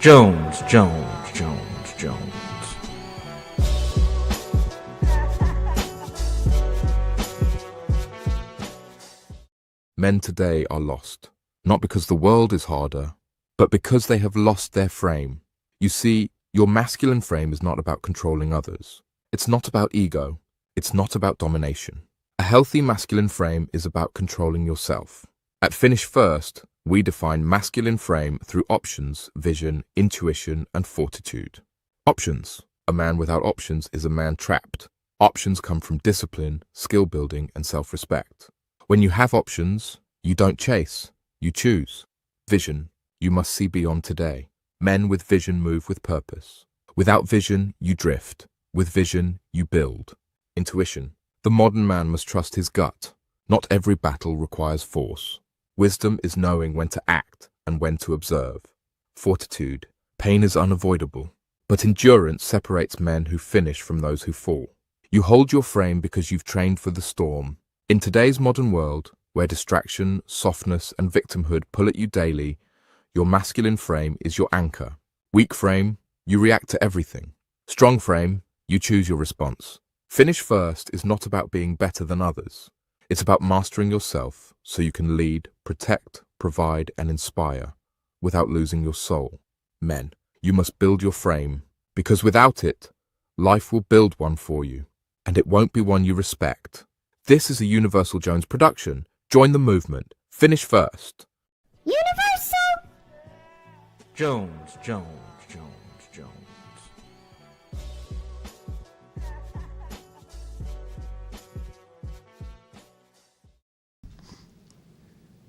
Jones, Jones, Jones, Jones. Men today are lost, not because the world is harder, but because they have lost their frame. You see, your masculine frame is not about controlling others. It's not about ego. It's not about domination. A healthy masculine frame is about controlling yourself. At Finish First, we define masculine frame through options, vision, intuition, and fortitude. Options. A man without options is a man trapped. Options come from discipline, skill building, and self-respect. When you have options, you don't chase, you choose. Vision. You must see beyond today. Men with vision move with purpose. Without vision, you drift. With vision, you build. Intuition. The modern man must trust his gut. Not every battle requires force. Wisdom is knowing when to act and when to observe. Fortitude. Pain is unavoidable, but endurance separates men who finish from those who fall. You hold your frame because you've trained for the storm. In today's modern world, where distraction, softness, and victimhood pull at you daily, your masculine frame is your anchor. Weak frame, you react to everything. Strong frame, you choose your response. Finish First is not about being better than others. It's about mastering yourself so you can lead, protect, provide, and inspire without losing your soul. Men, you must build your frame, because without it, life will build one for you, and it won't be one you respect. This is a Universal Jones production. Join the movement. Finish First. Universal! Jones, Jones, Jones, Jones.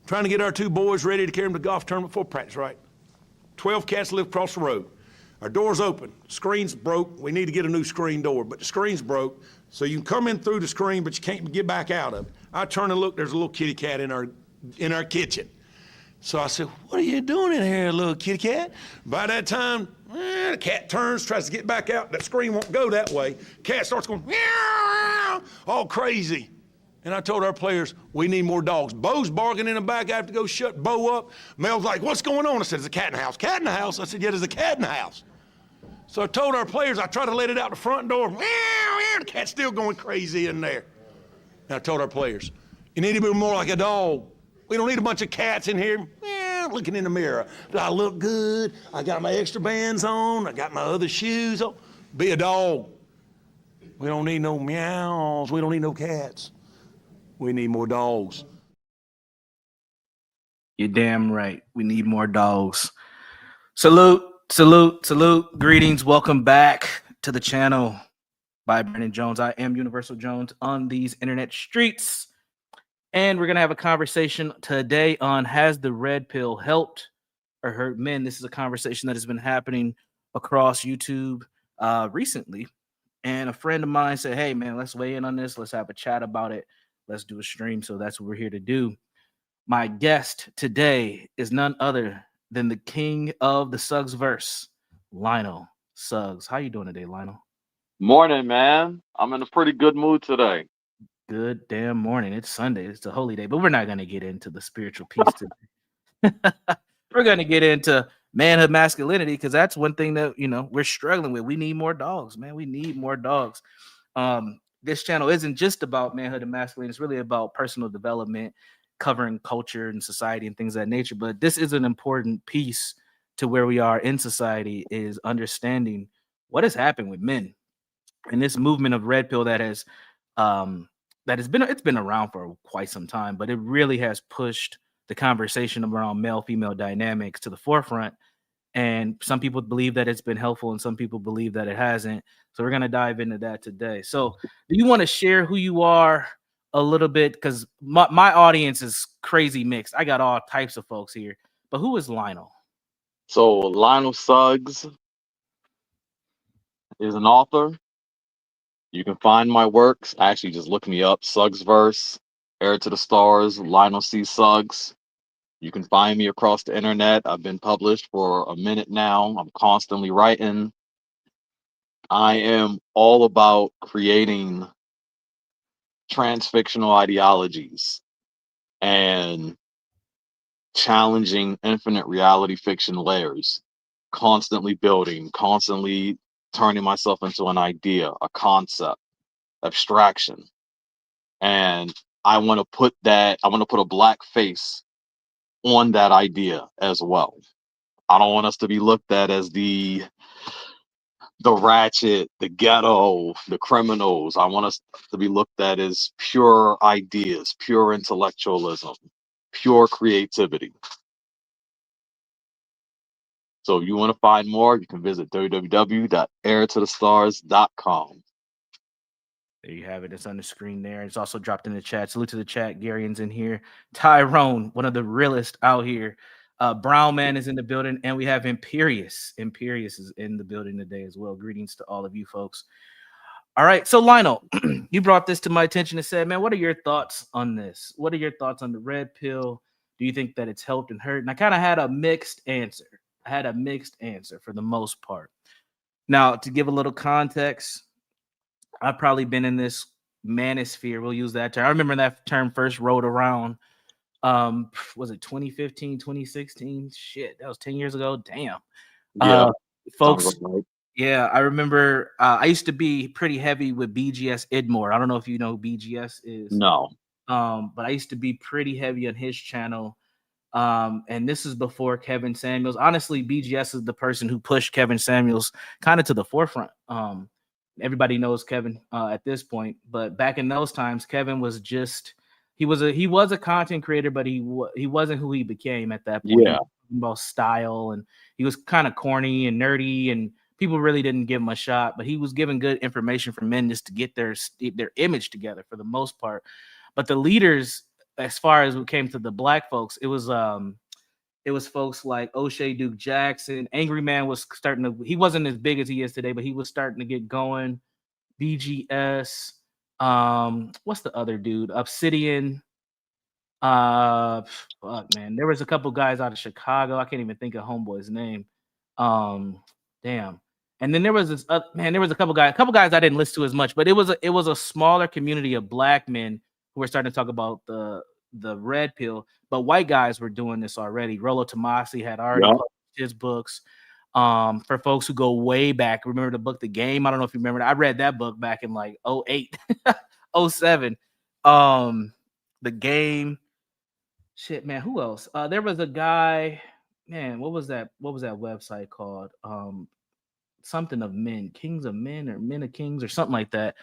Trying to get our two boys ready to carry them to golf tournament before practice, right? 12 cats live across the road. Our door's open. Screen's broke. We need to get a new screen door, but the screen's broke, so you can come in through the screen, but you can't get back out of it. I turn and look, there's a little kitty cat in our kitchen. So I said, "What are you doing in here, little kitty cat?" By that time, the cat turns, tries to get back out. That screen won't go that way. Cat starts going, meow, all crazy. And I told our players, we need more dogs. Bo's barking in the back. I have to go shut Bo up. Mel's like, "What's going on?" I said, "There's a cat in the house." "Cat in the house?" I said, "Yeah, there's a cat in the house." So I told our players, I tried to let it out the front door. Meow, meow, the cat's still going crazy in there. And I told our players, you need to be more like a dog. We don't need a bunch of cats in here looking in the mirror. Do I look good? I got my extra bands on. I got my other shoes on. Be a dog. We don't need no meows. We don't need no cats. We need more dogs. You're damn right. We need more dogs. Salute, salute, salute. Greetings. Welcome back to the channel by Brandon Jones. I am Universal Jones on these internet streets. And we're going to have a conversation today on, has the red pill helped or hurt men? This is a conversation that has been happening across YouTube recently. And a friend of mine said, "Hey, man, let's weigh in on this. Let's have a chat about it. Let's do a stream." So that's what we're here to do. My guest today is none other than the king of the Suggs verse, Lionel Suggs. How you doing today, Lionel? Morning, man. I'm in a pretty good mood today. Good damn morning. It's Sunday. It's a holy day, but we're not going to get into the spiritual piece today. We're going to get into manhood, masculinity, because that's one thing that, we're struggling with. We need more dogs, man. We need more dogs. This channel isn't just about manhood and masculinity. It's really about personal development, covering culture and society and things of that nature. But this is an important piece to where we are in society, is understanding what has happened with men. And this movement of red pill that has been around for quite some time, but it really has pushed the conversation around male-female dynamics to the forefront. And some people believe that it's been helpful and some people believe that it hasn't. So we're going to dive into that today. So do you want to share who you are a little bit? Because my audience is crazy mixed. I got all types of folks here. But who is Lionel? So Lionel Suggs is an author. You can find my works. Actually, just look me up. Suggs Verse, Heir to the Stars, Lionel C. Suggs. You can find me across the internet. I've been published for a minute now. I'm constantly writing. I am all about creating transfictional ideologies and challenging infinite reality fiction layers. constantly building, constantly turning myself into an idea, a concept, abstraction. And I want to put a black face on that idea as well. I don't want us to be looked at as the ratchet, the ghetto, the criminals. I want us to be looked at as pure ideas, pure intellectualism, pure creativity. So if you want to find more, you can visit www.airtothestars.com. There you have it. It's on the screen there. It's also dropped in the chat. Salute to the chat. Garyon's in here. Tyrone, one of the realest out here. Brown Man is in the building, and we have Imperious. Imperious is in the building today as well. Greetings to all of you folks. All right. So, Lionel, you brought this to my attention and said, man, what are your thoughts on this? What are your thoughts on the red pill? Do you think that it's helped and hurt? And I kind of had a mixed answer. I had a mixed answer for the most part. Now, to give a little context, I've probably been in this manosphere. We'll use that term. I remember that term first rolled around. Was it 2015, 2016? Shit, that was 10 years ago. Damn. Yeah, Folks, sounds right. yeah, I remember I used to be pretty heavy with BGS Idmore. I don't know if you know who BGS is. No. But I used to be pretty heavy on his channel. And this is before Kevin Samuels. Honestly, BGS is the person who pushed Kevin Samuels kind of to the forefront. Everybody knows Kevin at this point, but back in those times, Kevin was just he was a content creator, but he wasn't who he became at that point. Yeah. About style, and he was kind of corny and nerdy, and people really didn't give him a shot. But he was giving good information for men just to get their image together for the most part. But the leaders, as far as we came to the black folks, it was folks like O'Shea Duke Jackson. Angry Man was starting to, he wasn't as big as he is today, but he was starting to get going. BGS. What's the other dude? Obsidian. Fuck, man. There was a couple guys out of Chicago. I can't even think of homeboy's name. Damn. And then there was this there was a couple guys I didn't listen to as much, but it was a smaller community of black men who were starting to talk about the red pill, but white guys were doing this already. Rollo Tomasi had already published his books. For folks who go way back, remember the book The Game? I don't know if you remember that. I read that book back in like 08, 07. The Game. Shit, man, who else? There was a guy, man, what was that website called? Something of Men, Kings of Men, or Men of Kings, or something like that.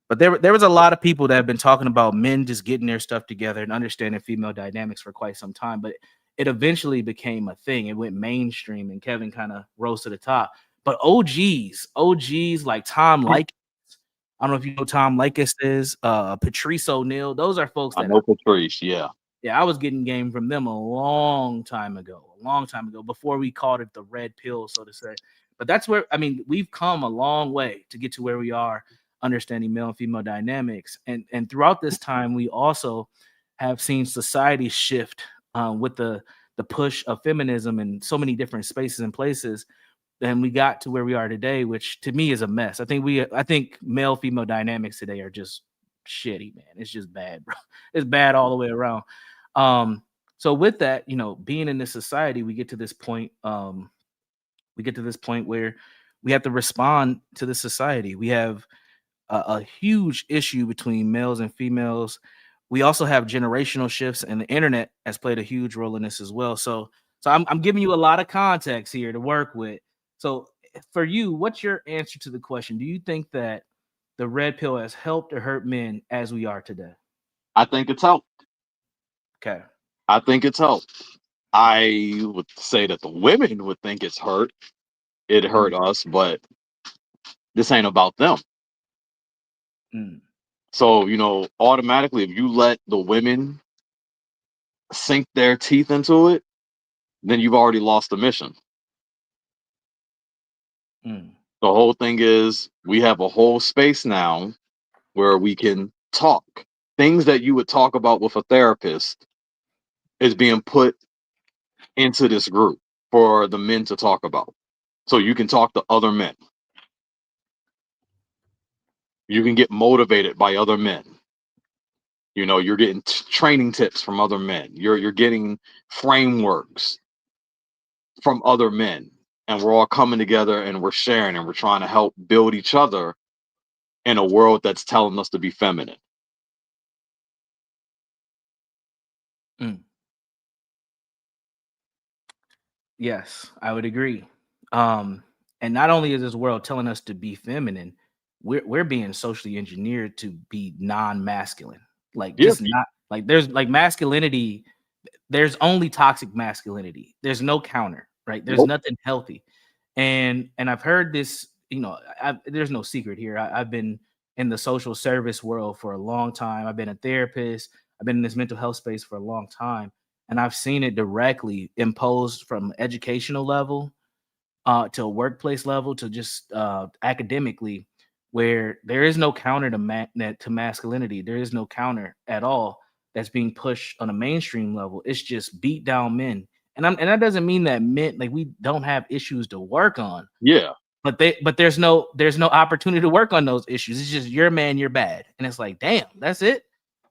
But there was a lot of people that have been talking about men just getting their stuff together and understanding female dynamics for quite some time. But it eventually became a thing. It went mainstream, and Kevin kind of rose to the top. But OGs like Tom Likas, I don't know if you know Tom Likas is, Patrice O'Neal. Those are folks that I know Patrice, yeah. Yeah, I was getting game from them a long time ago, before we called it the red pill, so to say. But that's where, I mean, we've come a long way to get to where we are, understanding male and female dynamics. And throughout this time, we also have seen society shift with the push of feminism in so many different spaces and places. And we got to where we are today, which to me is a mess. I think male female dynamics today are just shitty, man. It's just bad, bro. It's bad all the way around. So with that, being in this society, we get to this point where we have to respond to the society. We have a huge issue between males and females. We also have generational shifts, and the internet has played a huge role in this as well. So I'm giving you a lot of context here to work with. So for you, what's your answer to the question? Do you think that the red pill has helped or hurt men as we are today? I think it's helped. Okay. I think it's helped. I would say that the women would think it's hurt. It hurt us, but this ain't about them. So, automatically, if you let the women sink their teeth into it, then you've already lost the mission. The whole thing is we have a whole space now where we can talk. Things that you would talk about with a therapist is being put into this group for the men to talk about. So you can talk to other men. You can get motivated by other men. You're getting training tips from other men. You're getting frameworks from other men. and we're all coming together and we're sharing and we're trying to help build each other in a world that's telling us to be feminine. Mm. Yes, I would agree. Um, and not only is this world telling us to be feminine, we're being socially engineered to be non-masculine. Like Yeah. just not like there's like masculinity, there's only toxic masculinity. There's no counter, right? There's Nope. nothing healthy. And I've heard this, there's no secret here. I've been in the social service world for a long time. I've been a therapist. I've been in this mental health space for a long time, and I've seen it directly imposed from educational level to a workplace level to just academically, where there is no counter to masculinity. There is no counter at all that's being pushed on a mainstream level. It's just beat down men, and that doesn't mean that men like we don't have issues to work on, Yeah. but there's no opportunity to work on those issues. It's just you're a man, you're bad, and it's like damn, that's it.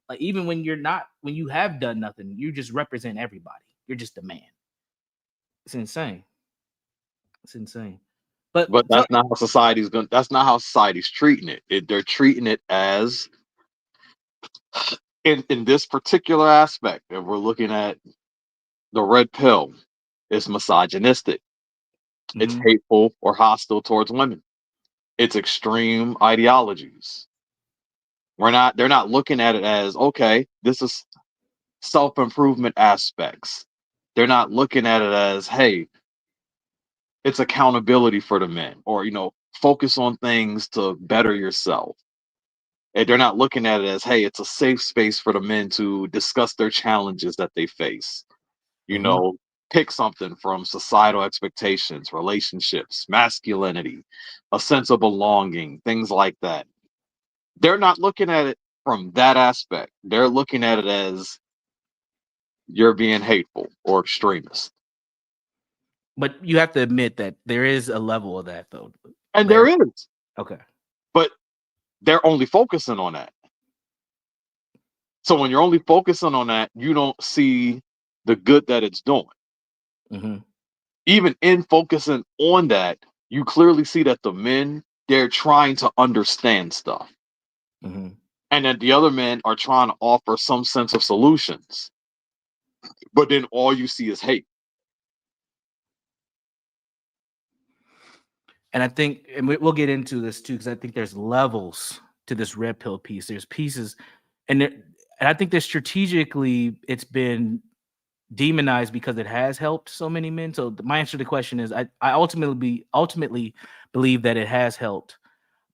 Like even when you have done nothing, you just represent everybody. You're just a man. It's insane. It's insane. But But that's not how society's going. That's not how society's treating it. They're treating it as in this particular aspect. If we're looking at the red pill, it's misogynistic. It's Mhm. hateful or hostile towards women. It's extreme ideologies. They're not looking at it as, okay, this is self-improvement aspects. They're not looking at it as, hey, it's accountability for the men, or focus on things to better yourself. And they're not looking at it as, hey, it's a safe space for the men to discuss their challenges that they face. You Mhm. know, pick something from societal expectations, relationships, masculinity, a sense of belonging, things like that. They're not looking at it from that aspect. They're looking at it as you're being hateful or extremist. But you have to admit that there is a level of that though. And there There is, okay. but they're only focusing on that. So when you're only focusing on that, you don't see the good that it's doing. Mhm. Even in focusing on that, you clearly see that the men, they're trying to understand stuff. Mhm. And that the other men are trying to offer some sense of solutions. But then all you see is hate. And I think and we'll get into this too cuz I think there's levels to this red pill piece. There's pieces and there, and I think that strategically it's been demonized because it has helped so many men. So my answer to the question is I ultimately believe that it has helped,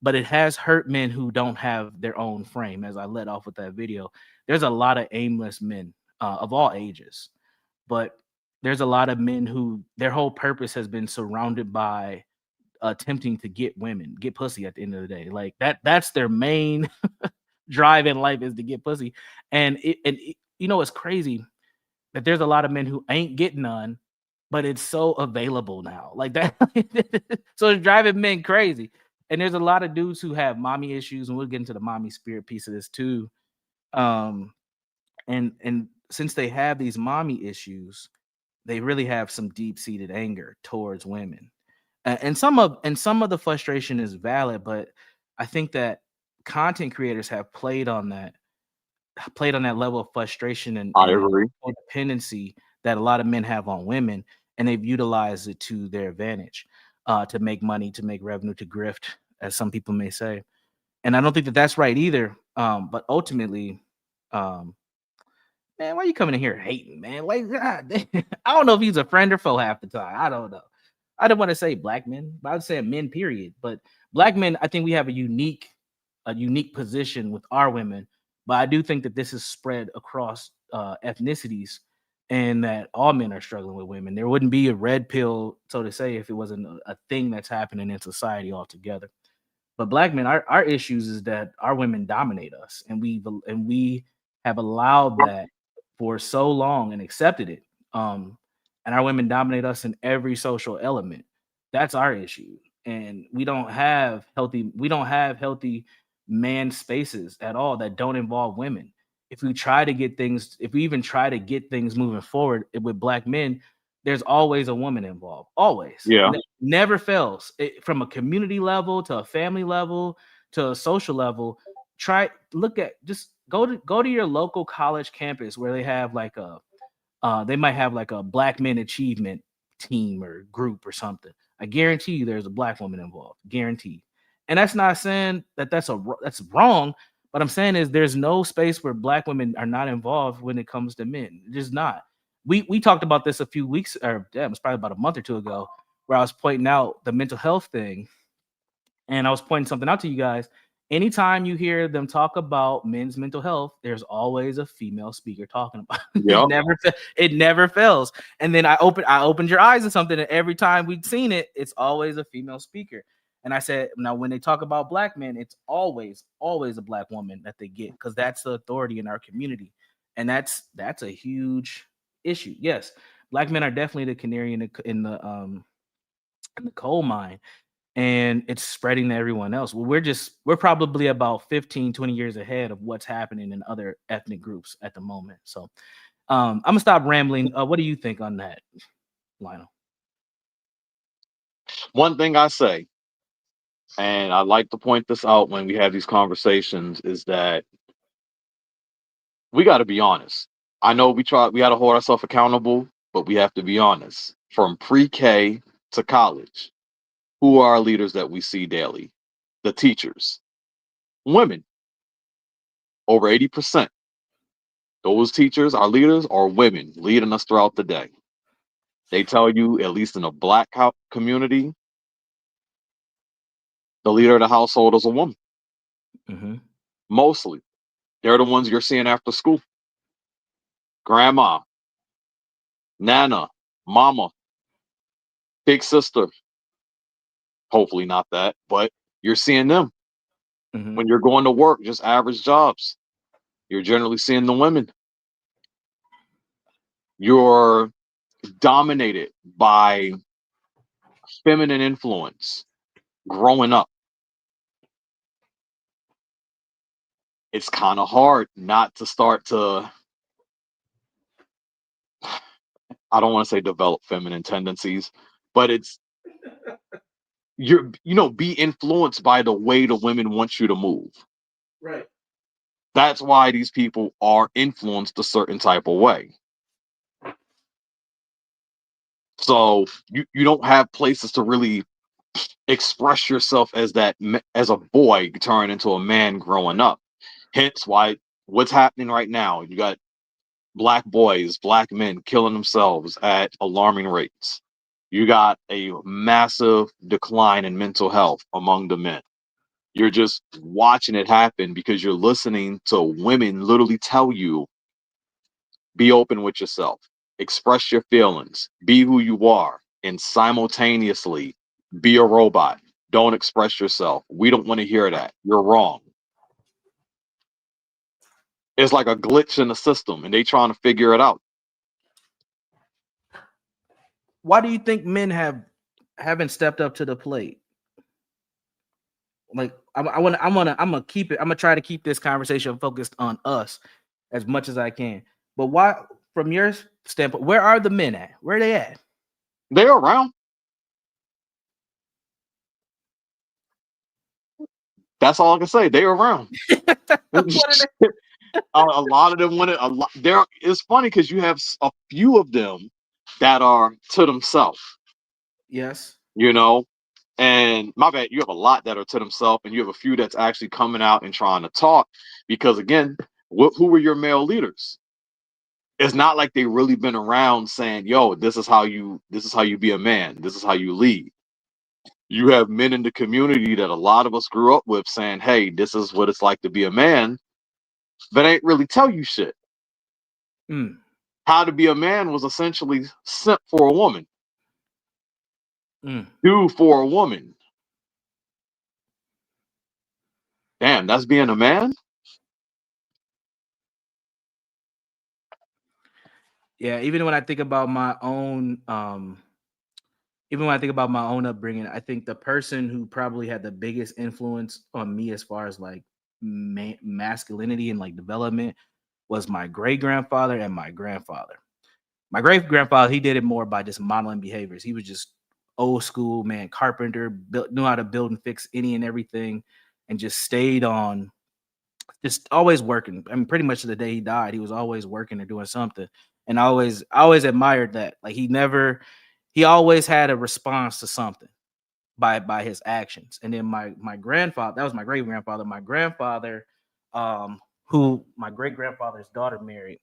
but it has hurt men who don't have their own frame. As I let off with that video, there's a lot of aimless men of all ages, but there's a lot of men who their whole purpose has been surrounded by attempting to get women, get pussy at the end of the day. Like that's their main drive in life is to get pussy. It's crazy that there's a lot of men who ain't getting none, but it's so available now. Like that. So it's driving men crazy. And there's a lot of dudes who have mommy issues, and we'll get into the mommy spirit piece of this too. Um, and since they have these mommy issues, they really have some deep-seated anger towards women. And some of the frustration is valid, but I think that content creators have played on that level of frustration and, I and agree. codependency that a lot of men have on women, and they've utilized it to their advantage, to make money, to make revenue, to grift, as some people may say. And I don't think that that's right either. But ultimately, um, man, why you coming in here hating, man? Like, God, I don't know if he's a friend or foe half the time. I don't know. I don't want to say black men, but I would say men, period. But black men, I think we have a unique position with our women. But I do think that this is spread across ethnicities, and that all men are struggling with women. There wouldn't be a red pill, so to say, if it wasn't a thing that's happening in society altogether. But black men, our issues is that our women dominate us, and we have allowed that for so long and accepted it. And our women dominate us in every social element. That's our issue. And we don't have healthy man spaces at all that don't involve women. If we even try to get things moving forward with black men, there's always a woman involved. Always. Yeah. Never fails. From a community level to a family level to a social level. Just go to your local college campus where they have like they might have like a black men achievement team or group or something. I guarantee you there's a black woman involved. Guaranteed. And that's not saying that's wrong, but I'm saying is there's no space where black women are not involved when it comes to men. There's not. We talked about this a few weeks, or it was probably about a month or two ago, where I was pointing out the mental health thing, and I was pointing something out to you guys. Anytime you hear them talk about men's mental health, there's always a female speaker talking about it. Yep. It never fails. And then I opened your eyes to something, and every time we've seen it, it's always a female speaker. And I said, now when they talk about black men, it's always a black woman that they get, because that's the authority in our community. And that's a huge issue. Yes, black men are definitely the canary in the coal mine, and it's spreading to everyone else. Well, we're probably about 15, 20 years ahead of what's happening in other ethnic groups at the moment. So I'm gonna stop rambling. What do you think on that, Lionel? One thing I say, and I like to point this out when we have these conversations, is that we got to be honest. I know we got to hold ourselves accountable, but we have to be honest. From pre-K to college, who are our leaders that we see daily? The teachers. Women. Over 80%. Those teachers, our leaders, are women leading us throughout the day. They tell you, at least in a black community, the leader of the household is a woman. Mm-hmm. Mostly. They're the ones you're seeing after school. Grandma, Nana, Mama, big sister. Hopefully not that, but you're seeing them. Mm-hmm. When you're going to work, just average jobs, you're generally seeing the women. You're dominated by feminine influence growing up. It's kind of hard not to start to, I don't want to say develop feminine tendencies, but it's be influenced by the way the women want you to move. Right. That's why these people are influenced a certain type of way. So you don't have places to really express yourself as a boy turn into a man growing up. Hence why what's happening right now, you got black boys, black men killing themselves at alarming rates. You got a massive decline in mental health among the men. You're just watching it happen because you're listening to women literally tell you, be open with yourself, express your feelings, be who you are, and simultaneously be a robot. Don't express yourself. We don't want to hear that. You're wrong. It's like a glitch in the system, and they trying to figure it out. Why do you think men haven't stepped up to the plate? Like I'm gonna keep it. I'm gonna try to keep this conversation focused on us as much as I can. But why, from your standpoint, where are the men at? Where are they at? They're around. That's all I can say. They're around. A lot of them want it. A lot. There. It's funny because you have a few of them that are to themselves. Yes. And my bad, you have a lot that are to themselves, and you have a few that's actually coming out and trying to talk. Because again, who were your male leaders? It's not like they really been around saying, "Yo, this is how you be a man. This is how you lead." You have men in the community that a lot of us grew up with saying, "Hey, this is what it's like to be a man," but ain't really tell you shit. Mm. How to be a man was essentially simp for a woman. Mm. Do for a woman. Damn, that's being a man? Yeah, even when I think about my own upbringing, I think the person who probably had the biggest influence on me as far as like masculinity and like development was my great grandfather and my grandfather. My great grandfather, he did it more by just modeling behaviors. He was just old school, man, carpenter, knew how to build and fix any and everything, and just stayed on, just always working. I mean, pretty much to the day he died, he was always working or doing something. And I always admired that. Like he always had a response to something by his actions. And then my grandfather, that was my great grandfather. My grandfather, who my great grandfather's daughter married,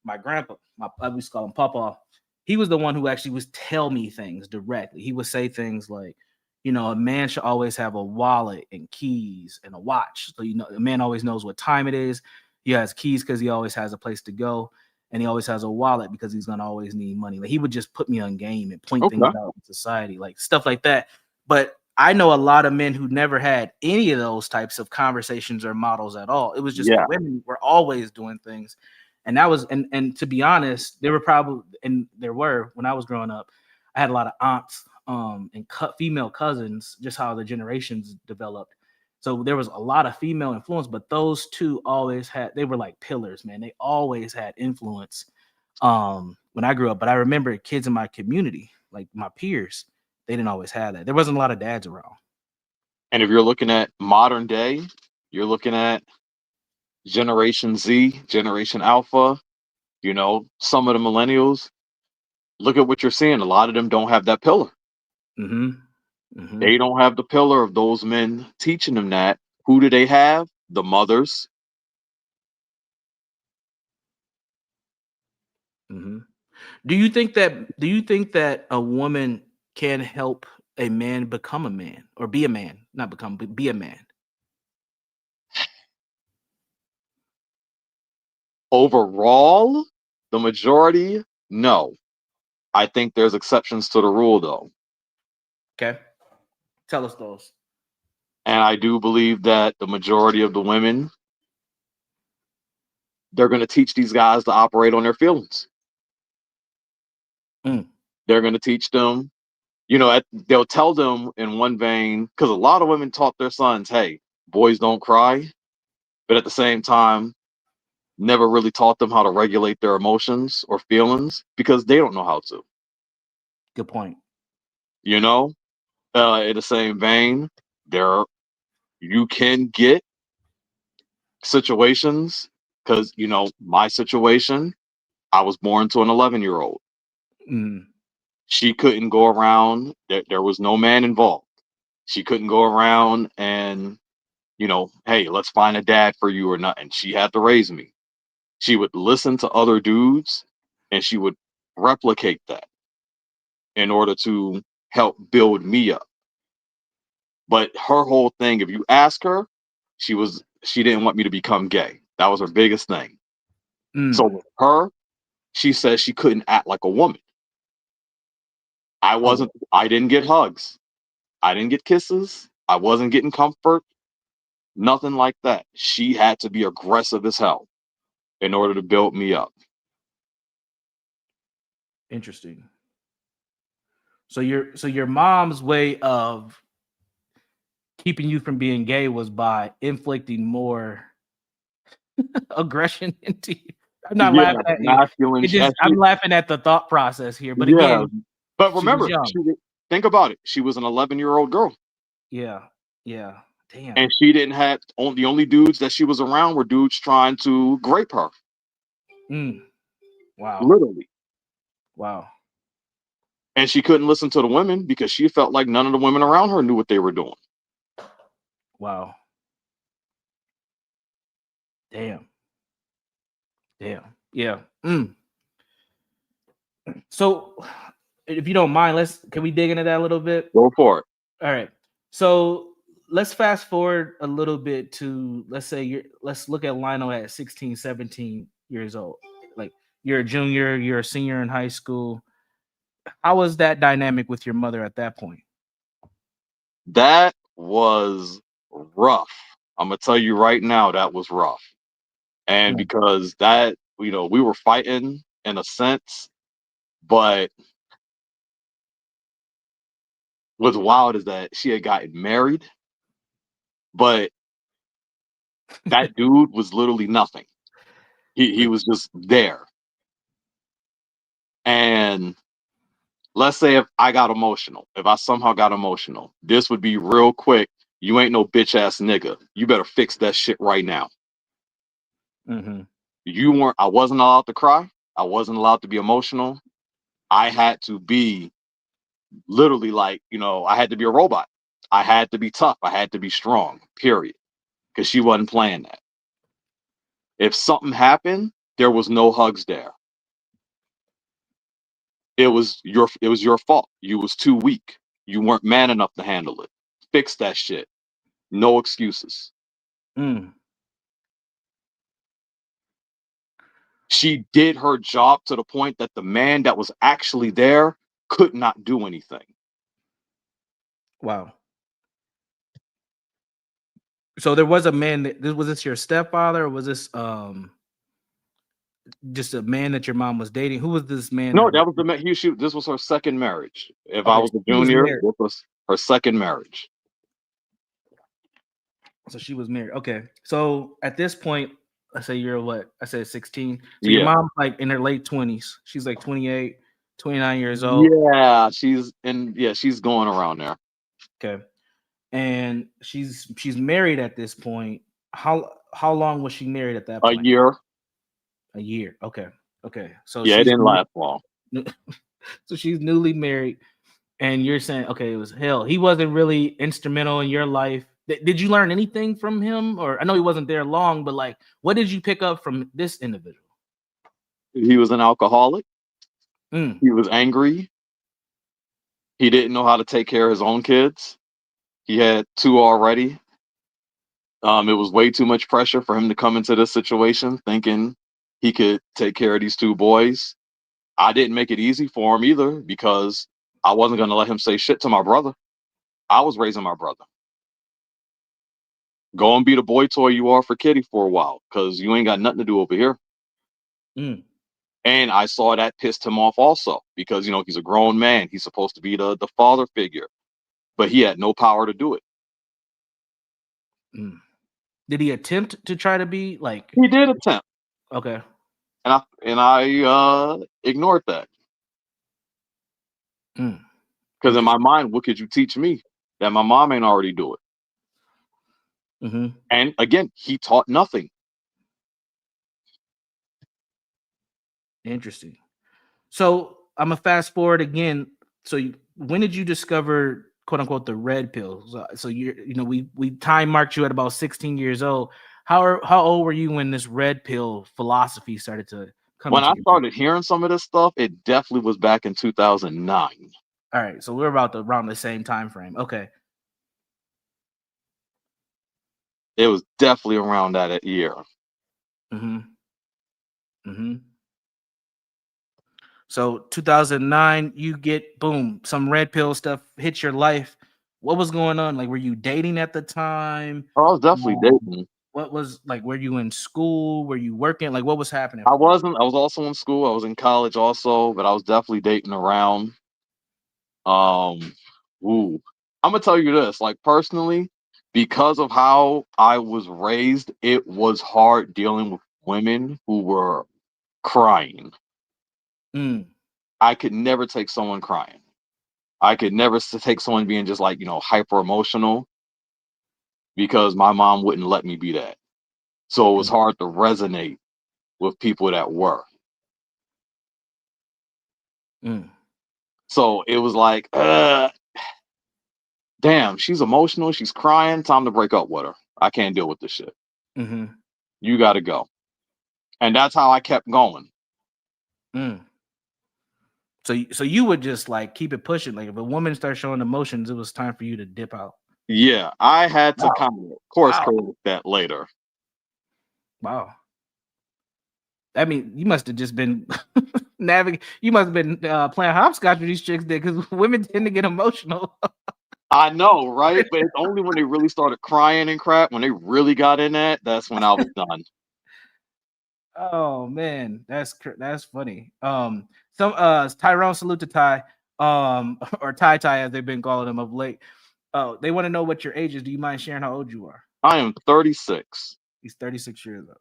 my grandpa, I used to call him Papa. He was the one who actually was tell me things directly. He would say things like, a man should always have a wallet and keys and a watch. So a man always knows what time it is. He has keys because he always has a place to go, and he always has a wallet because he's gonna always need money. Like he would just put me on game and point things Okay. out in society, like stuff like that. But I know a lot of men who never had any of those types of conversations or models at all. It was just the Yeah. women were always doing things. And that was, and to be honest, there were when I was growing up, I had a lot of aunts and female cousins, just how the generations developed. So there was a lot of female influence, but those two they were like pillars, man. They always had influence when I grew up. But I remember kids in my community, like my peers, they didn't always have that. There wasn't a lot of dads around. And if you're looking at modern day, you're looking at Generation Z, Generation Alpha, some of the millennials. Look at what you're seeing. A lot of them don't have that pillar. Mm-hmm. Mm-hmm. They don't have the pillar of those men teaching them that. Who do they have? The mothers. Mm-hmm. Do you think that a woman can help a man become a man or be a man? Not become, but be a man. Overall, the majority, no. I think there's exceptions to the rule, though. Okay. Tell us those. And I do believe that the majority of the women, they're going to teach these guys to operate on their feelings. Mm. They're going to teach them, they'll tell them in one vein, because a lot of women taught their sons, hey, boys don't cry. But at the same time, never really taught them how to regulate their emotions or feelings because they don't know how to. Good point. You know, in the same vein, there you can get situations because my situation. I was born to an 11-year-old. Mm. She couldn't go around. There was no man involved. She couldn't go around and hey, let's find a dad for you or not. And she had to raise me. She would listen to other dudes and she would replicate that in order to help build me up. But her whole thing, if you ask her, she didn't want me to become gay. That was her biggest thing. So Mm. with her, she says she couldn't act like a woman. Oh, I didn't get hugs. I didn't get kisses. I wasn't getting comfort. Nothing like that. She had to be aggressive as hell in order to build me up. interesting. So your mom's way of keeping you from being gay was by inflicting more aggression into you. I'm not Yeah, laughing at you. masculine. I'm laughing at the thought process here. But Yeah, again, but she was remember, young. think about it. She was an 11-year-old girl, Yeah. Yeah. Damn. and she didn't have the only dudes that she was around were dudes trying to grape her, Mm. Wow. literally. Wow. And she couldn't listen to the women because she felt like none of the women around her knew what they were doing. Wow. Damn. Damn. Yeah. Mm. So, if you don't mind, can we dig into that a little bit? Go for it. All right. So let's fast forward a little bit to let's look at Lionel at 16, 17 years old. Like you're a junior, you're a senior in high school. How was that dynamic with your mother at that point? That was rough. I'm gonna tell you right now, that was rough. And Mm. because that, we were fighting in a sense, but what's wild is that she had gotten married, but that dude was literally nothing. He was just there. And let's say if I got emotional, if I somehow got emotional, this would be real quick. You ain't no bitch ass nigga. You better fix that shit right now. Mm-hmm. I wasn't allowed to cry. I wasn't allowed to be emotional. I had to be literally like, I had to be a robot. I had to be tough. I had to be strong, period. Because she wasn't playing that. If something happened, there was no hugs there. It was your fault. You was too weak. You weren't man enough to handle it. Fix that shit. No excuses. Mm. She did her job to the point that the man that was actually there could not do anything. Wow. So there was a man that was this your stepfather, or was this just a man that your mom was dating? Who was this man No, that was that was this was her second marriage. If I okay? was a She was junior, married. this was her second marriage. So she was married. Okay. So at this point, let's say you're what? I said 16. So your Yeah. mom's like in her late 20s. She's like 28, 29 years old. Yeah, she's going around there. Okay. And she's married at this point. How long was she married at that A point? year. A year. Okay. Okay. So Yeah, it she's didn't last long. so she's newly married, and you're saying, okay, it was hell. He wasn't really instrumental in your life. Did you learn anything from him? Or I know he wasn't there long, but like, what did you pick up from this individual? He was an alcoholic. Mm, He was angry. He didn't know how to take care of his own kids. He had two already. It was way too much pressure for him to come into this situation thinking he could take care of these two boys. I didn't make it easy for him either because I wasn't going to let him say shit to my brother. I was raising my brother. Go and be the boy toy you are for Kitty for a while because you ain't got nothing to do over here. mm, And I saw that pissed him off also because, he's a grown man. He's supposed to be the father figure, but he had no power to do it. mm. Did he attempt to try to be like He did attempt, okay? and I ignored that Mm, because in my mind, what could you teach me that my mom ain't already do it? mm-hmm. And again, he taught nothing. Interesting. So I'm gonna fast forward again. So when did you discover quote unquote the red pills? So we time marked you at about 16 years old. How old were you when this red pill philosophy started to come When into I your brain? started hearing some of this stuff, it definitely was back in 2009. All right, so we're about around the same time frame. Okay. It was definitely around that year. Mm-hmm. Mm-hmm. So 2009, you get boom, some red pill stuff hits your life. What was going on? Like, were you dating at the time? I was definitely Um, dating. what was like? Were you in school? Were you working? Like, what was happening I for you? wasn't. I was also in school. I was in college also, but I was definitely dating around. Um, ooh, I'm gonna tell you this. Like personally, because of how I was raised, it was hard dealing with women who were crying. Mm, I could never take someone crying. I could never take someone being just like hyper emotional because my mom wouldn't let me be that. So it was mm, hard to resonate with people that were. mm, So it was like, damn, she's emotional, she's crying, time to break up with her. I can't deal with this shit. mm-hmm, You got to go. And that's how I kept going. mm. So you would just like keep it pushing. Like if a woman starts showing emotions, it was time for you to dip out. Yeah, I had to Wow. kind of course Wow. correct that later. Wow. I mean, you must have just been navigating. You must have been playing hopscotch with these chicks there because women tend to get emotional. I know, right? But it's only when they really started crying and crap, when they really got in that's when I was done. Oh man, that's funny. Some Tyrone, salute to Ty, or Ty as they've been calling him of late. Oh, they want to know what your age is. Do you mind sharing how old you are? I am 36. He's 36 years old.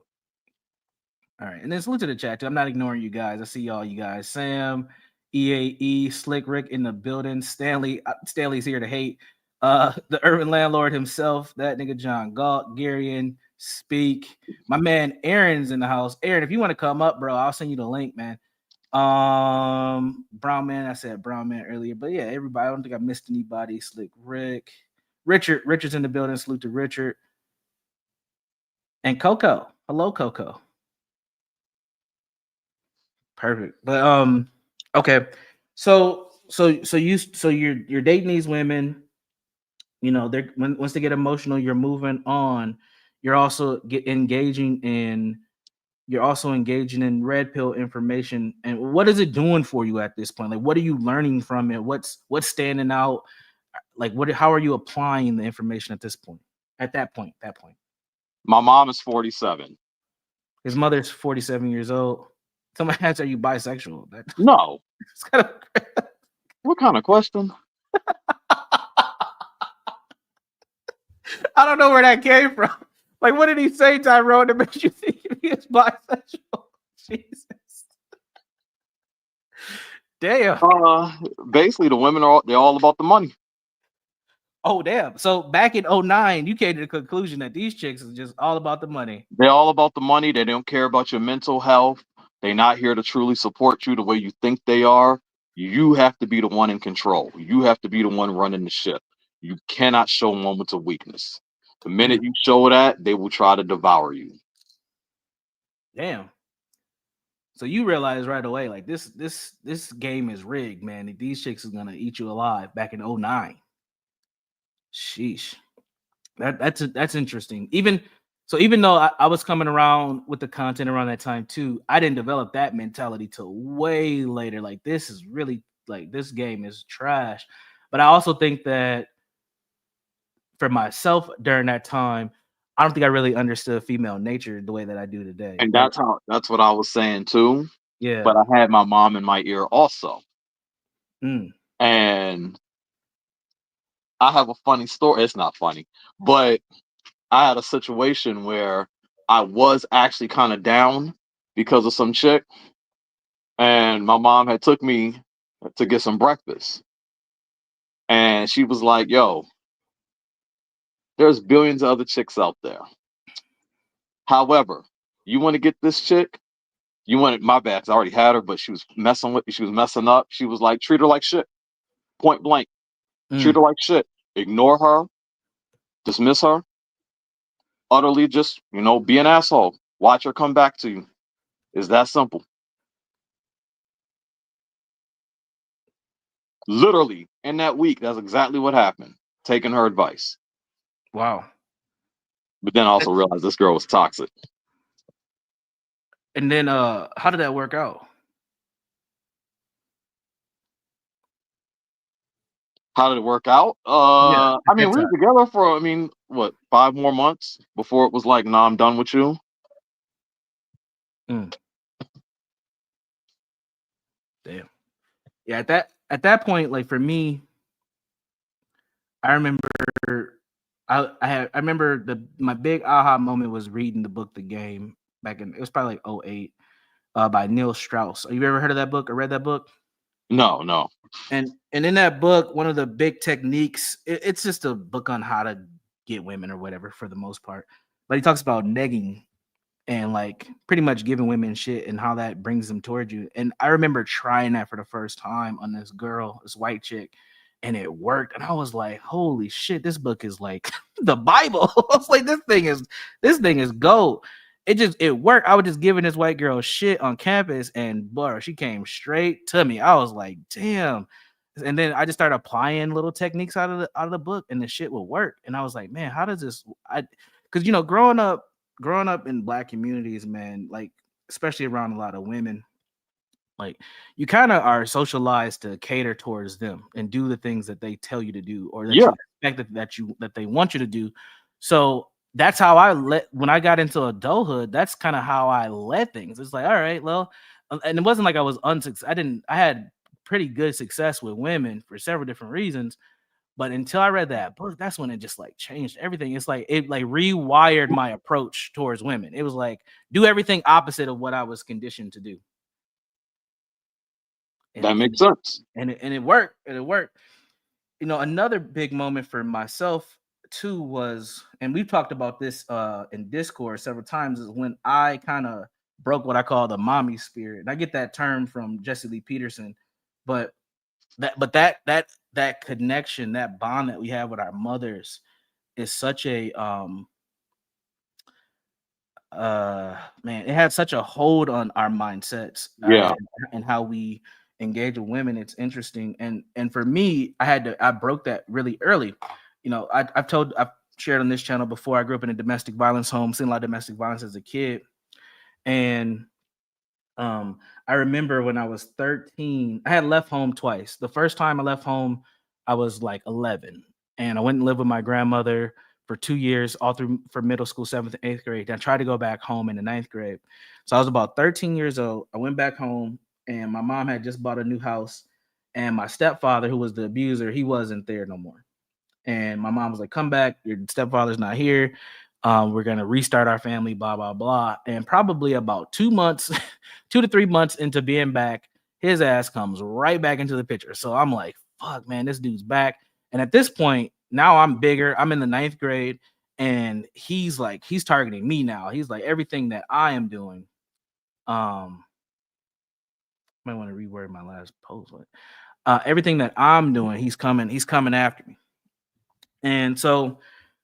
All right, and then salute to the chat too. I'm not ignoring you guys. I see all you guys. Sam, EAE, Slick Rick in the building. Stanley's here to hate. The urban landlord himself, that nigga John Galt, Garion, Speak. My man Aaron's in the house. Aaron, if you want to come up, bro, I'll send you the link, man. Brown man, I said Brown man earlier, but yeah, everybody. I don't think I missed anybody. Slick Rick, Richard's in the building. Salute to Richard and Coco. Hello, Coco. Perfect. But okay. So you're dating these women, you know, they're once they get emotional, you're moving on. You're also engaging in red pill information. And what is it doing for you at this point? Like, what are you learning from it? What's standing out? Like, how are you applying the information at this point? At that point. My mom is 47. His mother's 47 years old. Somebody asks, are you bisexual? No. It's kind of What kind of question? I don't know where that came from. Like, what did he say, Tyrone, that makes you think he is bisexual? Jesus. Damn. Basically, the women they're all about the money. Oh, damn. So back in 2009, you came to the conclusion that these chicks is just all about the money. They're all about the money. They don't care about your mental health. They're not here to truly support you the way you think they are. You have to be the one in control. You have to be the one running the ship. You cannot show moments of weakness. The minute you show that, they will try to devour you. Damn. So you realize right away, like this game is rigged, man. These chicks is gonna eat you alive back in 2009. Sheesh. That's interesting. Even though I was coming around with the content around that time too, I didn't develop that mentality till way later. Like, this is really, like, this game is trash. But I also think that for myself during that time, I don't think I really understood female nature the way that I do today. And that's what I was saying too. Yeah. But I had my mom in my ear also. Mm. And I have a funny story. It's not funny, but I had a situation where I was actually kind of down because of some chick, and my mom had took me to get some breakfast, and she was like, "Yo, there's billions of other chicks out there. However, you want to get this chick? You want it? My bad, 'cause I already had her, but she was messing with me. She was messing up. She was like, treat her like shit, point blank. Treat her like shit. Ignore her, dismiss her, utterly just, be an asshole. Watch her come back to you. It's that simple." Literally, in that week, that's exactly what happened. Taking her advice. Wow. But then I also realized this girl was toxic. And then how did that work out? How did it work out? Yeah, I mean, we were together for, 5 more months before it was like, nah, I'm done with you. Damn. Yeah, at that point, like, for me, I remember I remember my big aha moment was reading the book The Game back in, it was probably like 2008, by Neil Strauss. Have you ever heard of that book or read that book? No. And in that book, one of the big techniques, it's just a book on how to get women or whatever for the most part. But he talks about negging and, like, pretty much giving women shit and how that brings them towards you. And I remember trying that for the first time on this girl, this white chick, and it worked. And I was like, holy shit, this book is like the Bible. I was like, this thing is gold. It worked. I was just giving this white girl shit on campus, and boy, she came straight to me. I was like, damn. And then I just started applying little techniques out of the book, and the shit would work. And I was like, man, how does this? Because growing up in Black communities, man, like, especially around a lot of women, like, you kind of are socialized to cater towards them and do the things that they tell you to do, or that you expect that they want you to do. So that's how when I got into adulthood, that's kind of how I led things. It's like, all right, well, and it wasn't like I was unsuccessful. I had pretty good success with women for several different reasons, But until I read that book, that's when it just like changed everything. It's like it like rewired my approach towards women. It was like do everything opposite of what I was conditioned to do. And That it, makes sense. and it worked. And it worked. Another big moment for myself too was, and we've talked about this in Discord several times, is when I kind of broke what I call the mommy spirit. And I get that term from Jesse Lee Peterson, but that connection, that bond that we have with our mothers is such a man, it had such a hold on our mindsets Yeah. and how we engage with women. It's interesting, and for me, I broke that really early. I've shared on this channel before. I grew up in a domestic violence home, seen a lot of domestic violence as a kid, and I remember when I was 13, I had left home twice. The first time I left home, I was like 11, and I went and lived with my grandmother for 2 years, all through for middle school, 7th and 8th grade. Then I tried to go back home in the 9th grade. So I was about 13 years old. I went back home, and my mom had just bought a new house, and my stepfather, who was the abuser, he wasn't there no more. And my mom was like, "Come back. Your stepfather's not here. We're gonna restart our family." Blah blah blah. And probably about 2 months, 2 to 3 months into being back, his ass comes right back into the picture. So I'm like, "Fuck, man, this dude's back." And at this point, now I'm bigger. I'm in the 9th grade, and he's targeting me now. He's like everything that I am doing. Might want to reword my last post. Everything that I'm doing, he's coming after me. And so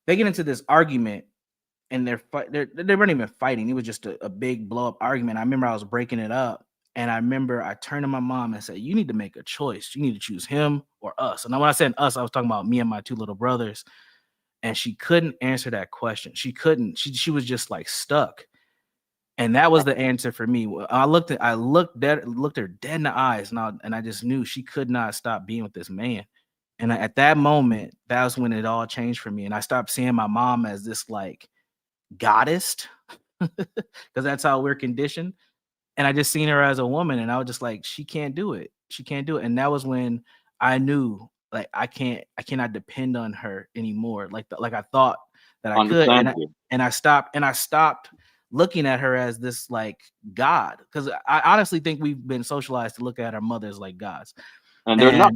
they get into this argument, and they weren't even fighting. It was just a big blow up argument. I remember I was breaking it up, and I remember I turned to my mom and said, "You need to make a choice. You need to choose him or us." And when I said us, I was talking about me and my 2 little brothers. And she couldn't answer that question. She couldn't. She was just like stuck. And that was the answer for me. I looked her dead in the eyes, and I just knew she could not stop being with this man. And at that moment, that was when it all changed for me. And I stopped seeing my mom as this like goddess, because that's how we're conditioned. And I just seen her as a woman, and I was just like, she can't do it. She can't do it. And that was when I knew, like, I cannot depend on her anymore. Like I thought that I could. Understand you. And I stopped looking at her as this like God, because I honestly think we've been socialized to look at our mothers like gods. And they're not.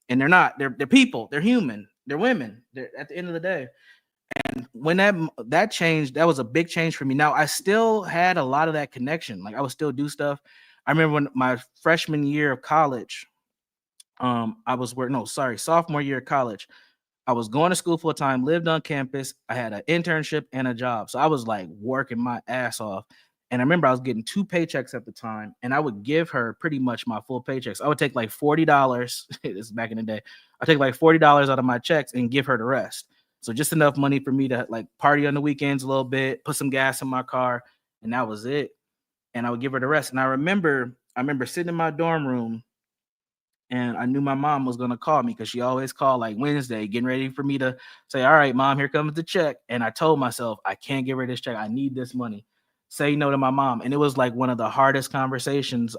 And they're not. They're people. They're human. They're women. They're at the end of the day. And when that changed, that was a big change for me. Now I still had a lot of that connection. Like I would still do stuff. I remember when my freshman year of college, sophomore year of college, I was going to school full time, lived on campus. I had an internship and a job. So I was like working my ass off. And I remember I was getting 2 paychecks at the time, and I would give her pretty much my full paychecks. I would take like $40. This is back in the day. I take like $40 out of my checks and give her the rest. So just enough money for me to like party on the weekends a little bit, put some gas in my car, and that was it. And I would give her the rest. And I remember sitting in my dorm room, and I knew my mom was gonna call me because she always called like Wednesday, getting ready for me to say, "All right, mom, here comes the check." And I told myself, I can't give her this check. I need this money. Say no to my mom. And it was like one of the hardest conversations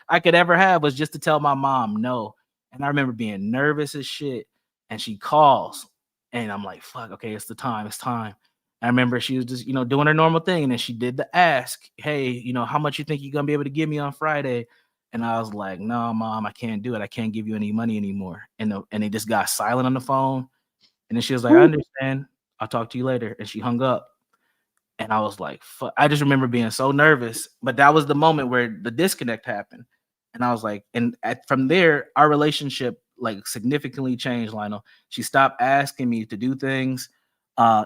I could ever have, was just to tell my mom no. And I remember being nervous as shit. And she calls, and I'm like, fuck, okay, it's time. I remember she was just, doing her normal thing. And then she did the ask, "Hey, how much you think you're going to be able to give me on Friday?" And I was like, "No, mom, I can't do it. I can't give you any money anymore." And it just got silent on the phone. And then she was like, "I understand. I'll talk to you later." And she hung up. And I was like, fuck. I just remember being so nervous. But that was the moment where the disconnect happened. And I was like, from there, our relationship like significantly changed, Lionel. She stopped asking me to do things.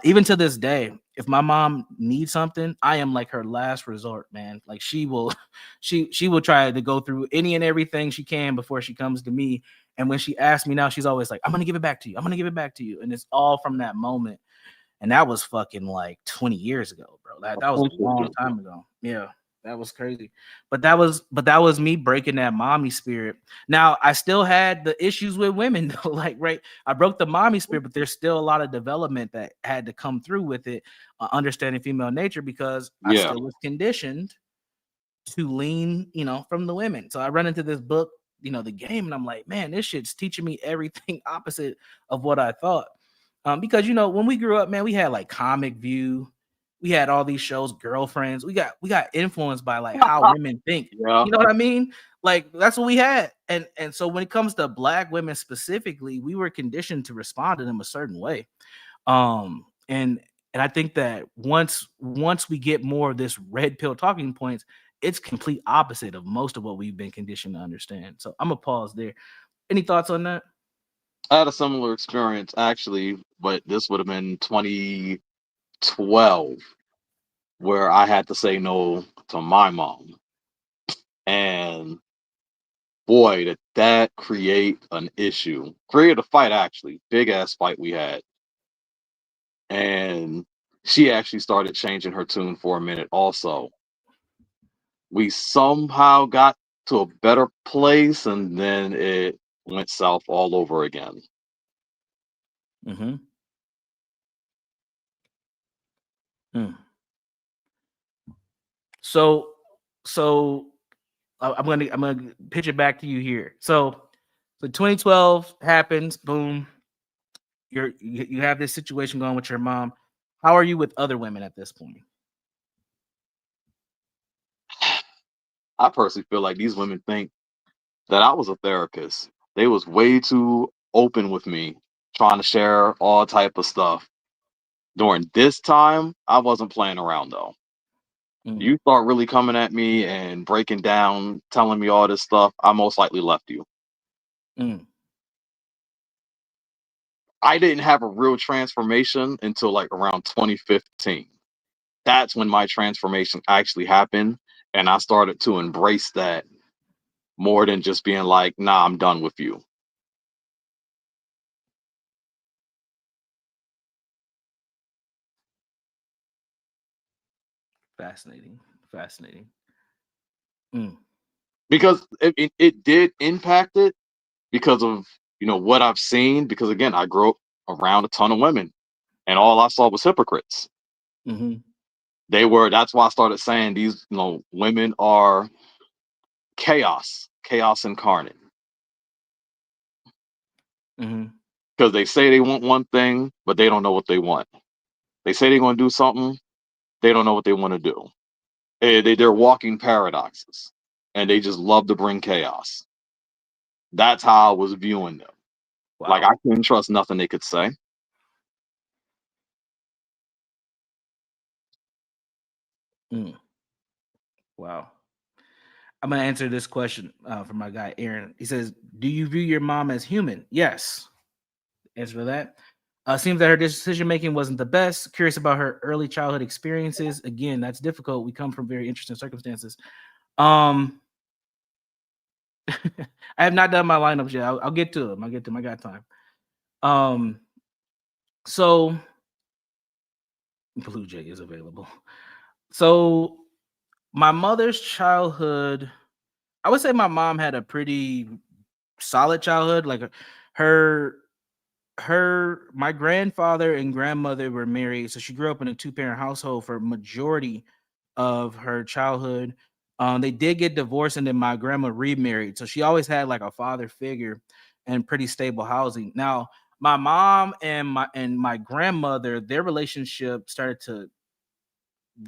Even to this day, if my mom needs something, I am like her last resort, man. Like she will try to go through any and everything she can before she comes to me. And when she asks me now, she's always like, "I'm gonna give it back to you. I'm gonna give it back to you." And it's all from that moment. And that was fucking like 20 years ago, bro. That was a long time ago. Yeah, that was crazy. But that was me breaking that mommy spirit. Now I still had the issues with women though. Like, right, I broke the mommy spirit, but there's still a lot of development that had to come through with it, understanding female nature, because I still was conditioned to lean, from the women. So I run into this book the game, and I'm like, man, this shit's teaching me everything opposite of what I thought. Because when we grew up, man, we had like Comic View, we had all these shows, Girlfriends. We got influenced by like how women think. Yeah. You know what I mean? Like that's what we had. And so when it comes to Black women specifically, we were conditioned to respond to them a certain way. And I think that once we get more of this red pill talking points, it's complete opposite of most of what we've been conditioned to understand. So I'm gonna pause there. Any thoughts on that? I had a similar experience actually, but this would have been 2012, where I had to say no to my mom. And boy, did that create an issue. Created a fight, actually. Big ass fight we had. And she actually started changing her tune for a minute also. We somehow got to a better place, and then it went south all over again. Mm-hmm. Mm. So I'm gonna pitch it back to you here. So 2012 happens, boom. You have this situation going with your mom. How are you with other women at this point? I personally feel like these women think that I was a therapist. They was way too open with me, trying to share all type of stuff. During this time, I wasn't playing around though. Mm, You start really coming at me and breaking down, telling me all this stuff, I most likely left you. mm. I didn't have a real transformation until like around 2015. That's when my transformation actually happened. And I started to embrace that more than just being like, nah, I'm done with you. Fascinating. Fascinating. Mm, Because it did impact it because of, what I've seen. Because again, I grew up around a ton of women and all I saw was hypocrites. mm-hmm, That's why I started saying these, women are chaos incarnate. mm-hmm. Because they say they want one thing, but they don't know what they want. They say they're going to do something, they don't know what they want to do. They're walking paradoxes, and they just love to bring chaos. That's how I was viewing them. Like Wow. I couldn't trust nothing they could say. Mm, wow. I'm gonna answer this question from my guy Aaron. He says, "Do you view your mom as human?" Yes. Answer to that. Seems that her decision making wasn't the best. Curious about her early childhood experiences. Again, that's difficult. We come from very interesting circumstances. Um, I have not done my lineups yet. I'll get to them. I'll get to them. I got time. Um, so Blue Jay is available. So my mother's childhood, I would say my mom had a pretty solid childhood. Like her my grandfather and grandmother were married, so she grew up in a two-parent household for majority of her childhood. They did get divorced, and then my grandma remarried, so she always had like a father figure and pretty stable housing. Now, my mom and my grandmother, their relationship started to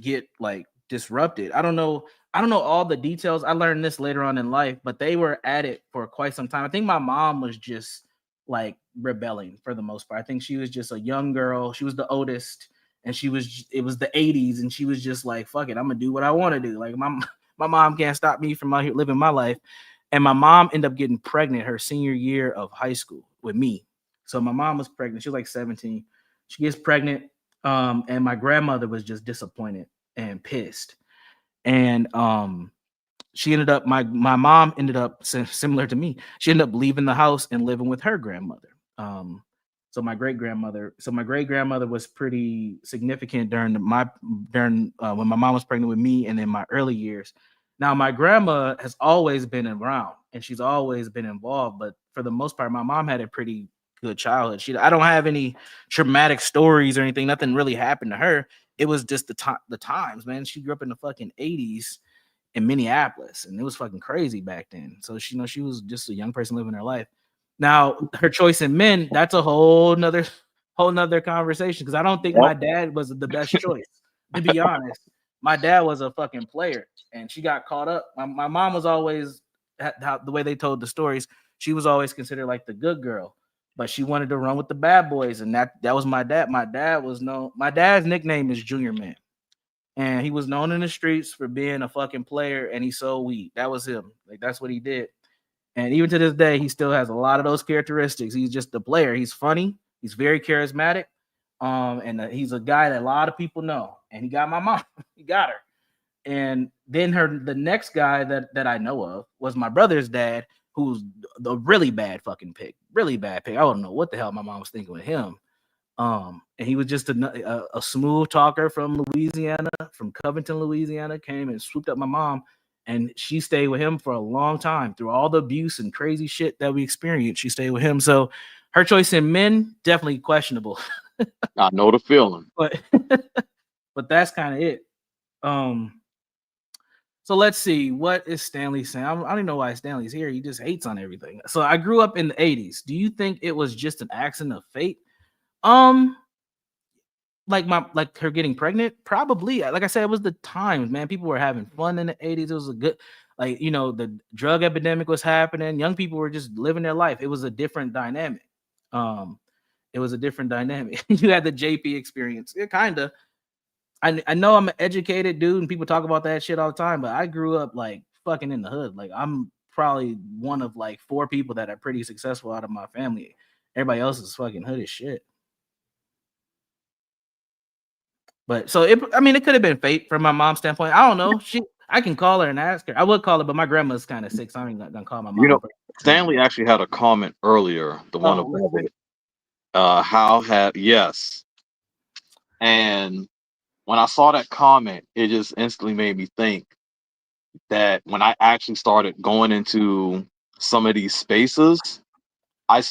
get like disrupted. I don't know all the details. I learned this later on in life, but they were at it for quite some time. I think my mom was just like rebelling for the most part. I think she was just a young girl. She was the oldest, and it was the 80s, and she was just like, fuck it, I'm gonna do what I want to do. Like my mom can't stop me from out here living my life. And my mom ended up getting pregnant her senior year of high school with me. So my mom was pregnant. She was like 17. She gets pregnant. And my grandmother was just disappointed and pissed. And she ended up my mom ended up similar to me. She ended up leaving the house and living with her grandmother. So my great grandmother was pretty significant during when my mom was pregnant with me and in my early years. Now my grandma has always been around and she's always been involved, but for the most part, my mom had a pretty good childhood. I don't have any traumatic stories or anything. Nothing really happened to her. It was just the times, man. She grew up in the fucking 80s in Minneapolis, and it was fucking crazy back then. So she, she was just a young person living her life. Now her choice in men, that's a whole nother conversation, because I don't think my dad was the best choice, to be honest. My dad was a fucking player, and she got caught up. My mom was always, the way they told the stories, she was always considered like the good girl, but she wanted to run with the bad boys, and that was my dad. My dad's nickname is Junior Man, and he was known in the streets for being a fucking player, and he sold weed. That was him. Like, that's what he did. And even to this day, he still has a lot of those characteristics. He's just a player. He's funny. He's very charismatic. And he's a guy that a lot of people know. And he got my mom. He got her. And then the next guy that I know of was my brother's dad, who's the really bad fucking pig. Really bad pig. I don't know what the hell my mom was thinking with him. And he was just a smooth talker from Louisiana, from Covington, Louisiana, came and swooped up my mom, and she stayed with him for a long time through all the abuse and crazy shit that we experienced. She stayed with him. So her choice in men, definitely questionable. I know the feeling. But but that's kind of it. So let's see, what is Stanley saying? I don't even know why Stanley's here. He just hates on everything. So I grew up in the 80s. Do you think it was just an accident of fate? Like her getting pregnant, probably. Like I said, it was the times, man. People were having fun in the 80s. It was a good, like, the drug epidemic was happening. Young people were just living their life. It was a different dynamic. You had the JP experience. It kind of. I know I'm an educated dude, and people talk about that shit all the time, but I grew up like fucking in the hood. Like, I'm probably one of like 4 people that are pretty successful out of my family. Everybody else is fucking hood as shit. But so it could have been fate from my mom's standpoint. I don't know. I can call her and ask her. I would call her, but my grandma's kind of sick, so I'm not gonna call my mom. Stanley actually had a comment earlier, the one above it. Yes. And when I saw that comment, it just instantly made me think that when I actually started going into some of these spaces, I'm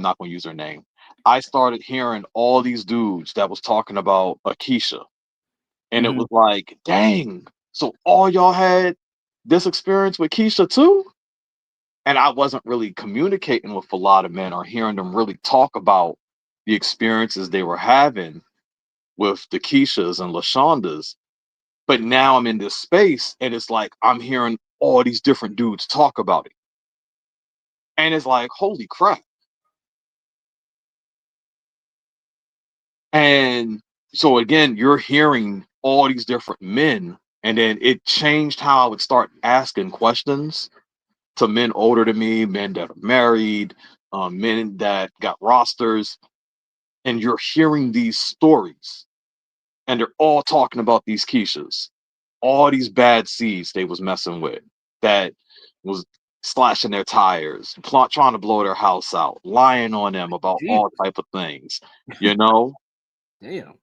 not going to use her name. I started hearing all these dudes that was talking about Akeisha. And it was like, dang, so all y'all had this experience with Keisha too? And I wasn't really communicating with a lot of men or hearing them really talk about the experiences they were having with the Keishas and LaShondas. But now I'm in this space, and it's like I'm hearing all these different dudes talk about it. And it's like, holy crap. And so again, you're hearing all these different men, and then it changed how I would start asking questions to men older than me, men that are married, men that got rosters, and you're hearing these stories, and they're all talking about these Keishas, all these bad seeds they was messing with, that was slashing their tires, trying to blow their house out, lying on them about all type of things, Damn.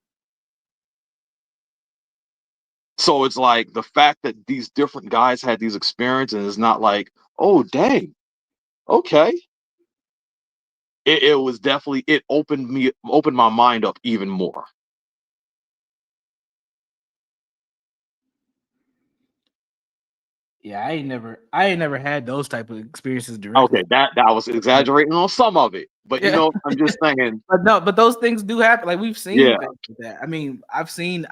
So it's like the fact that these different guys had these experiences is not like, oh dang, okay. It was definitely, it opened my mind up even more. Yeah, I ain't never had those type of experiences directly. Okay, that was exaggerating on some of it, but Yeah. I'm just saying. But those things do happen. Like, we've seen Yeah. things like that. I mean, I've seen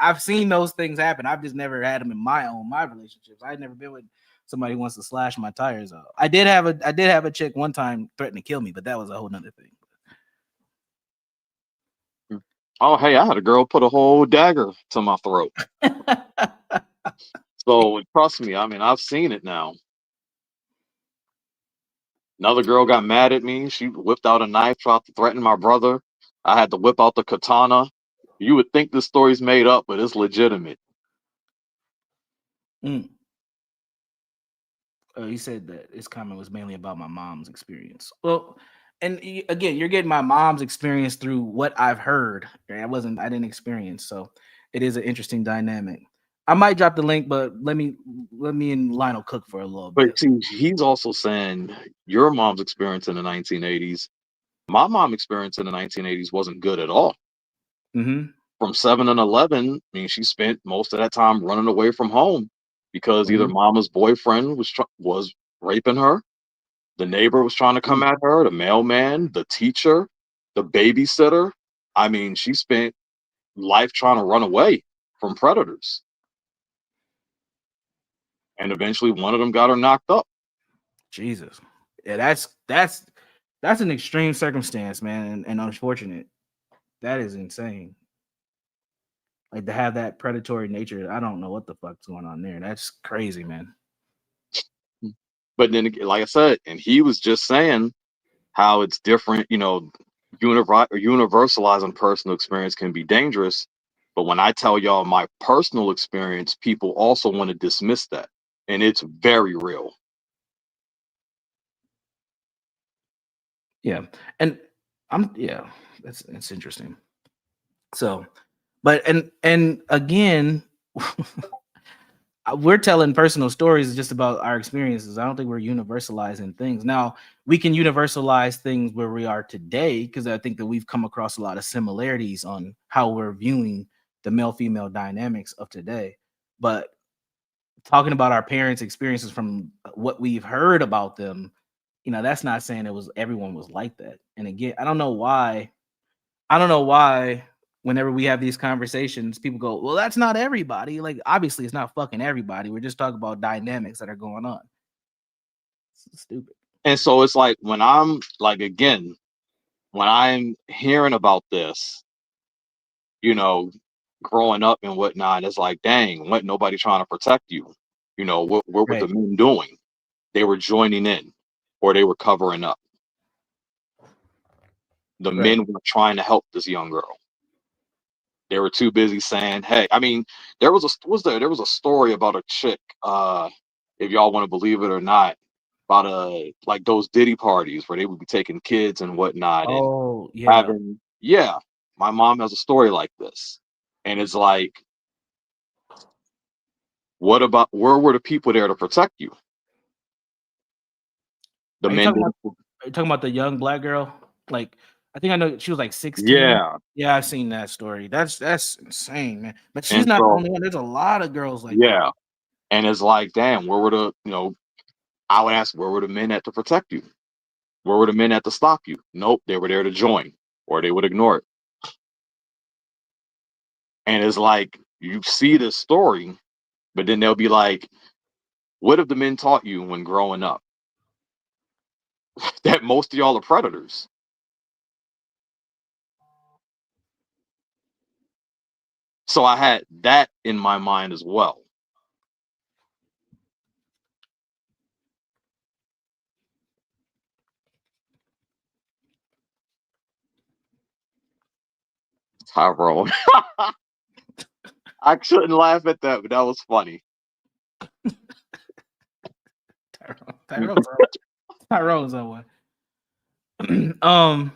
those things happen. I've just never had them in my relationships. I've never been with somebody who wants to slash my tires out. I did have a chick one time threaten to kill me, but that was a whole nother thing. Oh, hey, I had a girl put a whole dagger to my throat. So trust me, I mean, I've seen it now. Another girl got mad at me. She whipped out a knife, tried to threaten my brother. I had to whip out the katana. You would think this story's made up, but it's legitimate. He said that his comment was mainly about my mom's experience. Well, and again, you're getting my mom's experience through what I've heard. I didn't experience, so it is an interesting dynamic. I might drop the link, but let me and Lionel cook for a little bit. But see, he's also saying your mom's experience in the 1980s. My mom's experience in the 1980s wasn't good at all. Mm-hmm. From 7 and 11, I mean, she spent most of that time running away from home, because either Mhm. mama's boyfriend was raping her, the neighbor was trying to come Mm. at her, the mailman, the teacher, the babysitter. I mean, she spent life trying to run away from predators, and eventually one of them got her knocked up. Jesus. Yeah, that's an extreme circumstance, man, and unfortunate. That is insane. Like to have that predatory nature. I don't know what the fuck's going on there. That's crazy, man. But then, like I said, and he was just saying how it's different, universalizing personal experience can be dangerous. But when I tell y'all my personal experience, people also want to dismiss that. And it's very real. Yeah. And yeah, that's interesting. So, but and again, we're telling personal stories just about our experiences. I don't think we're universalizing things. Now, we can universalize things where we are today because I think that we've come across a lot of similarities on how we're viewing the male female dynamics of today. But talking about our parents' experiences from what we've heard about them, that's not saying it was everyone was like that. And again, I don't know why whenever we have these conversations, people go, "Well, that's not everybody." Like, obviously, it's not fucking everybody. We're just talking about dynamics that are going on. It's stupid. And so it's like when I'm like, again, when I'm hearing about this, you know, growing up and whatnot, it's like, dang, what nobody trying to protect you. What were the Right. men doing? They were joining in or they were covering up. The Right. men were trying to help this young girl. They were too busy saying, "Hey," I mean, there was a story about a chick, if y'all want to believe it or not, about like those Diddy parties where they would be taking kids and whatnot and Oh, yeah. having, yeah, my mom has a story like this. And it's like, what about where were the people there to protect you? The Are you men talking about didn't. are you talking about the young black girl? Like, I think I know she was like 16. Yeah. Yeah, I've seen that story. That's insane, man. But she's And not the so, only one. There's a lot of girls like that. yeah. And it's like, damn, where were I would ask, where were the men at to protect you? Where were the men at to stop you? Nope, they were there to join, or they would ignore it. And it's like you see this story, but then they'll be like, what have the men taught you when growing up? That most of y'all are predators. So I had that in my mind as well. Tyrone. I shouldn't laugh at that, but that was funny. Tyrone's on Tyrone's on one. um,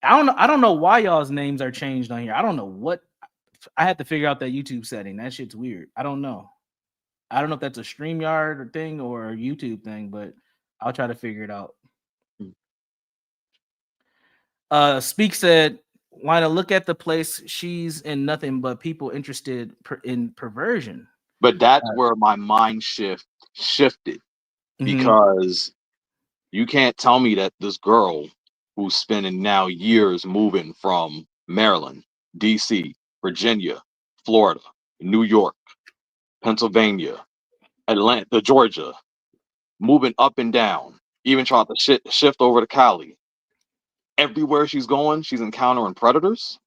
I don't know why y'all's names are changed on here. I don't know what I had to figure out that YouTube setting. That shit's weird. I don't know. I don't know if that's a StreamYard or thing or a YouTube thing, but I'll try to figure it out. Speak said, "Why to look at the place she's in nothing but people interested in perversion." But that's where my mind shifted Mhm. because you can't tell me that this girl who's spending now years moving from Maryland, DC, Virginia, Florida, New York, Pennsylvania, Atlanta, Georgia, moving up and down, even trying to shift over to Cali. Everywhere she's going, she's encountering predators,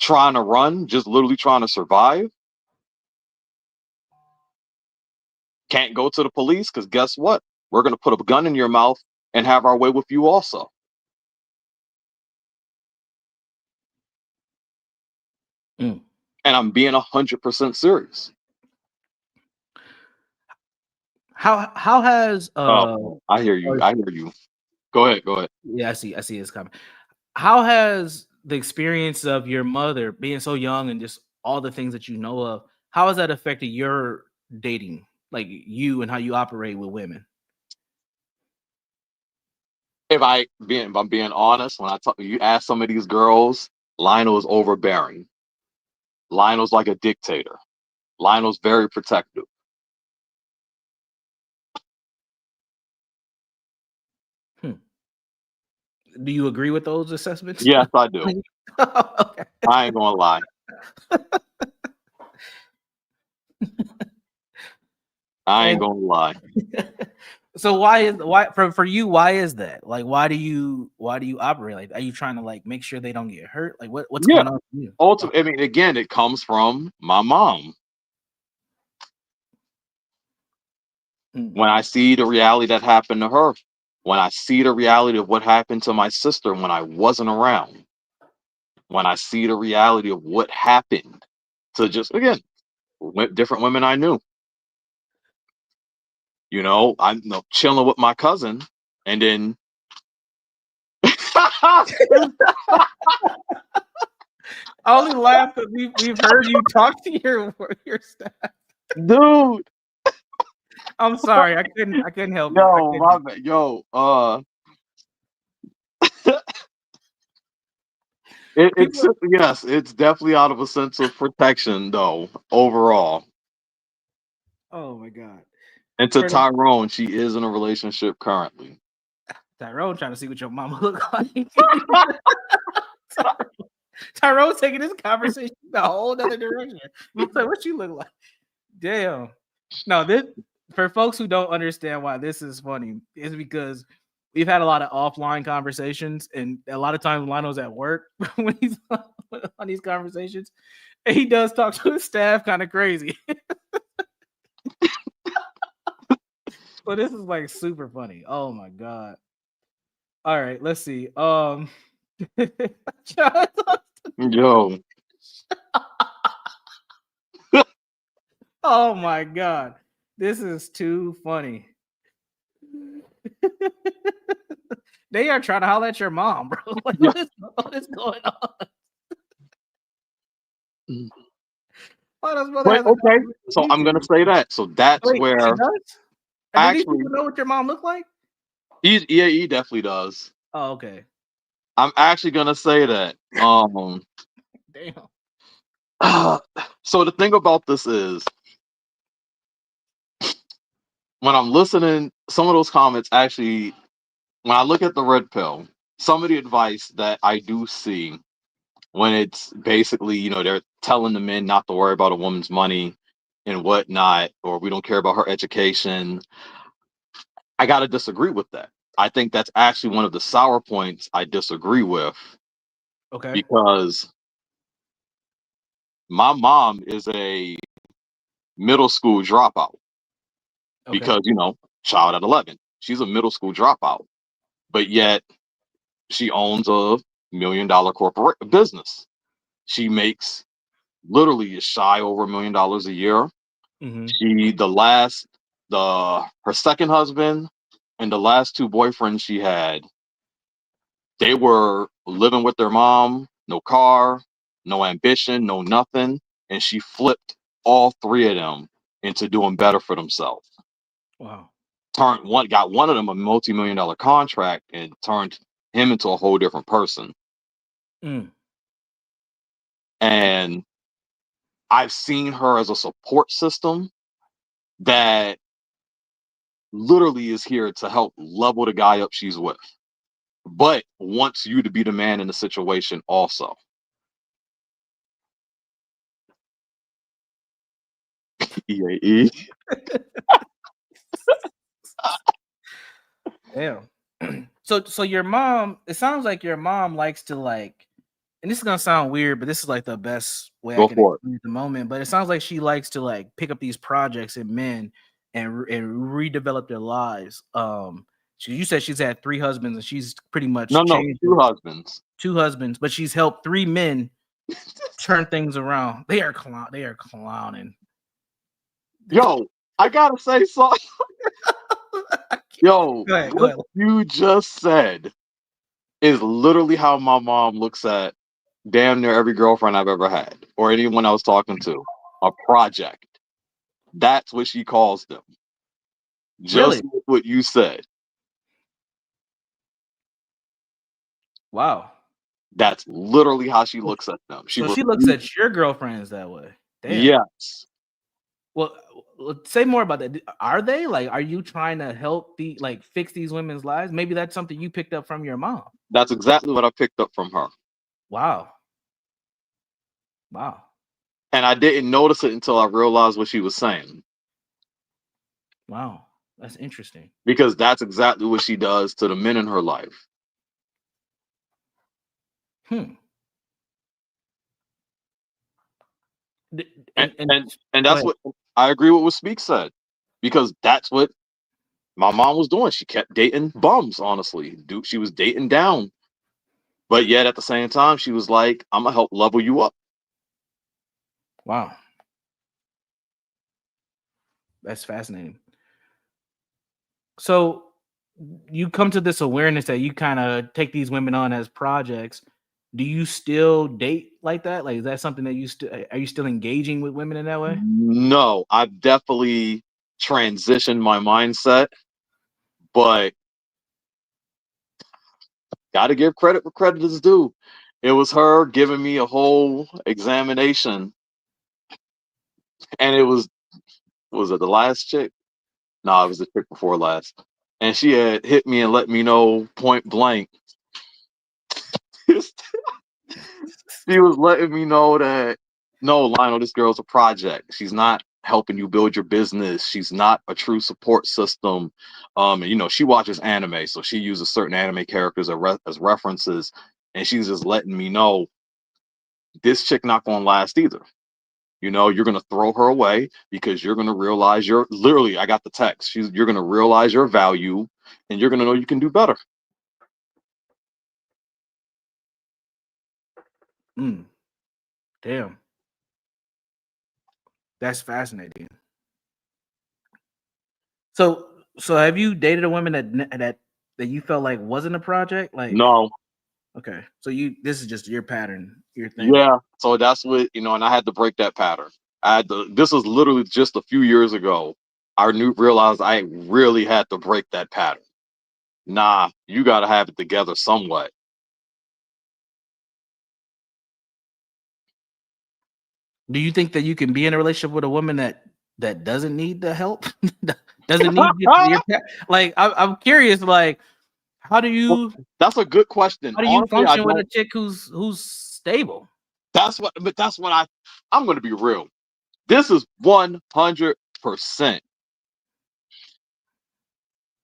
trying to run, just literally trying to survive. Can't go to the police because guess what? We're going to put a gun in your mouth and have our way with you also. Mm. And I'm being 100% serious. How has I hear you. I hear you. Go ahead. Go ahead. yeah, I see it's coming. How has the experience of your mother being so young and just all the things that you know of, how has that affected your dating? Like you and how you operate with women? If I'm being honest, when you ask some of these girls, Lionel is overbearing. Lionel's like a dictator. Lionel's very protective. Do you agree with those assessments? Yes, I do. Okay. I ain't gonna lie. I ain't gonna lie. So why for you, why is that? Like, why do you operate like? Are you trying to like make sure they don't get hurt? Like, what's Yeah. going on for you? Ultimately, I mean, again, it comes from my mom. When I see the reality that happened to her, when I see the reality of what happened to my sister when I wasn't around, when I see the reality of what happened to just, again, different women I knew. You know, I'm chilling with my cousin, and then I only laugh because we've heard you talk to your staff. dude, I'm sorry, I couldn't help it. yo, my bad, yo, it's yes, it's definitely out of a sense of protection, though, overall. Oh my god, And to Tyrone, she is in a relationship currently. Tyrone trying to see what your mama look like. Tyrone's taking this conversation a whole other direction. Like, what you look like? Damn. No, this for folks who don't understand why this is funny is because we've had a lot of offline conversations, and a lot of times Lionel's at work when he's on these conversations, and he does talk to his staff kind of crazy. So this is like super funny. Oh my god. All right, let's see. Yo, Oh my god. This is too funny. They are trying to holler at your mom, bro. Like, what is going on? Wait, okay. So I'm gonna say that. So that's Wait, she where does? And do these actually people know what your mom look like? he definitely does. Oh, okay. I'm actually gonna say that. Damn. So the thing about this is when I'm listening, some of those comments actually, when I look at the red pill, some of the advice that I do see when it's basically, they're telling the men not to worry about a woman's money and whatnot, or we don't care about her education. I got to disagree with that. I think that's actually one of the sour points I disagree with Okay. because my mom is a middle school dropout Okay. because, child at 11. She's a middle school dropout, but yet she owns a $1 million corporate business. She makes literally shy over $1 million a year. She, her second husband and the last two boyfriends she had, they were living with their mom, no car, no ambition, no nothing. And she flipped all three of them into doing better for themselves. Wow. Got one of them a multi-million-dollar contract and turned him into a whole different person. And I've seen her as a support system that literally is here to help level the guy up she's with, but wants you to be the man in the situation also. EAE. Damn. So your mom, it sounds like your mom likes to like, and this is gonna sound weird, but this is like the best way I Go can for it. explain at the moment. But it sounds like she likes to like pick up these projects in men and redevelop their lives. You said she's had 3 husbands and she's pretty much No, changed 2 husbands. 2 husbands, but she's helped 3 men turn things around. They are clowning. Yo, I gotta say something. Yo, Go ahead. what you just said is literally how my mom looks at damn near every girlfriend I've ever had or anyone I was talking to. A project. That's what she calls them. Just Really? what you said. Wow. That's literally how she looks at them. So she looks at your girlfriends that way. Damn. Yes. Well, say more about that. Are they like? Are you trying to help fix these women's lives? Maybe that's something you picked up from your mom. That's exactly what I picked up from her. Wow. Wow. And I didn't notice it until I realized what she was saying. Wow. That's interesting. Because that's exactly what she does to the men in her life. Hmm. And And and, and go that's ahead. what I agree with what Speak said. Because that's what my mom was doing. She kept dating bums, honestly. Dude, she was dating down. But yet at the same time, she was like, I'm gonna help level you up. Wow. That's fascinating. So you come to this awareness that you kind of take these women on as projects. Do you still date like that? Like, is that something that you still are you still engaging with women in that way? No, I've definitely transitioned my mindset, but gotta give credit where credit is due. It was her giving me a whole examination, and it was it the last chick? No, it was the chick before last. And she had hit me and let me know point blank. She was letting me know that no, Lionel, this girl's a project. She's not helping you build your business. She's not a true support system. And, she watches anime, so she uses certain anime characters as references, and she's just letting me know this chick not gonna last either. You're gonna throw her away because you're gonna realize you're literally. I got the text. You're gonna realize your value, and you're gonna know you can do better. Mm, damn, that's fascinating. So have you dated a woman that you felt like wasn't a project? Like, No, okay, so this is just your pattern, your thing. yeah. So that's what and I had to break that pattern. This was literally just a few years ago. I realized I really had to break that pattern. Nah, you got to have it together somewhat. Do you think that you can be in a relationship with a woman that doesn't need the help, doesn't need like? I'm curious, like, how do Well, you that's a good question. how do you Honestly, I function with a don't. chick who's stable? That's what I'm going to be real. This is 100%.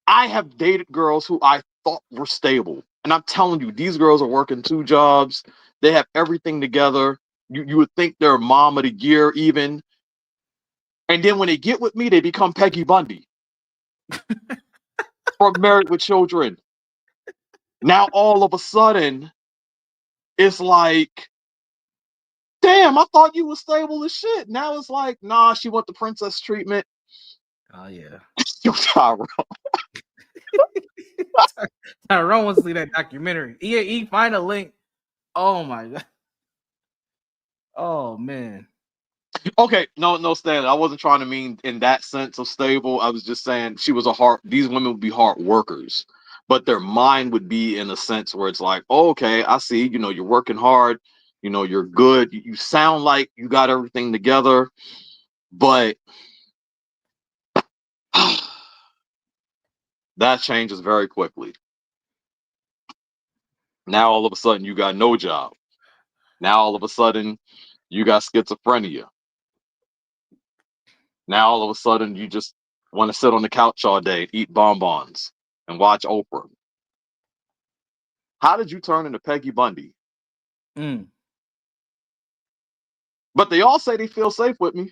I have dated girls who I thought were stable. And I'm telling you, these girls are working 2 jobs. They have everything together. You would think they're mom of the year, even. And then when they get with me, they become Peggy Bundy or Married with Children. Now, all of a sudden, it's like, damn, I thought you were stable as shit. Now it's like, nah, she want the princess treatment. Oh yeah, Yo, Tyra. Tyrone wants to see that documentary. Find a link. Oh my god. Oh man. Okay, no, Stan. I wasn't trying to mean in that sense of stable. I was just saying these women would be hard workers, but their mind would be in a sense where it's like, oh, okay, I see, you're working hard, you're good. You sound like you got everything together, but that changes very quickly. Now, all of a sudden, you got no job. Now, all of a sudden, you got schizophrenia. Now, all of a sudden, you just want to sit on the couch all day, eat bonbons, and watch Oprah. How did you turn into Peggy Bundy? Mm. But they all say they feel safe with me.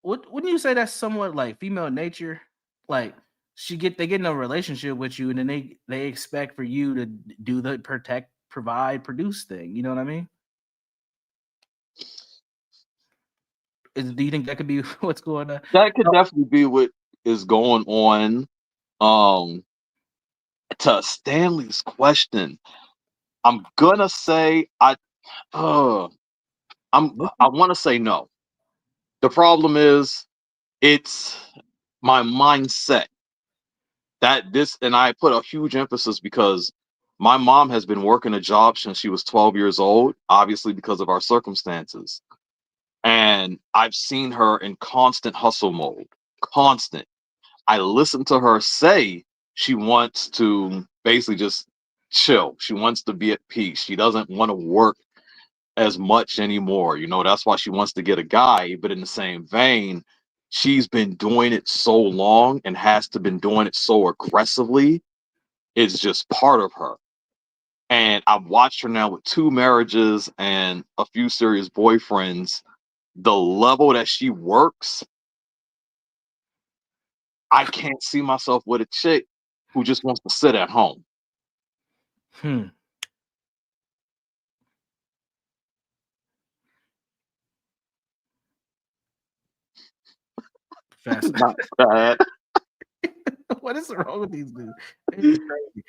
Wouldn't you say that's somewhat like female nature? Like they get in a relationship with you and then they expect for you to do the protect, provide, produce thing. You know what I mean? Do you think that could be what's going on? That could definitely be what is going on. Um, to Stanley's question, I'm gonna say uh, I want to say no. The problem is it's my mindset and I put a huge emphasis because my mom has been working a job since she was 12 years old, obviously because of our circumstances. And I've seen her in constant hustle mode. Constant. I listened to her say she wants to basically just chill. She wants to be at peace. She doesn't want to work as much anymore. You know, that's why she wants to get a guy. But in the same vein, she's been doing it so long and has to been doing it so aggressively. It's just part of her. And I've watched her now with 2 marriages and a few serious boyfriends. The level that she works, I can't see myself with a chick who just wants to sit at home. Hmm. Fascinating. Not bad. What is wrong with these dudes? They're just crazy.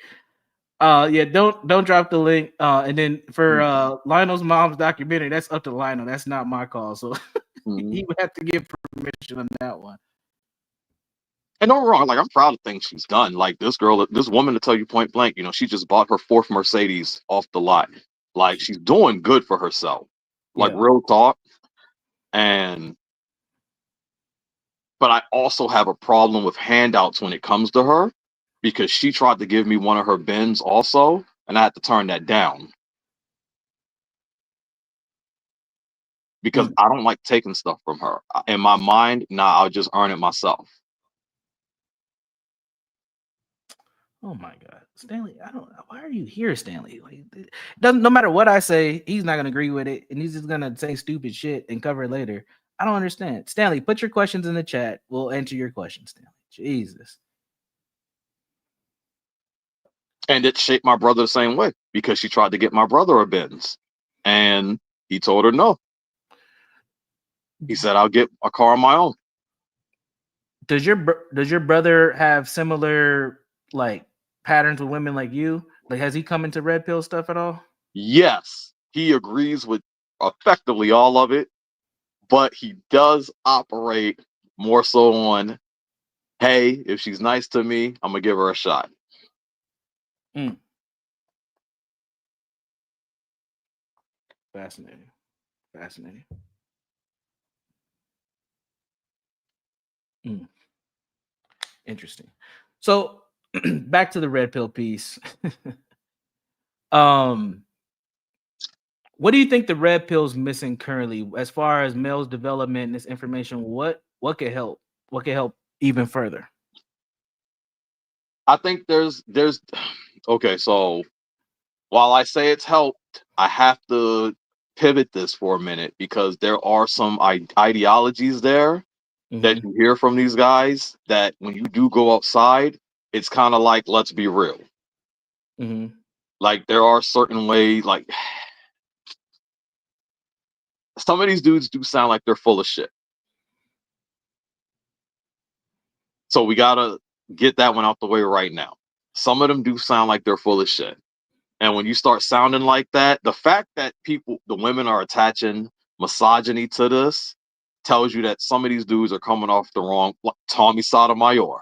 Yeah, don't drop the link. And then for Lionel's mom's documentary, that's up to Lionel. That's not my call. So he would have to give permission on that one. And don't get me wrong, like I'm proud of things she's done. Like this woman, to tell you point blank, you know, she just bought her 4th Mercedes off the lot. Like she's doing good for herself. Like Yeah. real talk. But I also have a problem with handouts when it comes to her because she tried to give me one of her bins also, and I had to turn that down. Because I don't like taking stuff from her. In my mind, nah, I'll just earn it myself. Oh my God, Stanley! I don't. Why are you here, Stanley? Like, it doesn't. No matter what I say, he's not gonna agree with it, and he's just gonna say stupid shit and cover it later. I don't understand. Stanley, put your questions in the chat. We'll answer your questions, Stanley. Jesus. And it shaped my brother the same way because she tried to get my brother a Benz, and he told her no. He said, "I'll get a car on my own." Does your brother have similar like patterns with women like you? Like, has he come into red pill stuff at all? Yes, he agrees with effectively all of it, but he does operate more so on, hey, if she's nice to me, I'm gonna give her a shot. Fascinating. Fascinating. Interesting. So back to the red pill piece. What do you think the red pill's missing currently as far as males development and this information? What could help? What could help even further? I think there's okay, so while I say it's helped, I have to pivot this for a minute because there are some ideologies there that you hear from these guys that when you do go outside, it's kind of like, let's be real. Like there are certain ways, like some of these dudes do sound like they're full of shit. So we gotta get that one out the way right now. Some of them do sound like they're full of shit. And when you start sounding like that, the fact that the women are attaching misogyny to this tells you that some of these dudes are coming off the wrong, like Tommy Sotomayor.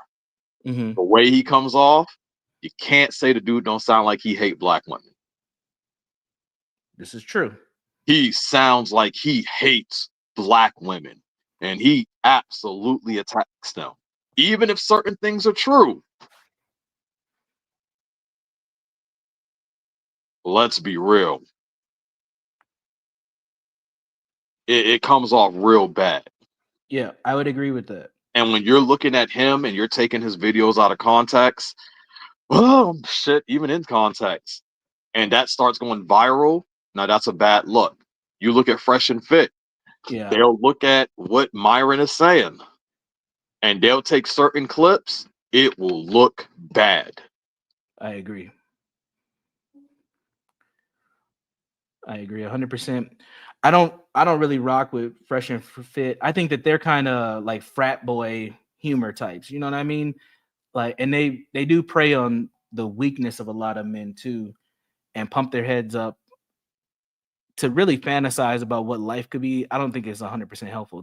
The way he comes off, you can't say the dude don't sound like he hate black women. This is true. He sounds like he hates black women, and he absolutely attacks them. Even if certain things are true, let's be real. It comes off real bad. Yeah, I would agree with that. And when you're looking at him and you're taking his videos out of context, oh shit, even in context, and that starts going viral, now that's a bad look. You look at Fresh and Fit, they'll look at what Myron is saying, and they'll take certain clips, it will look bad. I agree. I agree 100%. I don't really rock with Fresh and Fit. I think that they're kind of like frat boy humor types. You know what I mean? Like, and they do prey on the weakness of a lot of men too, and pump their heads up to really fantasize about what life could be. I don't think it's 100% helpful.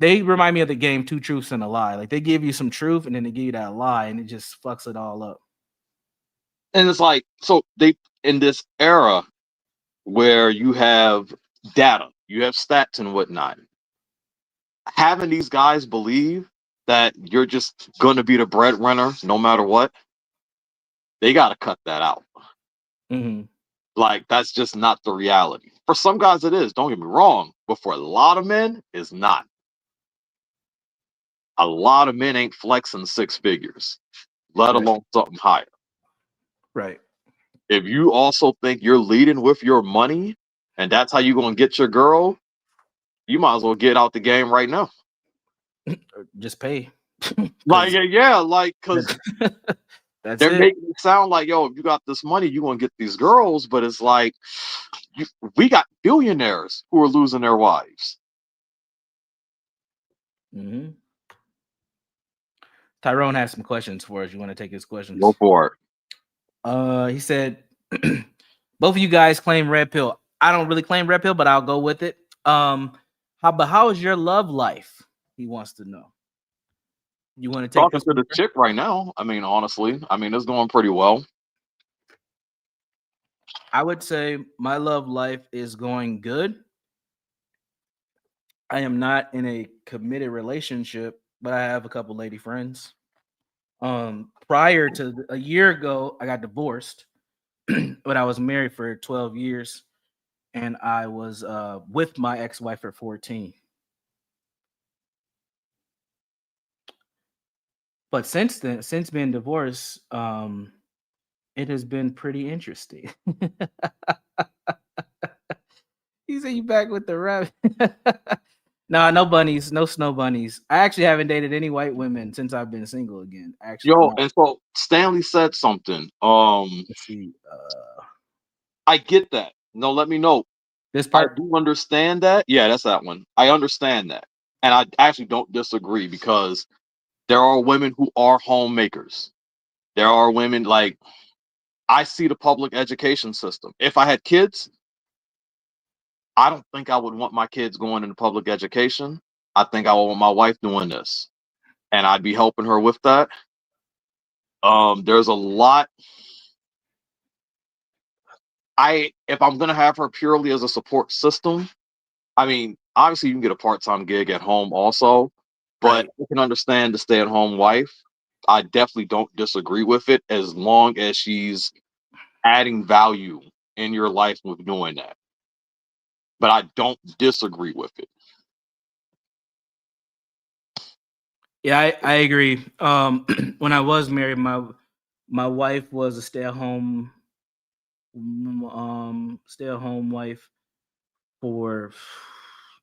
They remind me of the game Two Truths and a Lie. Like they give you some truth and then they give you that lie, and it just fucks it all up. And it's like, so they in this era where you have data, you have stats and whatnot. Having these guys believe that you're just gonna be the breadwinner no matter what, they gotta cut that out. Hmm. Like, that's just not the reality. For some guys it is, don't get me wrong, but for a lot of men, it's not. A lot of men ain't flexing six figures, let Right. alone something higher. Right. If you also think you're leading with your money and that's how you're gonna get your girl, you might as well get out the game right now. Or just pay. Like, 'Cause yeah, like, because that's they're it. making it sound like, yo, if you got this money, you're gonna get these girls, but it's like, you, we got billionaires who are losing their wives. Hmm. Tyrone has some questions for us. You want to take his questions? Go for it. He said, both of you guys claim red pill. I don't really claim red pill, but I'll go with it. How is your love life? He wants to know. You want to take Talking this to one the first? chick right now, I mean, honestly, I mean, it's going pretty well. I would say my love life is going good. I am not in a committed relationship, but I have a couple lady friends. Prior to a year ago, I got divorced, but I was married for 12 years and I was with my ex-wife for 14. But since then, since being divorced, it has been pretty interesting. He said you back with the rabbit. Nah, no bunnies, no snow bunnies. I actually haven't dated any white women since I've been single again. Actually, Yo, not. and so Stanley said something. Let's see. I get that. No, let me know. This I part. do understand that. Yeah, that's that one. I understand that. And I actually don't disagree because there are women who are homemakers. There are women like I see the public education system. If I had kids, I don't think I would want my kids going into public education. I think I would want my wife doing this. And I'd be helping her with that. There's a lot. If I'm gonna have her purely as a support system, I mean, obviously you can get a part-time gig at home also, but Right. I can understand the stay-at-home wife. I definitely don't disagree with it as long as she's adding value in your life with doing that. But I don't disagree with it. Yeah, I agree. When I was married, my wife was a stay-at-home wife for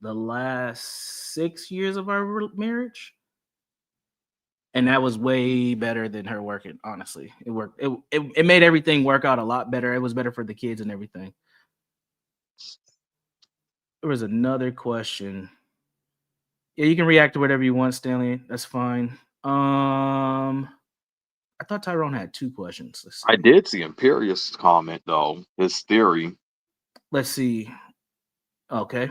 the last 6 years of our marriage, and that was way better than her working. Honestly, it worked. It made everything work out a lot better. It was better for the kids and everything. There was another question. Yeah, you can react to whatever you want, Stanley. That's fine. I thought Tyrone had two questions. Let's I see. did see Imperious comment though, his theory. Let's see. Okay.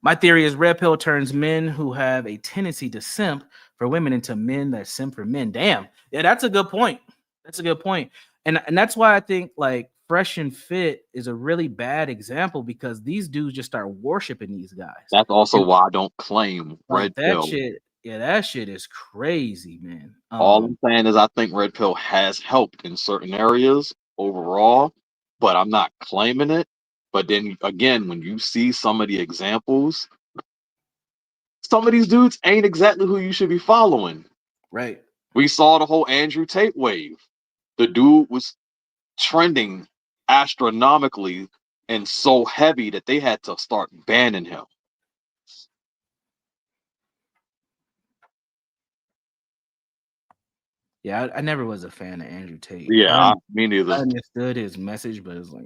My theory is red pill turns men who have a tendency to simp for women into men that simp for men. Damn. Yeah, that's a good point. That's a good point. And that's why I think like Fresh and Fit is a really bad example because these dudes just start worshiping these guys. That's also And why I don't claim like Red that Pill. shit, yeah, that shit is crazy, man. All I'm saying is I think Red Pill has helped in certain areas overall, but I'm not claiming it. But then again, when you see some of the examples, some of these dudes ain't exactly who you should be following. Right. We saw the whole Andrew Tate wave. The dude was trending astronomically and so heavy that they had to start banning him. Yeah, I never was a fan of Andrew Tate. Yeah, me I neither. understood his message, but it's like,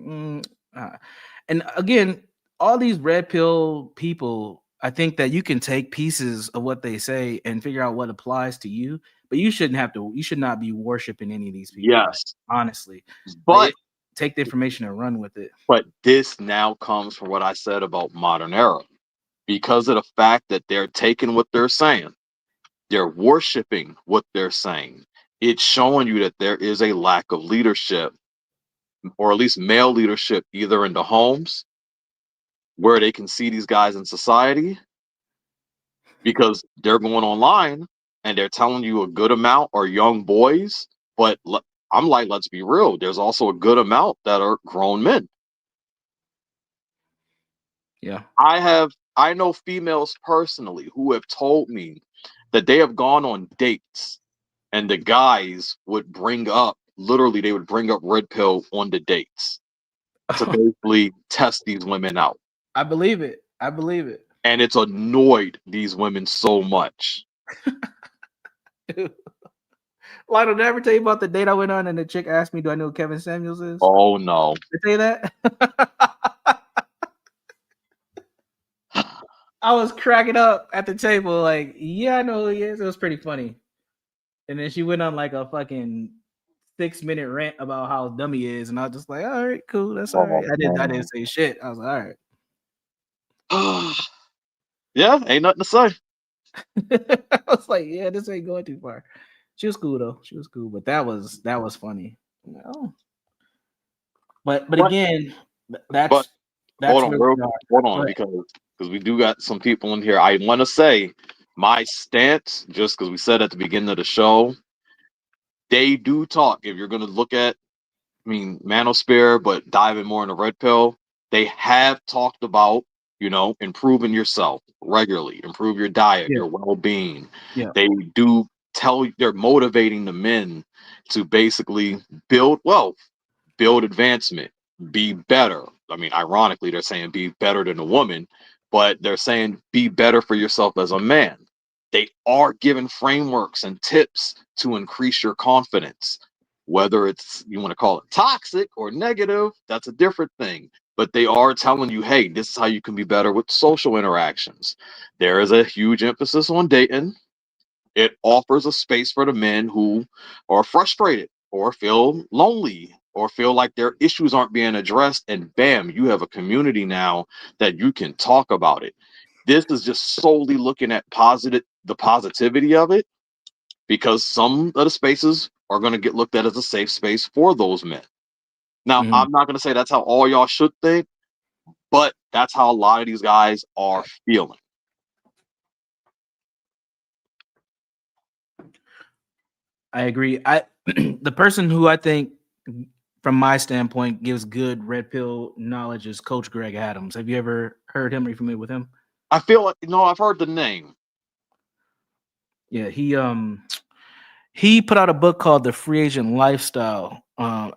and again, all these red pill people, I think that you can take pieces of what they say and figure out what applies to you, but you shouldn't have to. You should not be worshiping any of these people. Like Yes, honestly, like but take the information and run with it. this now comes from what I said about modern era because of the fact that they're taking what they're saying, they're worshiping what they're saying. It's showing you that there is a lack of leadership, or at least male leadership, either in the homes where they can see these guys in society, because they're going online and they're telling you a good amount are young boys, but I'm like, let's be real. There's also a good amount that are grown men. Yeah. I know females personally who have told me that they have gone on dates and the guys would they would bring up red pill on the dates to basically test these women out. I believe it. I believe it. And it's annoyed these women so much. Lionel, did I ever tell you about the date I went on and the chick asked me, do I know who Kevin Samuels is? Oh no. Did I say that? I was cracking up at the table, like, yeah, I know who he is. It was pretty funny. And then she went on like a fucking 6-minute rant about how dumb he is, and I was just like, all right, cool, that's all right. I didn't say shit. I was like, all right. Yeah, ain't nothing to say. I was like, yeah, this ain't going too far. She was cool though. She was cool, but that was funny. Oh. But again, that's hold on, where hold on, because we do got some people in here. I want to say my stance, just because we said at the beginning of the show, they do talk. If you're going to look at, manosphere, but diving more into red pill, they have talked about, improving yourself regularly, improve your diet, your well-being. Yeah. They do they're motivating the men to basically build wealth, build advancement, be better. Ironically, they're saying be better than a woman, but they're saying be better for yourself as a man. They are giving frameworks and tips to increase your confidence. Whether it's, you want to call it toxic or negative, that's a different thing. But they are telling you, hey, this is how you can be better with social interactions. There is a huge emphasis on dating. It offers a space for the men who are frustrated or feel lonely or feel like their issues aren't being addressed. And bam, you have a community now that you can talk about it. This is just solely looking at the positivity of it, because some of the spaces are going to get looked at as a safe space for those men. Now, I'm not going to say that's how all y'all should think, but that's how a lot of these guys are feeling. I agree. The person who I think, from my standpoint, gives good red pill knowledge is Coach Greg Adams. Have you ever heard him? Are you familiar with him? I feel like, no, I've heard the name. Yeah, he put out a book called The Free Agent Lifestyle.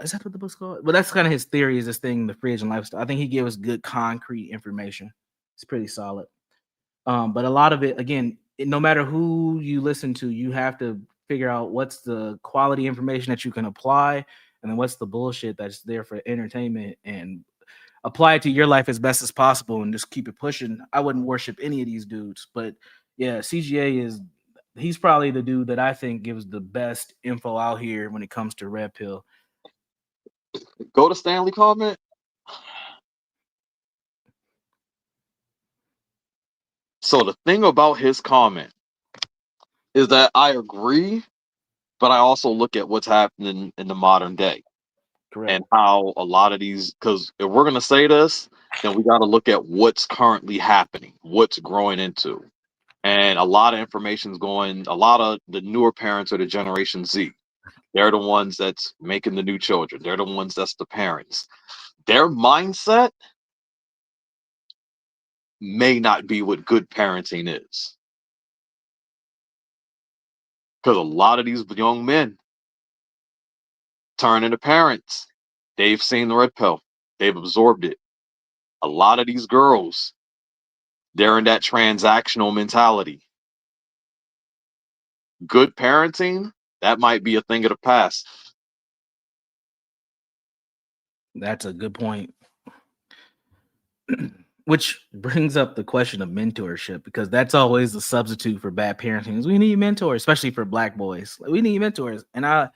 Is that what the book's called? Well, that's kind of his theory, is this thing, the free agent lifestyle. I think he gives good concrete information. It's pretty solid. But a lot of it, again, no matter who you listen to, you have to figure out what's the quality information that you can apply, and then what's the bullshit that's there for entertainment, and apply it to your life as best as possible and just keep it pushing. I wouldn't worship any of these dudes, but yeah, CGA he's probably the dude that I think gives the best info out here when it comes to red pill. Go to Stanley comment. So the thing about his comment is that I agree, but I also look at what's happening in the modern day. Correct. And how a lot of these, because if we're going to say this, then we got to look at what's currently happening, what's growing into. And a lot of information's going, a lot of the newer parents are the Generation Z. They're the ones that's making the new children. They're the ones that's the parents. Their mindset may not be what good parenting is. Because a lot of these young men turn into parents. They've seen the red pill. They've absorbed it. A lot of these girls, they're in that transactional mentality. Good parenting, that might be a thing of the past. That's a good point. Which brings up the question of mentorship, because that's always the substitute for bad parenting. We need mentors, especially for Black boys. We need mentors. And I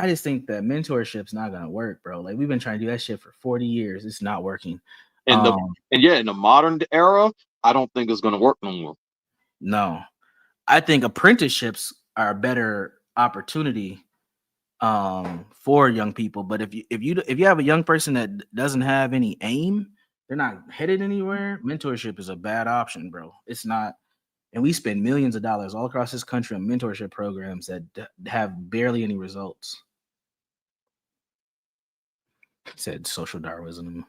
just think that mentorship's not gonna work, bro. Like, we've been trying to do that shit for 40 years. It's not working. In the modern era, I don't think it's gonna work no more. No. I think apprenticeships are a better opportunity for young people. But if you have a young person that doesn't have any aim, they're not headed anywhere, mentorship is a bad option, bro. It's not. And we spend millions of dollars all across this country on mentorship programs that have barely any results. Said social Darwinism.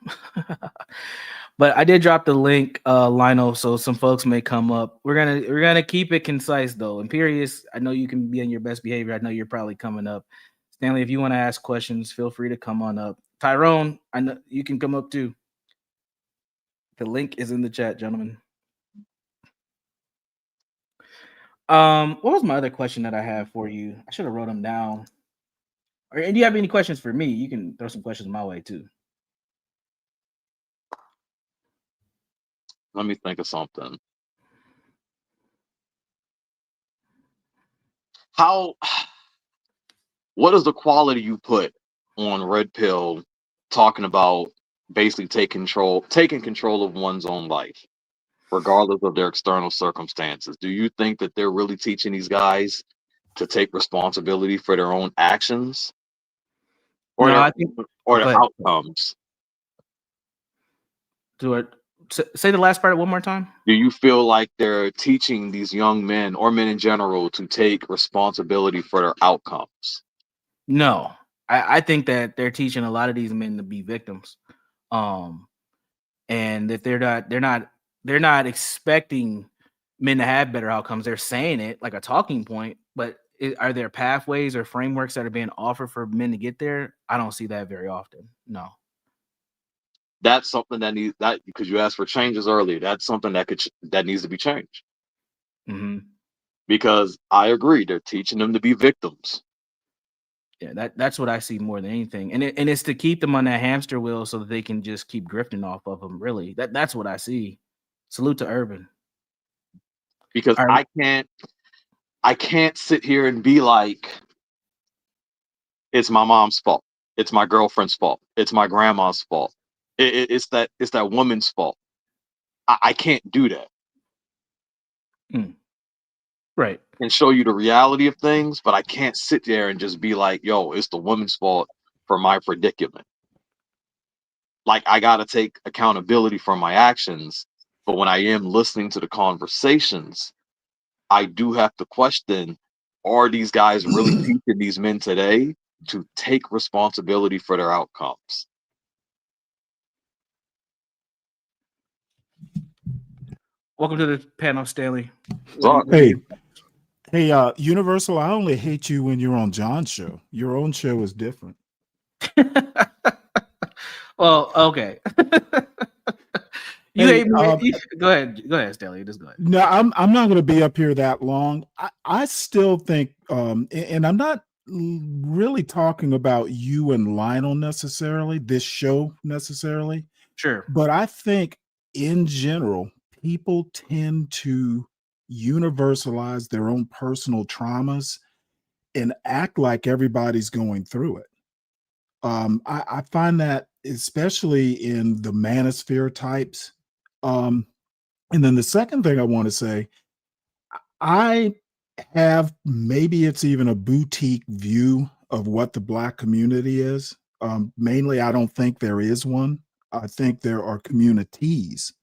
But I did drop the link, Lionel, so some folks may come up. We're gonna keep it concise though. Imperious, I know you can be on your best behavior. I know you're probably coming up. Stanley, if you want to ask questions, feel free to come on up. Tyrone, I know you can come up too. The link is in the chat, gentlemen. What was my other question that I have for you? I should have wrote them down. And do you have any questions for me? You can throw some questions my way too. Let me think of something. What is the quality you put on Red Pill talking about basically taking control of one's own life, regardless of their external circumstances? Do you think that they're really teaching these guys to take responsibility for their own actions or No, their I think. their outcomes? Do it. Say the last part one more time. Do you feel like they're teaching these young men or men in general to take responsibility for their outcomes? No, I think that they're teaching a lot of these men to be victims, and that they're not expecting men to have better outcomes. They're saying it like a talking point, but are there pathways or frameworks that are being offered for men to get there? I don't see that very often. No. That's something that because you asked for changes earlier. That's something that needs to be changed. Mm-hmm. Because I agree, they're teaching them to be victims. Yeah, that's what I see more than anything, and it's to keep them on that hamster wheel so that they can just keep grifting off of them. Really, that's what I see. Salute to Urban. Because I can't sit here and be like, it's my mom's fault, it's my girlfriend's fault, it's my grandma's fault, it's that woman's fault. I can't do that. Right. And show you the reality of things, but I can't sit there and just be like, yo, it's the woman's fault for my predicament. Like, I gotta take accountability for my actions, but when I am listening to the conversations, I do have to question, are these guys really teaching these men today to take responsibility for their outcomes? Welcome to the panel, Stanley. Hey, Universal, I only hate you when you're on John's show. Your own show is different. Well, okay. You hate me. Go ahead, Stanley. Just go ahead. No, I'm not going to be up here that long. I still think, and I'm not really talking about you and Lionel necessarily, this show necessarily. Sure. But I think in general, people tend to universalize their own personal traumas and act like everybody's going through it. I find that especially in the manosphere types. And then the second thing I want to say, I have, maybe it's even a boutique view of what the Black community is. Mainly, I don't think there is one. I think there are communities.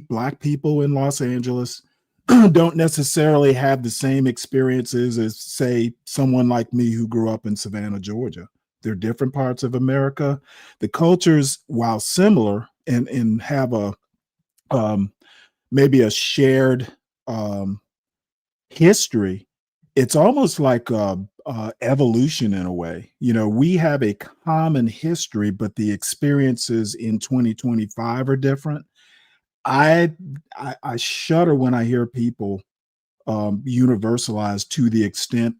Black people in Los Angeles don't necessarily have the same experiences as, say, someone like me who grew up in Savannah, Georgia. They're different parts of America. The cultures, while similar and have a maybe a shared history, it's almost like evolution in a way. We have a common history, but the experiences in 2025 are different. I shudder when I hear people universalize to the extent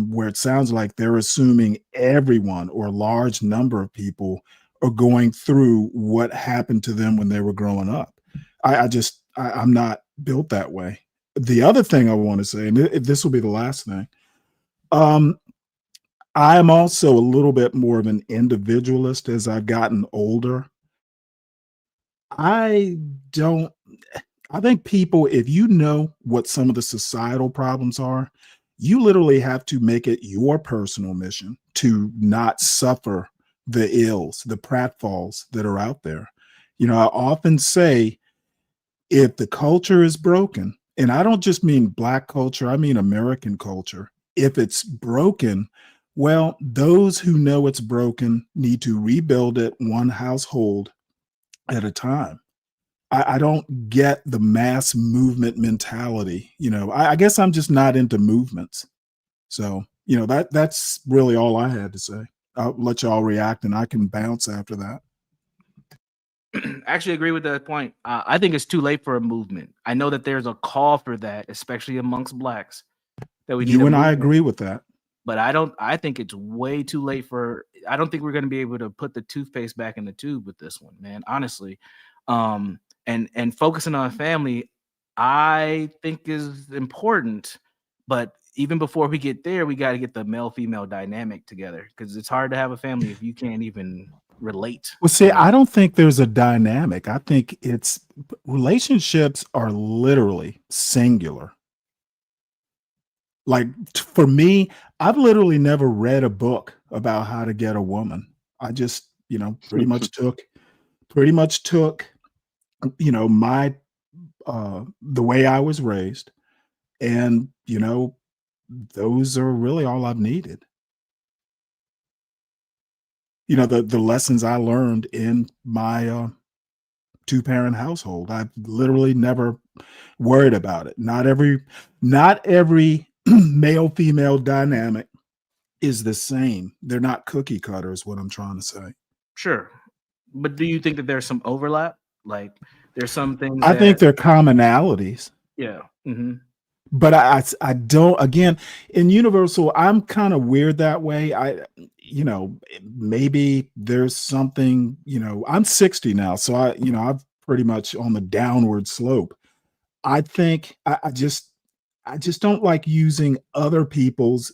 where it sounds like they're assuming everyone or a large number of people are going through what happened to them when they were growing up. I'm not built that way. The other thing I want to say, and this will be the last thing, I am also a little bit more of an individualist as I've gotten older. I think people, if you know what some of the societal problems are, you literally have to make it your personal mission to not suffer the ills, the pratfalls that are out there. You know, I often say, if the culture is broken, and I don't just mean Black culture, I mean American culture. If it's broken, well, those who know it's broken need to rebuild it one household at a time. I don't get the mass movement mentality. You know, I guess I'm just not into movements. So, you know, that's really all I had to say. I'll let y'all react and I can bounce after that. I actually agree with that point. I think it's too late for a movement. I know that there's a call for that, especially amongst Blacks, that we need You a and I movement. agree with that. But I think it's way too late for, I don't think we're going to be able to put the toothpaste back in the tube with this one, man, honestly. And focusing on family, I think is important. But even before we get there, we got to get the male-female dynamic together, because it's hard to have a family if you can't even relate. Well, see, I don't think there's a dynamic. I think relationships are literally singular. Like for me, I've literally never read a book about how to get a woman. I just, you know, pretty much took, you know, my the way I was raised, and you know, those are really all I've needed. You know, the lessons I learned in my two-parent household, I've literally never worried about it. Not every male female dynamic is the same. They're not cookie cutters, what I'm trying to say. Sure. But do you think that there's some overlap? Like there's some things I think there are commonalities. Yeah. Mm-hmm. But I don't, again, in Universal, I'm kind of weird that way. You know, maybe there's something, you know, I'm 60 now, so I'm pretty much on the downward slope. I think I just don't like using other people's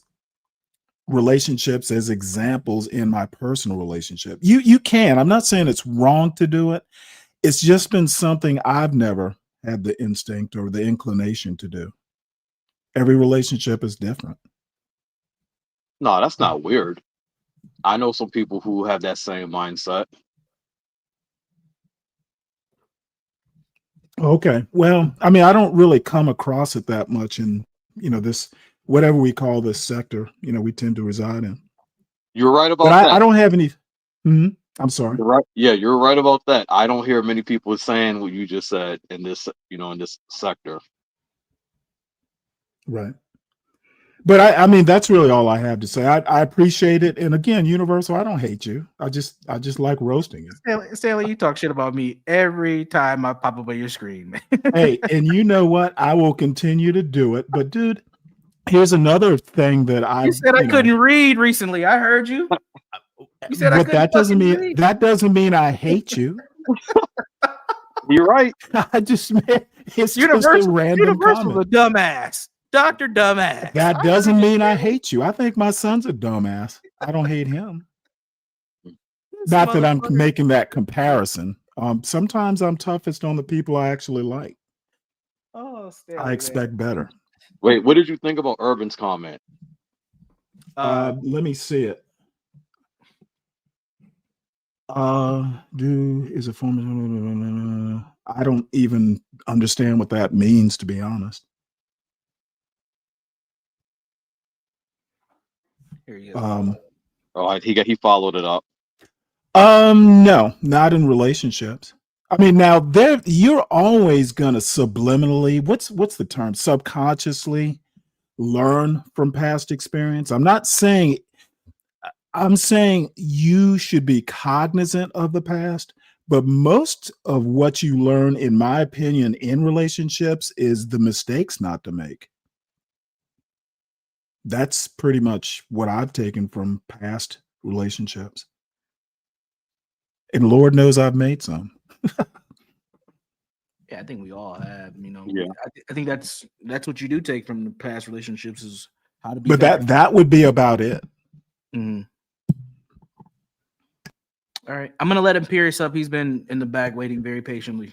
relationships as examples in my personal relationship. You can. I'm not saying it's wrong to do it. It's just been something I've never had the instinct or the inclination to do. Every relationship is different. No, that's not weird. I know some people who have that same mindset. Okay. Well, I mean, I don't really come across it that much in, you know, this, whatever we call this sector, you know, we tend to reside in. You're right about But that. I don't have any. I'm sorry. You're right. Yeah, you're right about that. I don't hear many people saying what you just said in this, you know, in this sector. Right. But I mean, that's really all I have to say. I appreciate it. And again, Universal, I don't hate you. I just like roasting you. Stanley, you talk shit about me every time I pop up on your screen, man. Hey, and you know what? I will continue to do it. But dude, here's another thing that You said I couldn't read recently. I heard you. You said but that doesn't mean I hate you. You're right. I just meant it's Universal, just a random comment. a dumbass. Dr. Dumbass. That doesn't mean I hate you. I think my son's a dumbass. I don't hate him. Not that I'm making that comparison. Sometimes I'm toughest on the people I actually like. Oh, Stanley, I expect better. Wait, what did you think about Urban's comment? Let me see it. Is a form. I don't even understand what that means, to be honest. Here you go. He followed it up. No, not in relationships. I mean, now you're always gonna subliminally, what's the term? Subconsciously learn from past experience. I'm saying you should be cognizant of the past, but most of what you learn, in my opinion, in relationships is the mistakes not to make. That's pretty much what I've taken from past relationships. And Lord knows I've made some. Yeah, I think we all have, you know. Yeah. I think that's what you do take from the past relationships is how to be But better. that would be about it. Mm-hmm. All right. I'm gonna let Imperius up. He's been in the back waiting very patiently.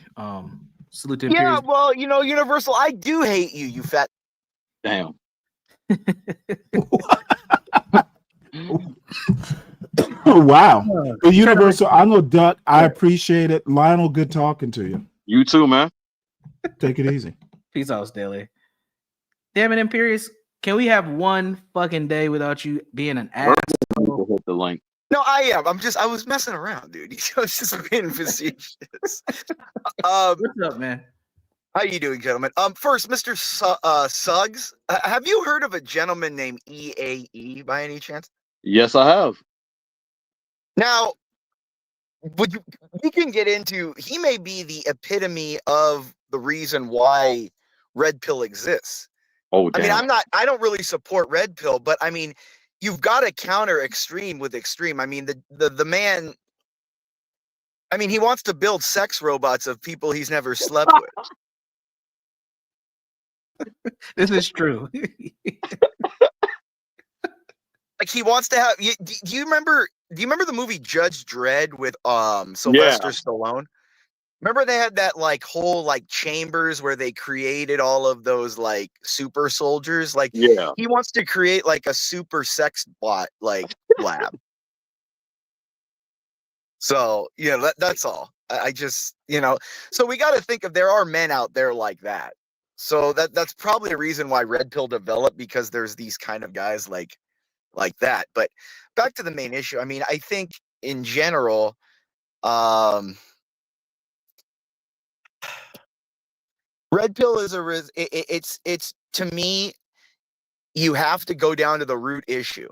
Salute to Imperius. Yeah, well, you know, Universal, I do hate you, you fat. Damn. Oh, wow. Yeah. But Universal, I know, Duck, I appreciate it. Lionel, good talking to you. You too, man. Take it easy. Peace out, Staley. Damn it, Imperious. Can we have one fucking day without you being an People asshole? hit the link. No, I am. I was messing around, dude. I was just being facetious. What's up, man? How you doing, gentlemen? First, Mr. Suggs, have you heard of a gentleman named EAE by any chance? Yes, I have. Now, we can get into, he may be the epitome of the reason why Red Pill exists. Oh, I mean, damn. I don't really support Red Pill, but I mean, you've got to counter extreme with extreme. I mean, the man, I mean, he wants to build sex robots of people he's never slept with. This is true. Like he wants to have. Do you remember? Do you remember the movie Judge Dredd with Sylvester Stallone? Remember they had that like whole like chambers where they created all of those like super soldiers. Like Yeah. he wants to create like a super sex bot like lab. So that's all. I just So we got to think of, there are men out there like that. So that's probably a reason why Red Pill developed, because there's these kind of guys like that. But back to the main issue. I mean, I think in general, Red Pill is it's to me, you have to go down to the root issue.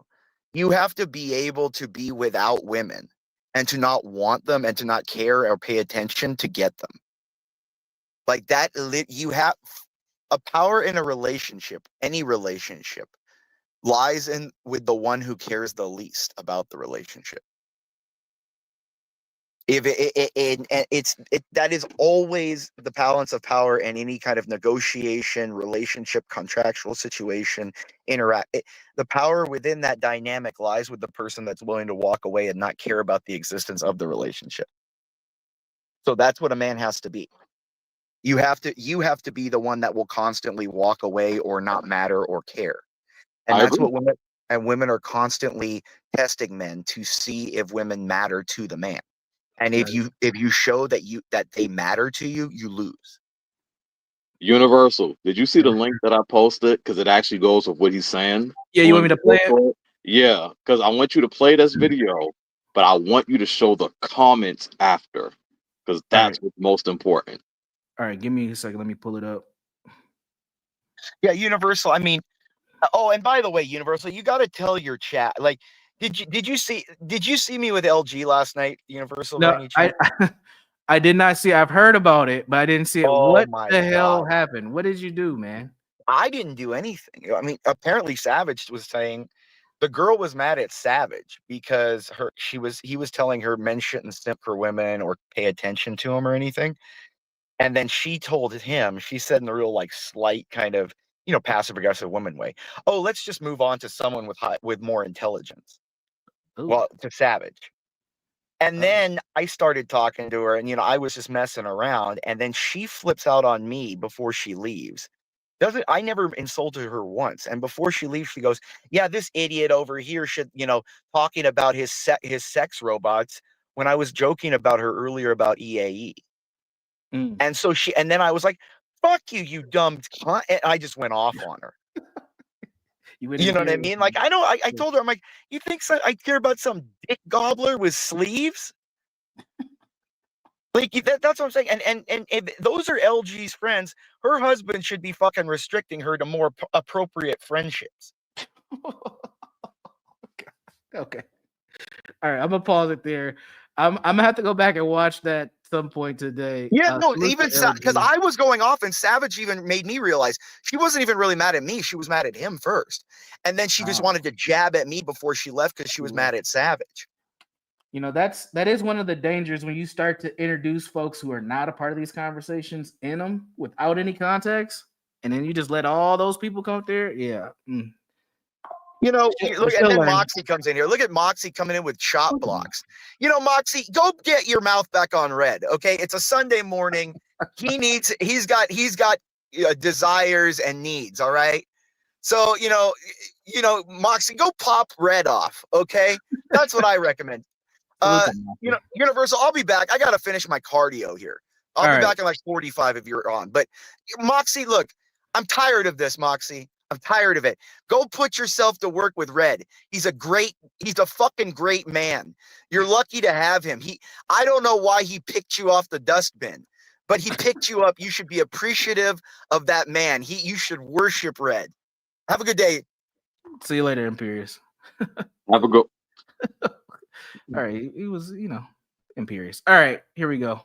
You have to be able to be without women and to not want them and to not care or pay attention to get them. Like that, you have a power in a relationship, any relationship, lies in with the one who cares the least about the relationship. If that is always the balance of power in any kind of negotiation, relationship, contractual situation, the power within that dynamic lies with the person that's willing to walk away and not care about the existence of the relationship. So that's what a man has to be. You have to be the one that will constantly walk away or not matter or care. And that's what women are constantly testing men to see if women matter to the man. And if you show that they matter to you, you lose. Universal. Did you see the link that I posted? Because it actually goes with what he's saying. Yeah, you want me to play it? Yeah, because I want you to play this video, but I want you to show the comments after, because that's what's most important. All right, give me a second. Let me pull it up. Yeah, Universal. I mean, oh, and by the way, Universal, you got to tell your chat. Like, did you see me with LG last night, Universal? No, I did not see. I've heard about it, but I didn't see it. Oh, what my the hell God. happened? What did you do, man? I didn't do anything. I mean, apparently Savage was saying the girl was mad at Savage because he was telling her men shouldn't simp for women or pay attention to them or anything. And then she told him, she said in the real like slight kind of, passive aggressive woman way, oh, let's just move on to someone with more intelligence. Ooh. Well, to Savage. And then I started talking to her, and I was just messing around, and then she flips out on me before she leaves. I never insulted her once, and before she leaves, she goes, "Yeah, this idiot over here should, talking about his sex robots when I was joking about her earlier about EAE." Mm. And then I was like, "Fuck you, you dumb cunt," and I just went off on her. You know what I mean? Like, I know, I told her, I'm like, you think I care about some dick gobbler with sleeves? Like, that's what I'm saying. And if those are LG's friends, her husband should be fucking restricting her to more appropriate friendships. Okay. All right, I'm gonna pause it there. I'm gonna have to go back and watch that some point today. Yeah, no, even because I was going off, and Savage even made me realize she wasn't even really mad at me. She was mad at him first, and then she just wanted to jab at me before she left because she was mad at Savage. That is one of the dangers when you start to introduce folks who are not a part of these conversations in them without any context, and then you just let all those people come there. Yeah. Mm. Look, and then Moxie comes in here. Look at Moxie coming in with chop blocks. Moxie, go get your mouth back on red. Okay, it's a Sunday morning. He's got desires and needs. All right. So Moxie, go pop Red off. Okay, that's what I recommend. Salute to Moxie. Universal, I'll be back. I gotta finish my cardio here. I'll All be right. back in like 45 if you're on. But Moxie, look, I'm tired of this, Moxie. I'm tired of it. Go put yourself to work with Red. He's a fucking great man. You're lucky to have him. I don't know why he picked you off the dustbin, but he picked you up. You should be appreciative of that man. You should worship Red. Have a good day. See you later, Imperious. Have a good. All right, he was, Imperious. All right, here we go.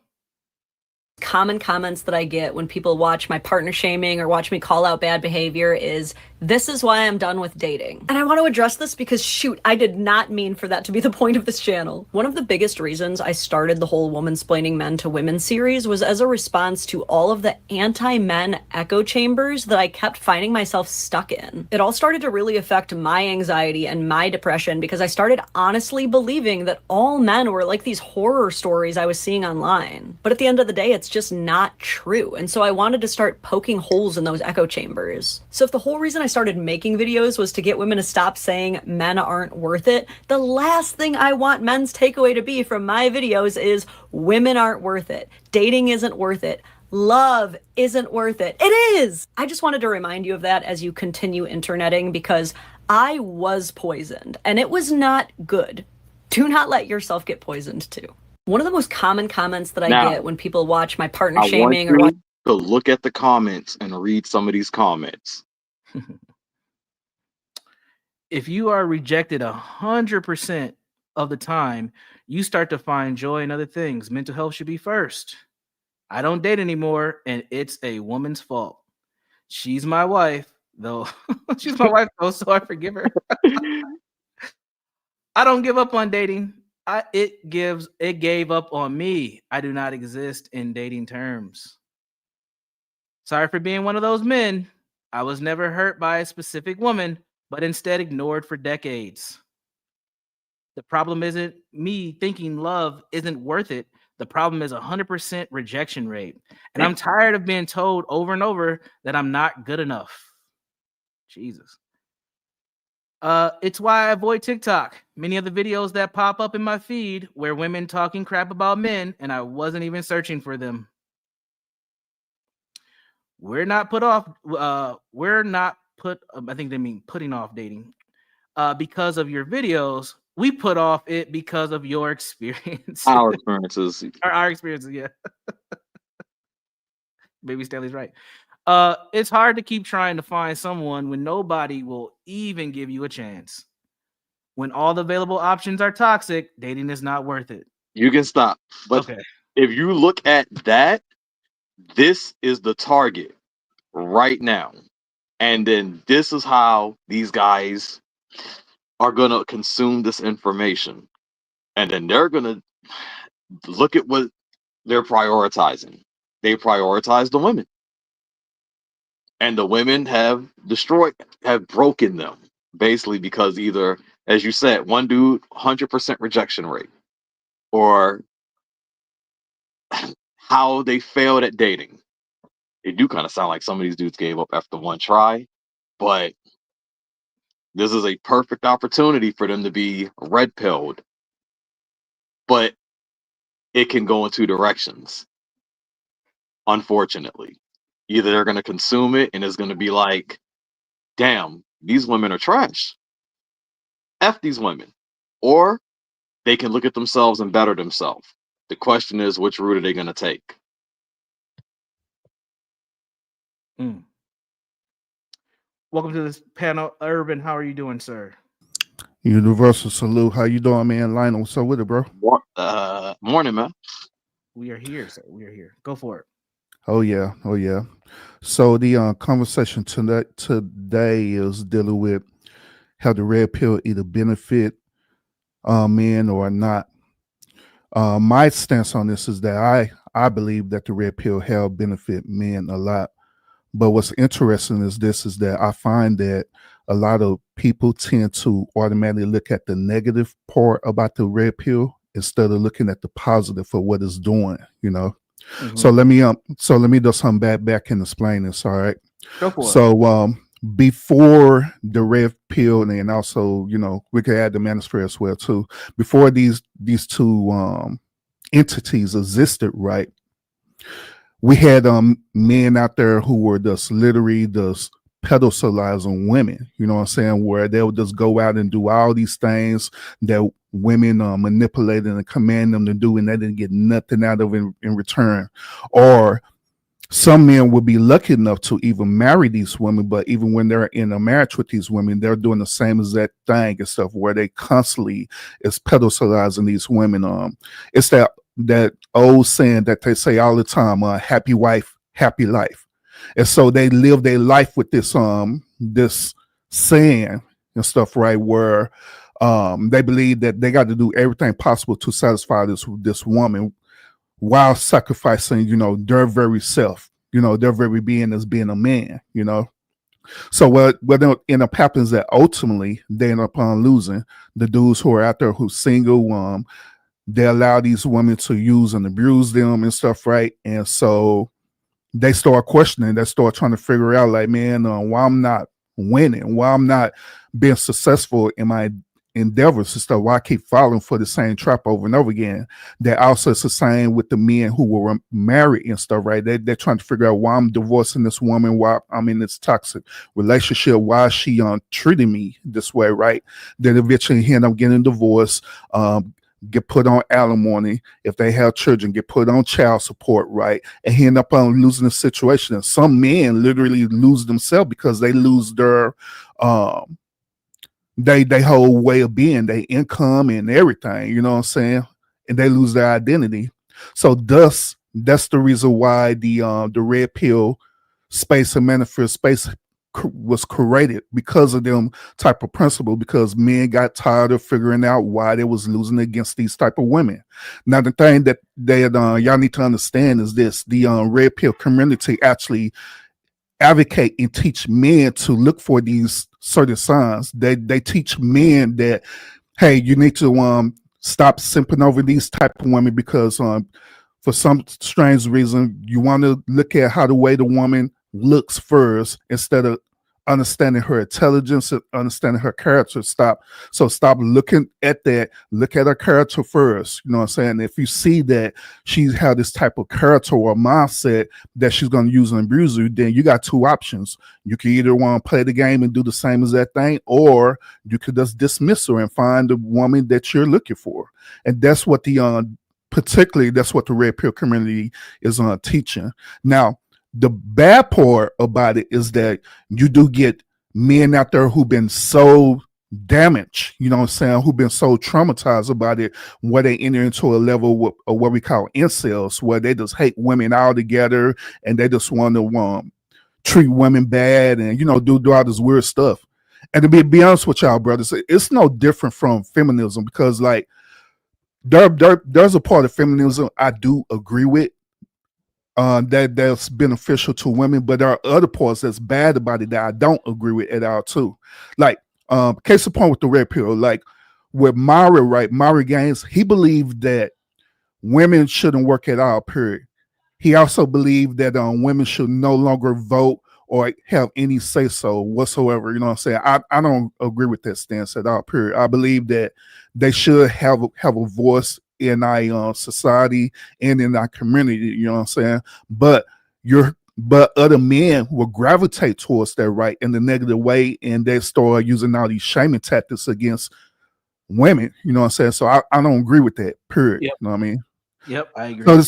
Common comments that I get when people watch my partner shaming or watch me call out bad behavior is, this is why I'm done with dating. And I want to address this because, shoot, I did not mean for that to be the point of this channel. One of the biggest reasons I started the whole Womansplaining Men to Women series was as a response to all of the anti-men echo chambers that I kept finding myself stuck in. It all started to really affect my anxiety and my depression because I started honestly believing that all men were like these horror stories I was seeing online. But at the end of the day, it's just not true. And so I wanted to start poking holes in those echo chambers. So if the whole reason I started making videos was to get women to stop saying men aren't worth it, the last thing I want men's takeaway to be from my videos is women aren't worth it. Dating isn't worth it. Love isn't worth it. It is! I just wanted to remind you of that as you continue interneting because I was poisoned and it was not good. Do not let yourself get poisoned too. One of the most common comments that I get when people watch my partner shaming or watch to look at the comments and read some of these comments. If you are rejected 100% of the time, you start to find joy in other things. Mental health should be first. I don't date anymore, and it's a woman's fault. She's my wife, though. She's my wife, though, so I forgive her. I don't give up on dating. It gave up on me. I do not exist in dating terms. Sorry for being one of those men. I was never hurt by a specific woman, but instead ignored for decades. The problem isn't me thinking love isn't worth it. The problem is 100% rejection rate. And I'm tired of being told over and over that I'm not good enough. Jesus. It's why I avoid TikTok. Many of the videos that pop up in my feed were women talking crap about men, and I wasn't even searching for them. We're not put off. I think they mean putting off dating because of your videos. We put off it because of your experience. Our experiences. Our experiences, yeah. Baby Stanley's right. It's hard to keep trying to find someone when nobody will even give you a chance. When all the available options are toxic, dating is not worth it. You can stop. But okay. If you look at that, this is the target right now. And then this is how these guys are going to consume this information. And then they're going to look at what they're prioritizing. They prioritize the women. And the women have broken them, basically, because either, as you said, one dude, 100% rejection rate, or how they failed at dating. It do kind of sound like some of these dudes gave up after one try, but this is a perfect opportunity for them to be red-pilled. But it can go in two directions, unfortunately. Either they're going to consume it and it's going to be like, damn, these women are trash. F these women. Or they can look at themselves and better themselves. The question is, which route are they going to take? Welcome to this panel. Urban, how are you doing, sir? Universal salute. How you doing, man? Lionel, what's up with it, bro? Morning, man. We are here, sir. We are here. Go for it. Oh yeah. So the conversation today is dealing with how the red pill either benefit men or not. My stance on this is that I believe that the red pill help benefit men a lot. But what's interesting is that I find that a lot of people tend to automatically look at the negative part about the red pill instead of looking at the positive for what it's doing, you know. Mm-hmm. So let me do some back and explain this. All right. Go for it. So before the red pill, and also, we could add the manosphere as well too. Before these two entities existed, right? We had men out there who were just literally just pedestalizing women, you know what I'm saying, where they would just go out and do all these things that women manipulated and command them to do, and they didn't get nothing out of it in return. Or some men would be lucky enough to even marry these women, but even when they're in a marriage with these women, they're doing the same exact thing and stuff, where they constantly is pedestalizing these women. It's that old saying that they say all the time, happy wife, happy life. And so they live their life with this saying and stuff, right, where they believe that they got to do everything possible to satisfy this woman, while sacrificing, their very self, their very being as being a man, So what end up happens that ultimately they end up losing the dudes who are out there who's single. They allow these women to use and abuse them and stuff, right? And so they start questioning, they start trying to figure out, like, man, why I'm not winning, why I'm not being successful in my endeavors and stuff, why I keep falling for the same trap over and over again. That also it's the same with the men who were married and stuff, right? They're trying to figure out why I'm divorcing this woman, why I'm in this toxic relationship, why is she treating me this way, right? Then eventually end up getting divorced, get put on alimony. If they have children, get put on child support, right? And he end up losing the situation. And some men literally lose themselves because they lose their they whole way of being, their income and everything, you know what I'm saying? And they lose their identity. So thus, that's the reason why the red pill space and manifest space was created, because of them type of principle, because men got tired of figuring out why they was losing against these type of women. Now the thing that y'all need to understand is this: the red pill community actually advocate and teach men to look for these certain signs. They teach men that, hey, you need to stop simping over these type of women, because for some strange reason you want to look at how the way the woman looks first, instead of understanding her intelligence, understanding her character. Stop looking at that. Look at her character first. You know what I'm saying? If you see that she's had this type of character or mindset that she's going to use and abuse you, then you got two options. You can either want to play the game and do the same as that thing, or you could just dismiss her and find the woman that you're looking for. And that's what particularly that's what the red pill community is teaching. Now, the bad part about it is that you do get men out there who've been so damaged, you know what I'm saying, who've been so traumatized about it, where they enter into a level of what we call incels, where they just hate women altogether, and they just want to treat women bad, and do all this weird stuff. And to be honest with y'all, brothers, it's no different from feminism, because like there's a part of feminism I do agree with, that's beneficial to women, but there are other parts that's bad about it that I don't agree with at all too. Like, case in point with the red pill, like with Mari, right? Mari Gaines, he believed that women shouldn't work at all, period. He also believed that women should no longer vote or have any say so whatsoever. You know what I'm saying? I don't agree with that stance at all, period. I believe that they should have a voice in our society and in our community, you know what I'm saying? But other men will gravitate towards that, right, in the negative way, and they start using all these shaming tactics against women, you know what I'm saying? So I don't agree with that, period. Yep. You know what I mean? Yep, I agree.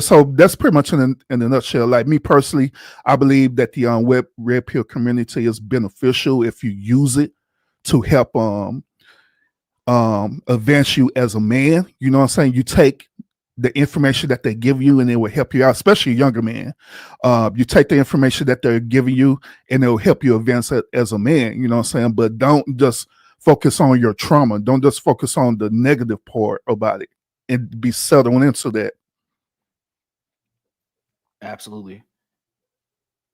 So that's pretty much in a nutshell. Like me personally, I believe that the red pill community is beneficial if you use it to help advance you as a man. You know what I'm saying? You take the information that they give you and it will help you out, especially younger men. You take the information that they're giving you and it will help you advance as a man, you know what I'm saying? But don't just focus on your trauma. Don't just focus on the negative part about it and be settled into that. Absolutely.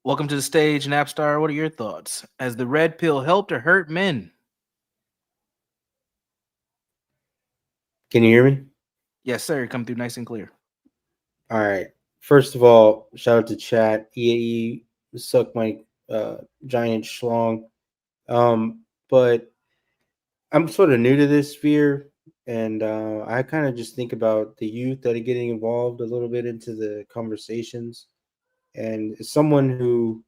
Welcome to the stage, Napstar. What are your thoughts? Has the red pill helped or hurt men? Can you hear me? Yes, sir. Come through nice and clear. All right. First of all, shout out to chat. EAE suck my giant schlong. But I'm sort of new to this sphere, and I kind of just think about the youth that are getting involved a little bit into the conversations. And as someone who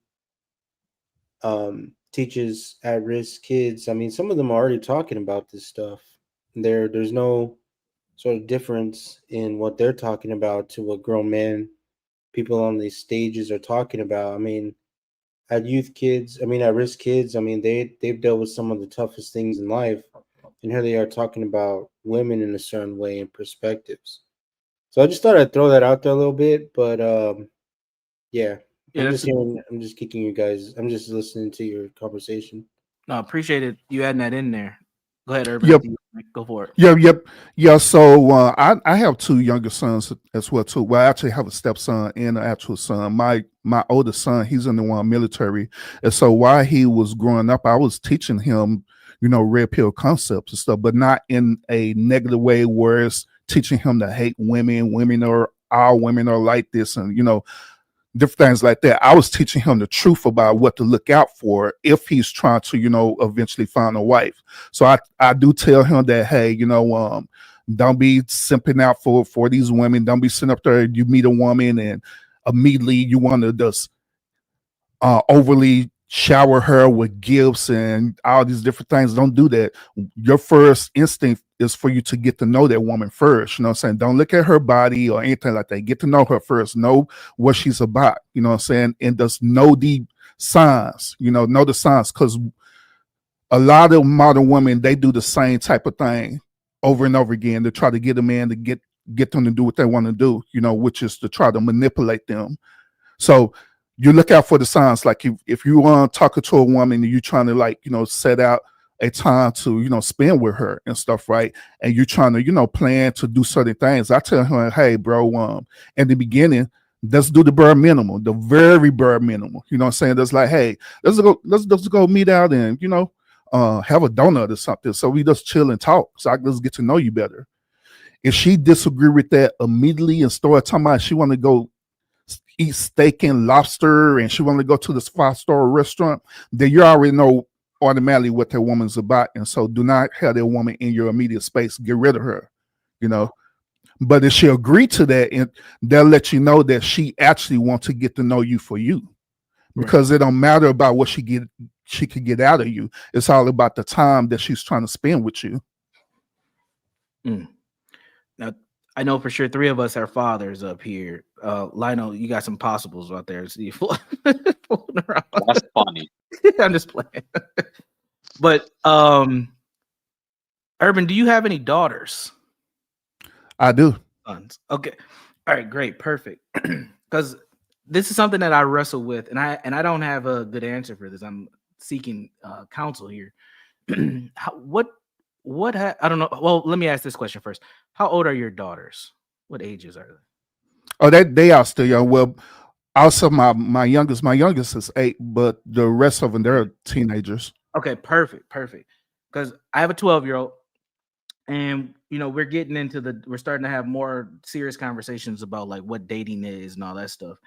teaches at-risk kids, I mean, some of them are already talking about this stuff. There's no sort of difference in what they're talking about to what grown men, people on these stages are talking about. I mean, at risk kids, I mean, they've dealt with some of the toughest things in life, and here they are talking about women in a certain way and perspectives. So I just thought I'd throw that out there a little bit, but yeah, I'm just kicking you guys. I'm just listening to your conversation. No, appreciate it. You adding that in there. Go ahead, Urban. Yep. Go for it. Yeah. So I have two younger sons as well too. Well, I actually have a stepson and an actual son. My oldest son, he's in the military, and so while he was growing up, I was teaching him, red pill concepts and stuff, but not in a negative way, where it's teaching him to hate women. Women are like this, and different things like that. I was teaching him the truth about what to look out for if he's trying to, eventually find a wife. So I do tell him that, hey, don't be simping out for these women. Don't be sitting up there, you meet a woman and immediately you want to just overly shower her with gifts and all these different things. Don't do that. Your first instinct is for you to get to know that woman first. You know what I'm saying? Don't look at her body or anything like that. Get to know her first. Know what she's about. You know what I'm saying? And just know the signs. Know the signs, because a lot of modern women, they do the same type of thing over and over again to try to get a man to get them to do what they want to do, which is to try to manipulate them. So you look out for the signs. Like if you want to talk to a woman and you're trying to set out a time to, spend with her and stuff, right? And you're trying to, plan to do certain things. I tell her, hey, bro, in the beginning, let's do the bare minimum, the very bare minimum. You know what I'm saying? That's like, hey, let's go meet out and, have a donut or something. So we just chill and talk. So I can just get to know you better. If she disagree with that immediately and start talking about she want to go eat steak and lobster and she want to go to this 5-star restaurant, then you already know automatically what that woman's about. And so do not have that woman in your immediate space. Get rid of her, But if she agree to that, and they'll let you know that she actually wants to get to know you for you, because it don't matter about what she could get out of you. It's all about the time that she's trying to spend with you. Now, I know for sure 3 of us are fathers up here. Lionel, you got some possibles out there. See, That's funny. I'm just playing. But Urban, do you have any daughters? I do. Sons. Okay. All right, great, perfect. Because this is something that I wrestle with, and I don't have a good answer for this. I'm seeking counsel here. I don't know. Well, let me ask this question first. How old are your daughters? What ages are they? Oh, they are still young. Well, also my youngest is 8, but the rest of them, they're teenagers. Okay, perfect. Because I have a 12-year-old, and we're starting to have more serious conversations about like what dating is and all that stuff.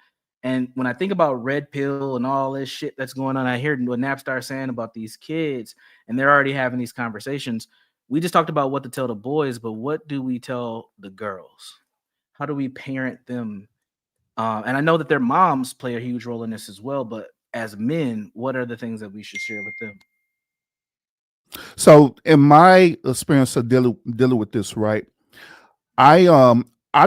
And when I think about red pill and all this shit that's going on, I hear what Napstar's saying about these kids, and they're already having these conversations. We just talked about what to tell the boys, but what do we tell the girls? How do we parent them? And I know that their moms play a huge role in this as well, but as men, what are the things that we should share with them? So in my experience of dealing with this, right, I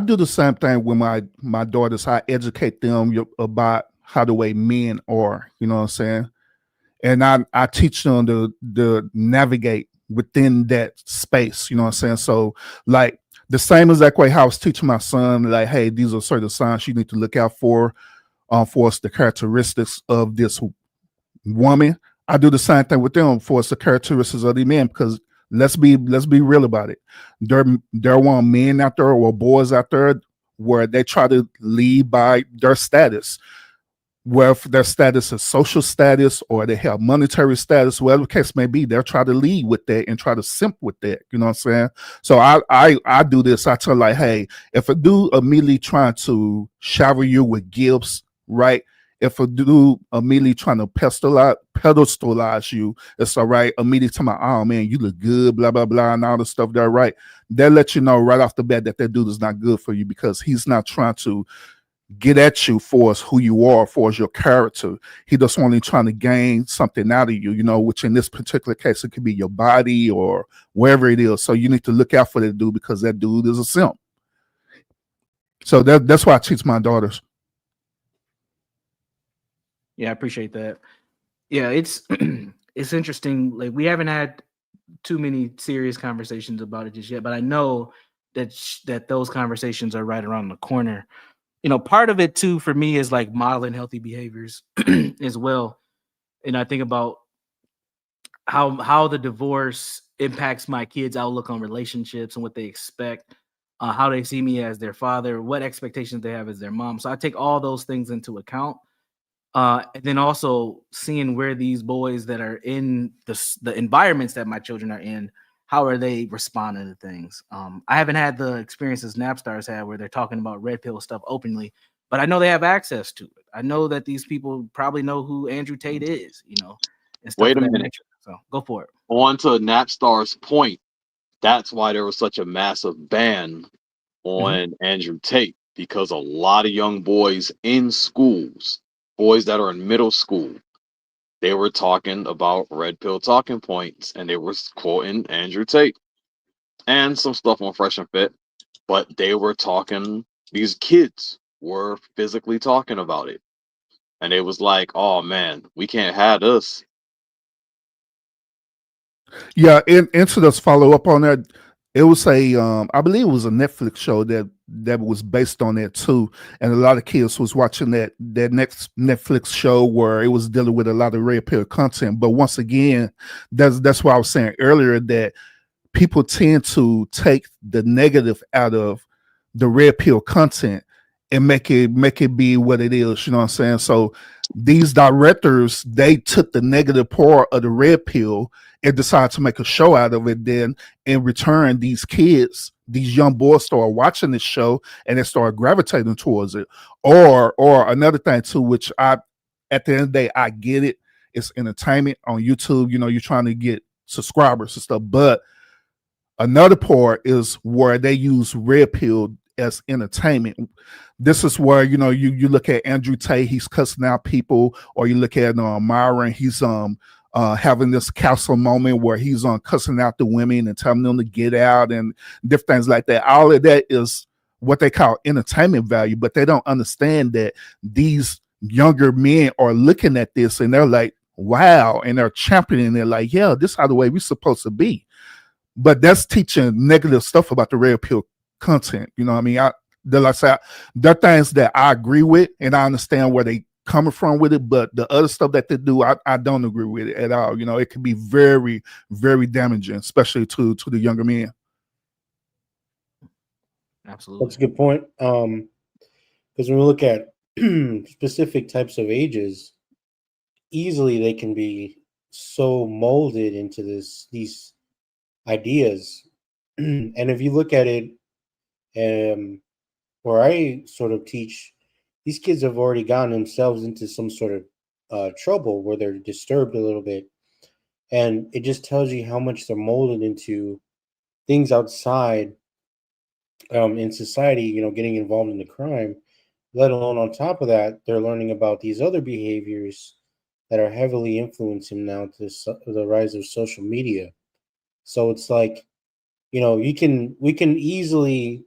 do the same thing with my daughters. I educate them about how the way men are, you know what I'm saying? And I teach them to navigate within that space, you know what I'm saying? So like the same exact way how I was teaching my son, like, hey, these are certain signs you need to look out for us, the characteristics of this woman. I do the same thing with them for us, the characteristics of the men, because let's be real about it. There are men out there or boys out there where they try to lead by their status, where their status is social status or they have monetary status, whatever the case may be. They'll try to lead with that and try to simp with that. You know what I'm saying? So I do this. I tell like, hey, if a dude immediately trying to shower you with gifts, right, If a dude immediately trying to pedestalize you, it's all right. Immediately talking about, oh man, you look good, blah blah blah, and all the stuff there, right? They'll let you know right off the bat that dude is not good for you because he's not trying to get at you for as who you are, for as your character. He just only trying to gain something out of you, which in this particular case, it could be your body or wherever it is. So you need to look out for that dude because that dude is a simp. So that's why I teach my daughters. Yeah, I appreciate that. Yeah, it's it's interesting. Like we haven't had too many serious conversations about it just yet, but I know that those conversations are right around the corner. Part of it too for me is like modeling healthy behaviors as well. And I think about how the divorce impacts my kids' outlook on relationships and what they expect, how they see me as their father, what expectations they have as their mom. So I take all those things into account. And then also seeing where these boys that are in the environments that my children are in, how are they responding to things? I haven't had the experiences Napstars had where they're talking about red pill stuff openly, but I know they have access to it. I know that these people probably know who Andrew Tate is, and stuff Wait of a that minute. nature. So go for it. On to Napstar's point, that's why there was such a massive ban on Andrew Tate, because a lot of young boys in schools, boys that are in middle school, they were talking about red pill talking points and they were quoting Andrew Tate and some stuff on Fresh and Fit, but they were talking, these kids were physically talking about it. And it was like, oh man, we can't have this. Yeah, and to just follow up on that, it was I believe it was a Netflix show that was based on that too, and a lot of kids was watching that next Netflix show where it was dealing with a lot of red pill content. But once again, that's why I was saying earlier that people tend to take the negative out of the red pill content and make it be what it is. You know what I'm saying? So these directors, they took the negative part of the red pill and decided to make a show out of it. Then in return, these kids, these young boys start watching this show and they start gravitating towards it. Or another thing too, which at the end of the day, I get it. It's entertainment on YouTube. You're trying to get subscribers and stuff, but another part is where they use red pill as entertainment. This is where you look at Andrew Tate, he's cussing out people, or you look at Myron, he's having this castle moment where he's cussing out the women and telling them to get out and different things like that. All of that is what they call entertainment value, but they don't understand that these younger men are looking at this and they're like, wow, and they're championing it like, yeah, this is how the way we're supposed to be. But that's teaching negative stuff about the red pill content. You know what I mean? Like I said, there are things that I agree with and I understand where they coming from with it, but the other stuff that they do, I don't agree with it at all. It can be very, very damaging, especially to the younger men. Absolutely. That's a good point. Because when we look at specific types of ages, easily they can be so molded into these ideas. And if you look at it, where I sort of teach, these kids have already gotten themselves into some sort of trouble where they're disturbed a little bit. And it just tells you how much they're molded into things outside in society, getting involved in the crime, let alone on top of that, they're learning about these other behaviors that are heavily influencing now to the rise of social media. So it's like, we can easily,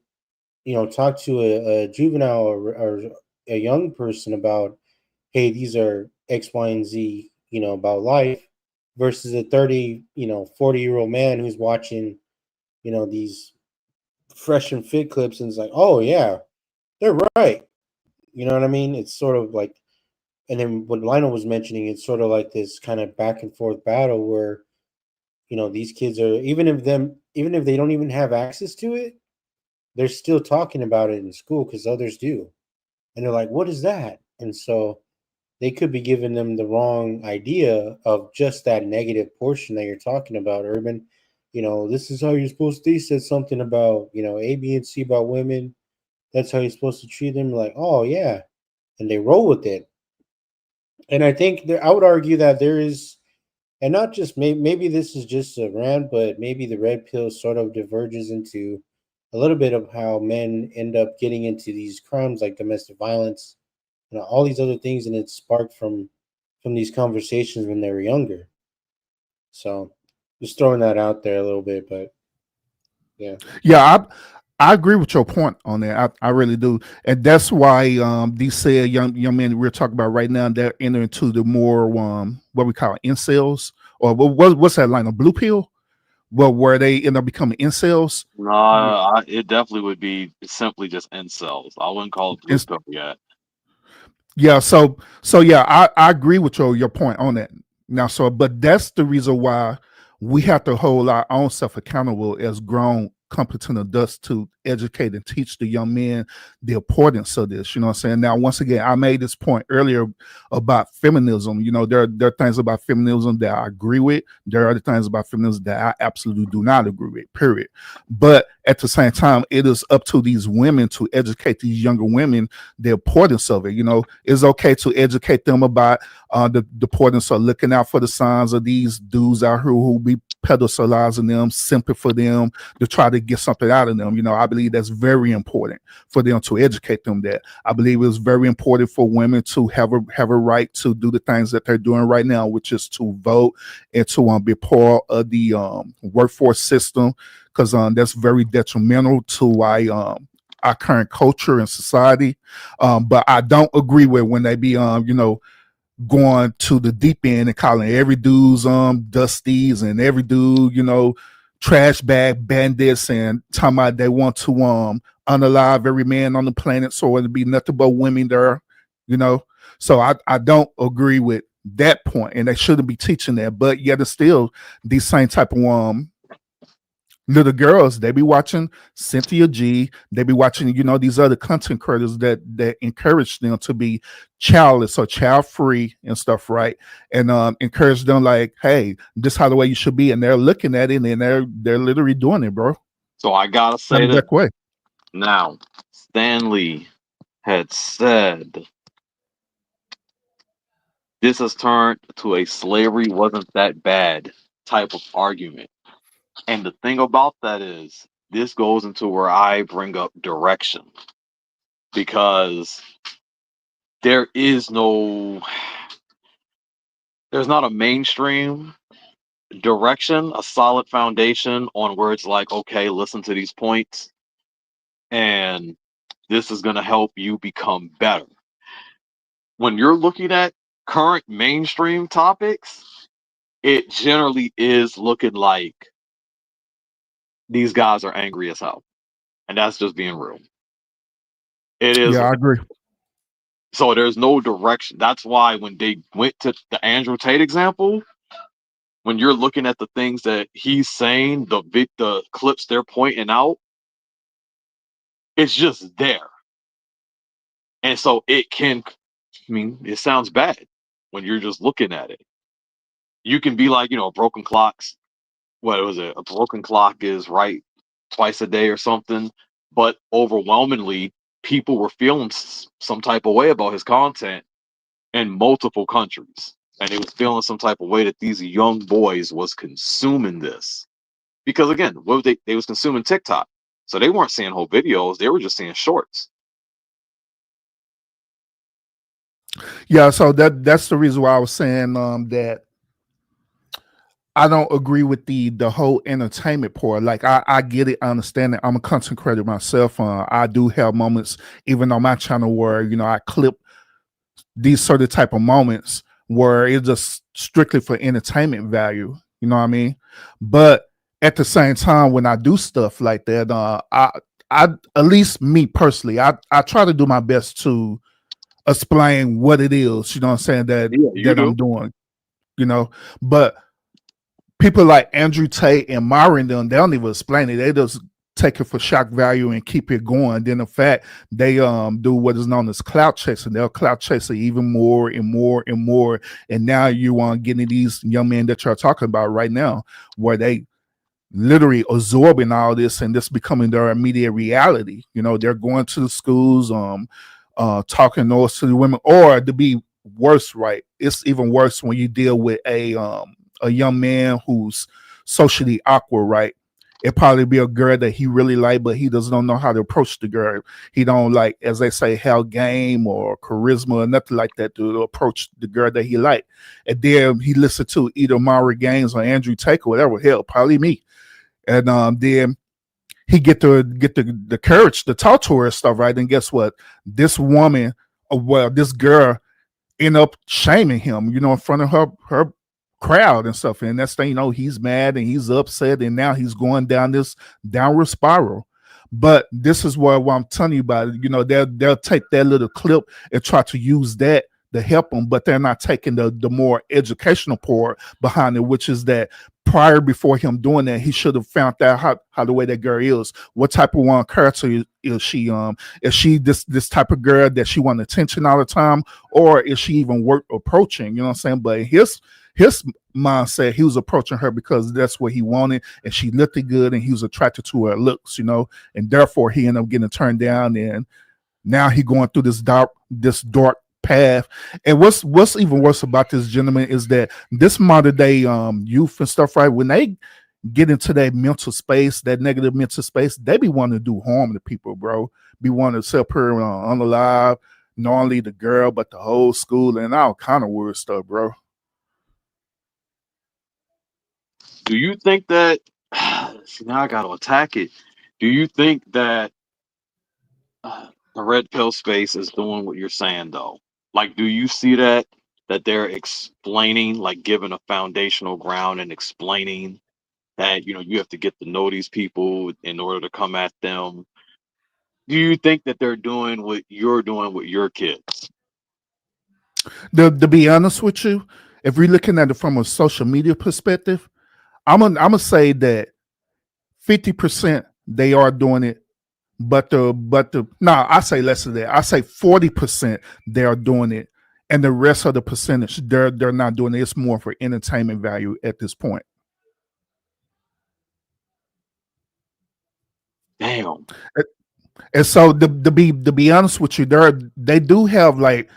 talk to a juvenile or a young person about, hey, these are X, Y, and Z, about life, versus a 30, 40-year-old man who's watching, these Fresh and Fit clips and it's like, oh yeah, they're right. You know what I mean? It's sort of like, and then what Lionel was mentioning, it's sort of like this kind of back and forth battle where, these kids are, even if they don't even have access to it, they're still talking about it in school because others do. And they're like, what is that? And so they could be giving them the wrong idea of just that negative portion that you're talking about, Urban. This is how you're supposed to. He said something about, A, B, and C about women. That's how you're supposed to treat them. Like, oh, yeah. And they roll with it. And I think I would argue that there is, and not just maybe this is just a rant, but maybe the red pill sort of diverges into a little bit of how men end up getting into these crimes like domestic violence and all these other things, and it's sparked from these conversations when they were younger. So just throwing that out there a little bit, but yeah. Yeah, I agree with your point on that. I really do, and that's why these said young men we're talking about right now, they're entering into the more what we call incels, or what's that line, a blue pill, well, where they end up becoming incels. No, it definitely would be simply just incels. I wouldn't call it blue pill yet. Yeah, so yeah, I agree with your point on that. Now, so but that's the reason why we have to hold our own self accountable as grown, competent adults to educate and teach the young men the importance of this. You know what I'm saying? Now, once again, I made this point earlier about feminism. You know, there are things about feminism that I agree with. There are other things about feminism that I absolutely do not agree with, period. But at the same time, it is up to these women to educate these younger women the importance of it. You know, it's okay to educate them about the importance of looking out for the signs of these dudes out here who be pedestalizing them, simping for them to try to get something out of them. You know, I believe that's very important for them to educate them that. I believe it's very important for women to have a right to do the things that they're doing right now, which is to vote and to be part of the workforce system, because that's very detrimental to our current culture and society. But I don't agree with when they be going to the deep end and calling every dude's dusties and every dude, trash bag bandits, and talking about they want to unalive every man on the planet so it'll be nothing but women there, So I don't agree with that point, and they shouldn't be teaching that. But yet it's still these same type of little girls, they be watching Cynthia G, they be watching, these other content creators that encourage them to be childless or child free and stuff, right? And encourage them like, hey, this is how the way you should be, and they're looking at it and they're literally doing it, bro. So I gotta say that way. now, Stanley had said this has turned to a slavery wasn't that bad type of argument. And the thing about that is, this goes into where I bring up direction, because there is there's not a mainstream direction, a solid foundation on where it's like, okay, listen to these points, and this is going to help you become better. When you're looking at current mainstream topics, it generally is looking like these guys are angry as hell. And that's just being real. It is. Yeah, I agree. So there's no direction. That's why when they went to the Andrew Tate example, when you're looking at the things that he's saying, the clips they're pointing out, it's just there. And so it sounds bad when you're just looking at it. You can be like, broken clocks. What was it? A broken clock is right twice a day or something. But overwhelmingly, people were feeling some type of way about his content in multiple countries. And it was feeling some type of way that these young boys was consuming this. Because again, what they was consuming TikTok. So they weren't seeing whole videos, they were just seeing shorts. Yeah, so that's the reason why I was saying that I don't agree with the whole entertainment part. Like I get it, I understand it. I'm a content creator myself. I do have moments, even on my channel, where I clip these sort of type of moments where it's just strictly for entertainment value. You know what I mean? But at the same time, when I do stuff like that, I at least me personally, I try to do my best to explain what it is. You know what I'm saying? That I'm doing. But people like Andrew Tate and Myron, they don't even explain it. They just take it for shock value and keep it going. Then in fact, they do what is known as clout chasing. They'll clout chase it even more and more and more. And now you want getting these young men that you're talking about right now, where they literally absorbing all this and this becoming their immediate reality. They're going to the schools, talking noise to the women, or to be worse, right? it's even worse when you deal with a young man who's socially awkward, right? It probably be a girl that he really like, but he doesn't know how to approach the girl. He don't like, as they say, have game or charisma or nothing like that to approach the girl that he like. And then he listened to either Maury Gaines or Andrew Tate or whatever, hell, probably me. And then he get the courage to talk to her and stuff, right? And guess what? This woman, this girl end up shaming him, in front of her crowd and stuff. And that's thing, he's mad and he's upset, and now he's going down this downward spiral. But this is what I'm telling you about. They'll take that little clip and try to use that to help them, but they're not taking the more educational part behind it, which is that before him doing that, he should have found out how the way that girl is, what type of one character is she. Is she this type of girl that she want attention all the time, or is she even worth approaching? You know what I'm saying? But his mindset, he was approaching her because that's what he wanted, and she looked good, and he was attracted to her looks, and therefore he ended up getting turned down, and now he going through this dark path. And what's even worse about this gentleman is that this modern day youth and stuff, right, when they get into that mental space, that negative mental space, they be wanting to do harm to people, bro. Be wanting to set her unalive, not only the girl but the whole school and all kind of weird stuff, bro. Do you think that see, now I got to attack it? Do you think that the red pill space is doing what you're saying though? Like, do you see that they're explaining, like giving a foundational ground and explaining that you have to get to know these people in order to come at them? Do you think that they're doing what you're doing with your kids? To be honest with you, if we're looking at it from a social media perspective, I'm gonna say that 50% they are doing it, but I say less of that. I say 40% they are doing it, and the rest of the percentage they're not doing it. It's more for entertainment value at this point. Damn. And so to be honest with you, they do have like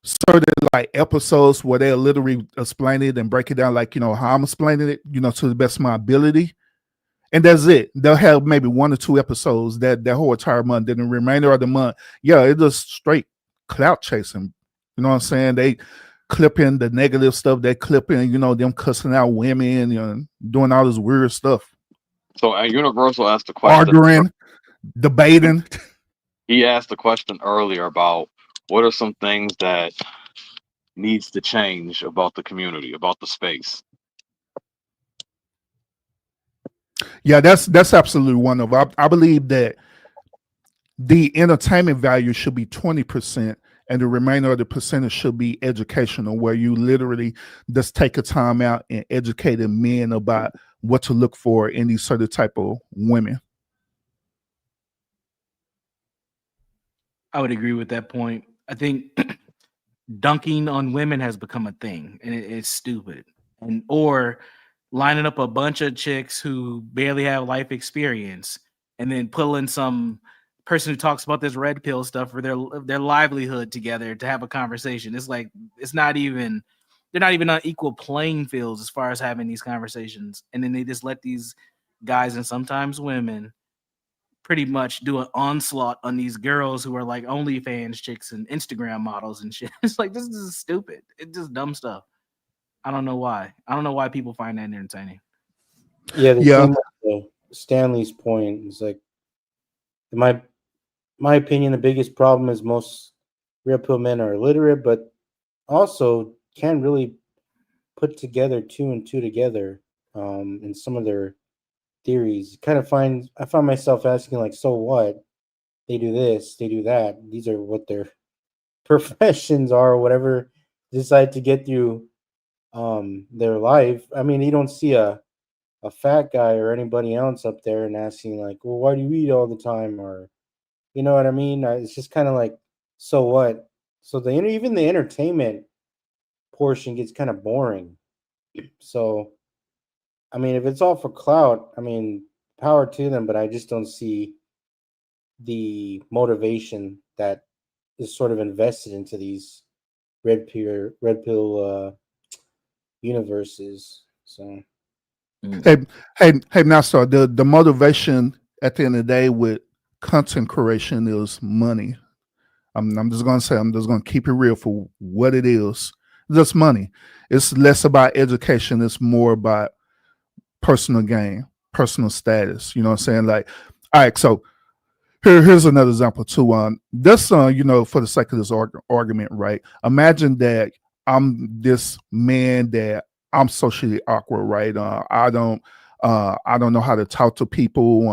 certain like episodes where they'll literally explain it and break it down, like how I'm explaining it, to the best of my ability. And that's it. They'll have maybe 1 or 2 episodes that whole entire month. Then the remainder of the month, yeah, it's just straight clout chasing. You know what I'm saying? They clip in the negative stuff. They clip in, them cussing out women, doing all this weird stuff, So Universal asked a question. arguing, debating. He asked a question earlier about what are some things that needs to change about the community, about the space. Yeah, that's absolutely one of. I believe that the entertainment value should be 20%, and the remainder of the percentage should be educational, where you literally just take a time out and educating men about what to look for in these certain type of women. I would agree with that point. I think dunking on women has become a thing, and it's stupid. And or lining up a bunch of chicks who barely have life experience, and then pulling some person who talks about this red pill stuff for their livelihood together to have a conversation. It's like they're not even on equal playing fields as far as having these conversations, and then they just let these guys and sometimes women pretty much do an onslaught on these girls who are like OnlyFans chicks and Instagram models and shit. It's like, this is stupid. It's just dumb stuff. I don't know why. I don't know why people find that entertaining. Yeah, the Yeah. same with Stanley's point is like, in my opinion, the biggest problem is most real pill men are illiterate, but also can't really put together 2 and 2 together in some of their theories. I find myself asking, like, so what? They do this, they do that. These are what their professions are, or whatever. Decide to get through their life. I mean, you don't see a fat guy or anybody else up there and asking, like, well, why do you eat all the time? Or, you know what I mean? It's just kind of like, so what? So even the entertainment portion gets kind of boring. So, I mean, if it's all for clout, I mean, power to them, but I just don't see the motivation that is sort of invested into these red pill universes. So Hey, hey, now, so the motivation at the end of the day with content creation is money. I'm just gonna say, I'm just gonna keep it real for what it is. Just money. It's less about education. It's more about personal gain, personal status. You know what I'm saying? Like, all right, so here's another example too. This, you know, for the sake of this argument, right? Imagine that I'm this man that I'm socially awkward, right? I don't know how to talk to people.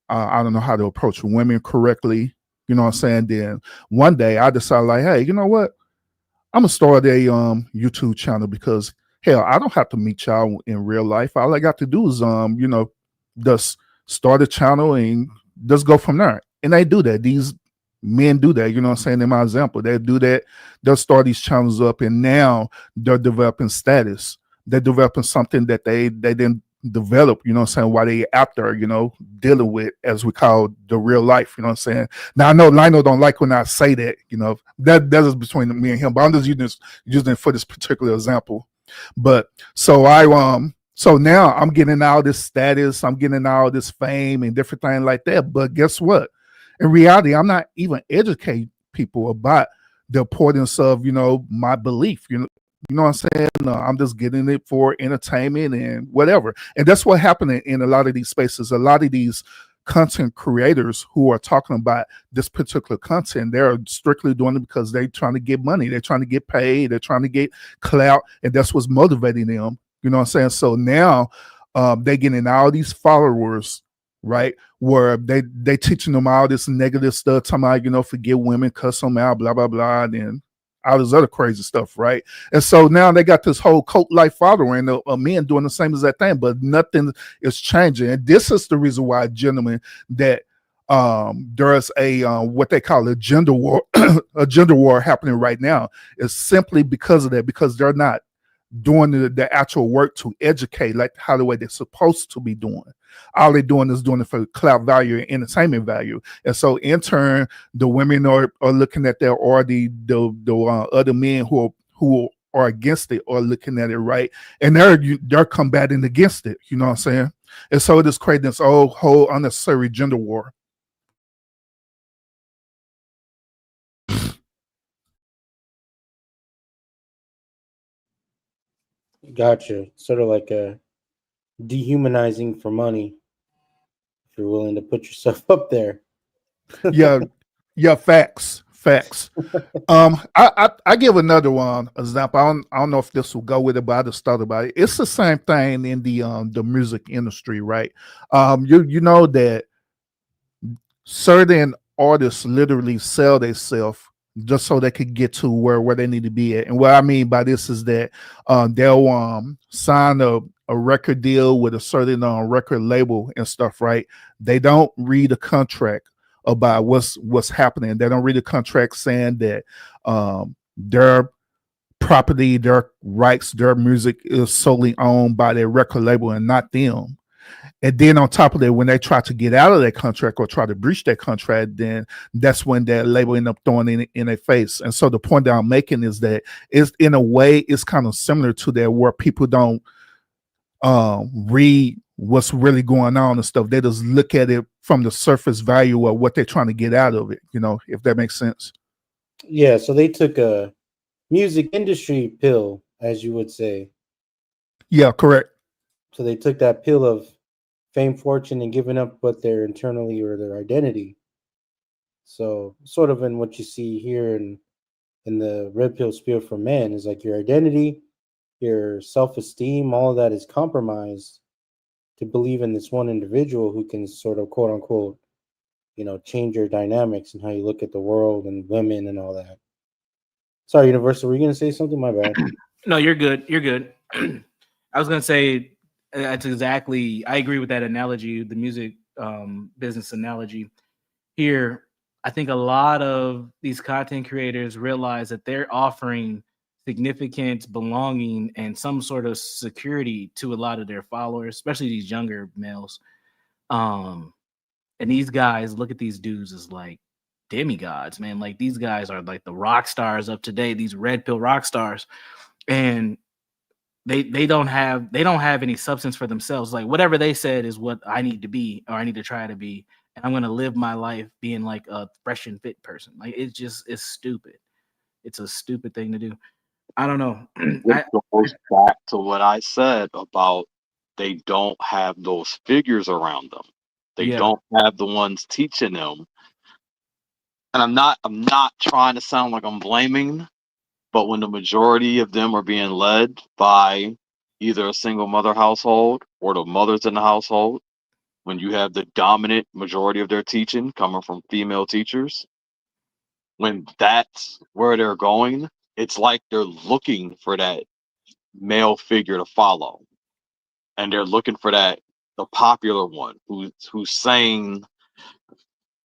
I don't know how to approach women correctly. You know what I'm saying? Then one day I decide, like, hey, you know what? I'm gonna start a YouTube channel because hell, I don't have to meet y'all in real life. All I got to do is you know, just start a channel and just go from there. And they do that. These men do that, you know what I'm saying? In my example, they do that, they'll start these channels up and now they're developing status. They're developing something that they didn't develop, you know what I'm saying, while they out there, you know, dealing with, as we call, the real life, you know what I'm saying? Now I know Lionel don't like when I say that, you know, that is between me and him, but I'm just using it for this particular example. But so now I'm getting all this status, I'm getting all this fame and different things like that. But guess what? In reality, I'm not even educating people about the importance of, you know, my belief. You know what I'm saying? I'm just getting it for entertainment and whatever. And that's what happened in a lot of these spaces. A lot of these content creators who are talking about this particular content, they're strictly doing it because they're trying to get money. They're trying to get paid. They're trying to get clout. And that's what's motivating them. You know what I'm saying? So now they getting all these followers, right? Where they teaching them all this negative stuff, talking about, you know, forget women, cuss them out, blah, blah, blah. And all this other crazy stuff, right? And so now they got this whole cult like following of men doing the same exact thing, but nothing is changing. And this is the reason why, gentlemen, that there's a what they call a gender war, a gender war happening right now. Is simply because of that, because they're not doing the actual work to educate like how the way they're supposed to be doing. All they're doing is doing it for clout value and entertainment value. And so in turn, the women are looking at that, or the other men who are against it are looking at it, right? And they're combating against it. You know what I'm saying? And so it is creating this whole unnecessary gender war. gotcha. Sort of like a dehumanizing for money. If you're willing to put yourself up there. Yeah, yeah, facts. I give another one example. I don't know if this will go with it, but I just thought about it. It's the same thing in the music industry, right? You know that certain artists literally sell themselves just so they could get to where they need to be at. And what I mean by this is that they'll sign a record deal with a certain record label and stuff, right? They don't read a contract about what's happening. They don't read a contract saying that their property, their rights, their music is solely owned by their record label and not them. And then on top of that, when they try to get out of that contract or try to breach that contract, then that's when that label end up throwing it in their face. And so the point that I'm making is that it's, in a way, it's kind of similar to that, where people don't read what's really going on and stuff. They just look at it from the surface value of what they're trying to get out of it, you know, if that makes sense. Yeah, so they took a music industry pill, as you would say. Yeah, correct. So they took that pill of fame, fortune, and giving up what they're internally or their identity. So sort of in what you see here in the red pill spiel for men is like your identity, your self-esteem, all of that is compromised to believe in this one individual who can sort of quote unquote, you know, change your dynamics and how you look at the world and women and all that. Sorry, Universal, were you gonna say something? My bad. No, you're good. You're good. I was gonna say that's exactly. I agree with that analogy, the music business analogy. Here, I think a lot of these content creators realize that they're offering significant belonging and some sort of security to a lot of their followers, especially these younger males. And these guys look at these dudes as like demigods, man. Like these guys are like the rock stars of today, these red pill rock stars. And they don't have any substance for themselves. Like whatever they said is what I need to be, or I need to try to be. And I'm gonna live my life being like a fresh and fit person. Like it's stupid. It's a stupid thing to do. I don't know. It goes back to what I said about they don't have those figures around them. They Yeah. don't have the ones teaching them. And I'm not trying to sound like I'm blaming, but when the majority of them are being led by either a single mother household or the mothers in the household, when you have the dominant majority of their teaching coming from female teachers, when that's where they're going, it's like they're looking for that male figure to follow. And they're looking for the popular one who's saying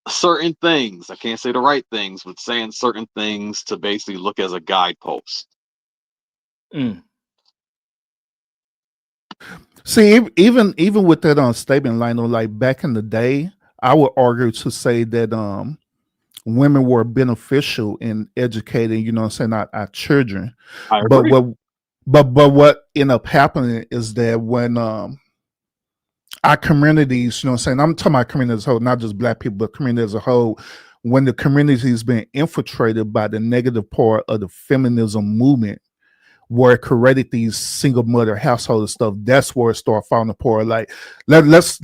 certain things. I can't say the right things, but saying certain things to basically look as a guidepost. Mm. See, even with that statement, Lionel, like back in the day, I would argue to say that women were beneficial in educating, you know what I'm saying, our children. I But agree. what ended up happening is that when our communities, you know what I'm saying, I'm talking about community as a whole, not just black people, but community as a whole, when the community is being infiltrated by the negative part of the feminism movement, where it created these single mother household and stuff, that's where it started falling apart. Like let's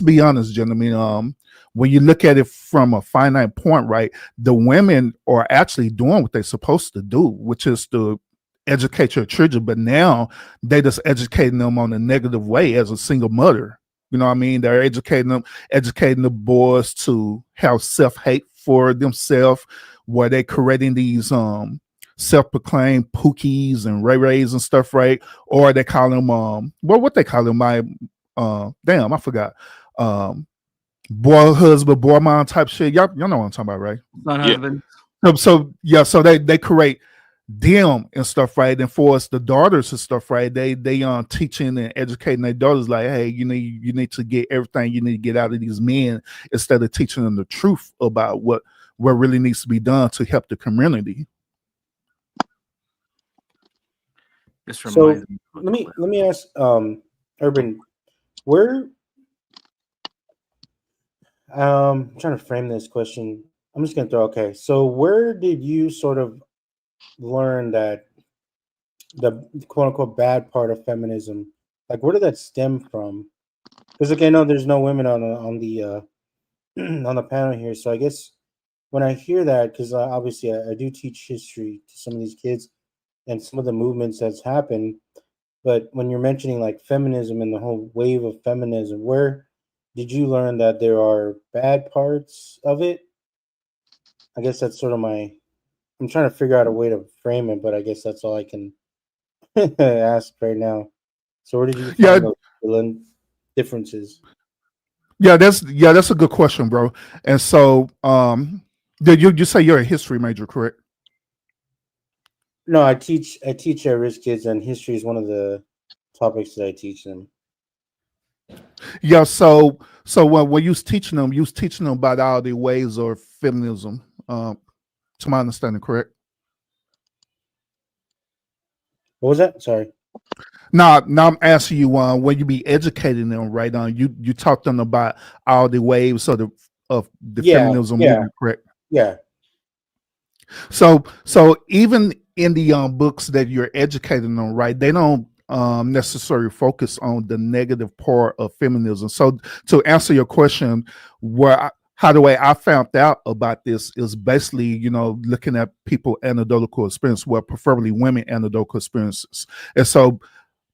be honest, gentlemen. When you look at it from a finite point, right, the women are actually doing what they're supposed to do, which is to educate your children, but now they just educating them on a negative way as a single mother. You know what I mean? They're educating the boys to have self-hate for themselves, where they're creating these self-proclaimed pookies and ray-rays and stuff, right? Or they call them what they call them, damn, I forgot. Boy husband, boy mom type shit. Y'all know what I'm talking about, right? Son Yeah. husband. So they create them and stuff, right? And for us, the daughters and stuff, right? They teaching and educating their daughters like, hey, you need to get everything you need to get out of these men, instead of teaching them the truth about what really needs to be done to help the community. This So reminds me. let me ask Urban, where I'm trying to frame this question. I'm just gonna throw so where did you sort of learn that the quote unquote bad part of feminism, like where did that stem from? Because I know there's no women on the on the panel here, so I guess when I hear that, because obviously I do teach history to some of these kids and some of the movements that's happened, but when you're mentioning like feminism and the whole wave of feminism, where did you learn that there are bad parts of it? I guess that's sort of I'm trying to figure out a way to frame it, but I guess that's all I can ask right now. So where did you Yeah, find those differences? that's a good question, bro. And so, you say you're a history major, correct? No, I teach at-risk kids, and history is one of the topics that I teach them. Yeah. So when you was teaching them about all the ways of feminism, to my understanding, correct? What was that? Sorry. Now I'm asking you, when you be educating them, right? You talk them about all the waves of the feminism movement, correct? Yeah. So even in the books that you're educating them, right, they don't necessarily focus on the negative part of feminism. So to answer your question, how the way I found out about this is basically, looking at people anecdotal experience, well, preferably women anecdotal experiences. And so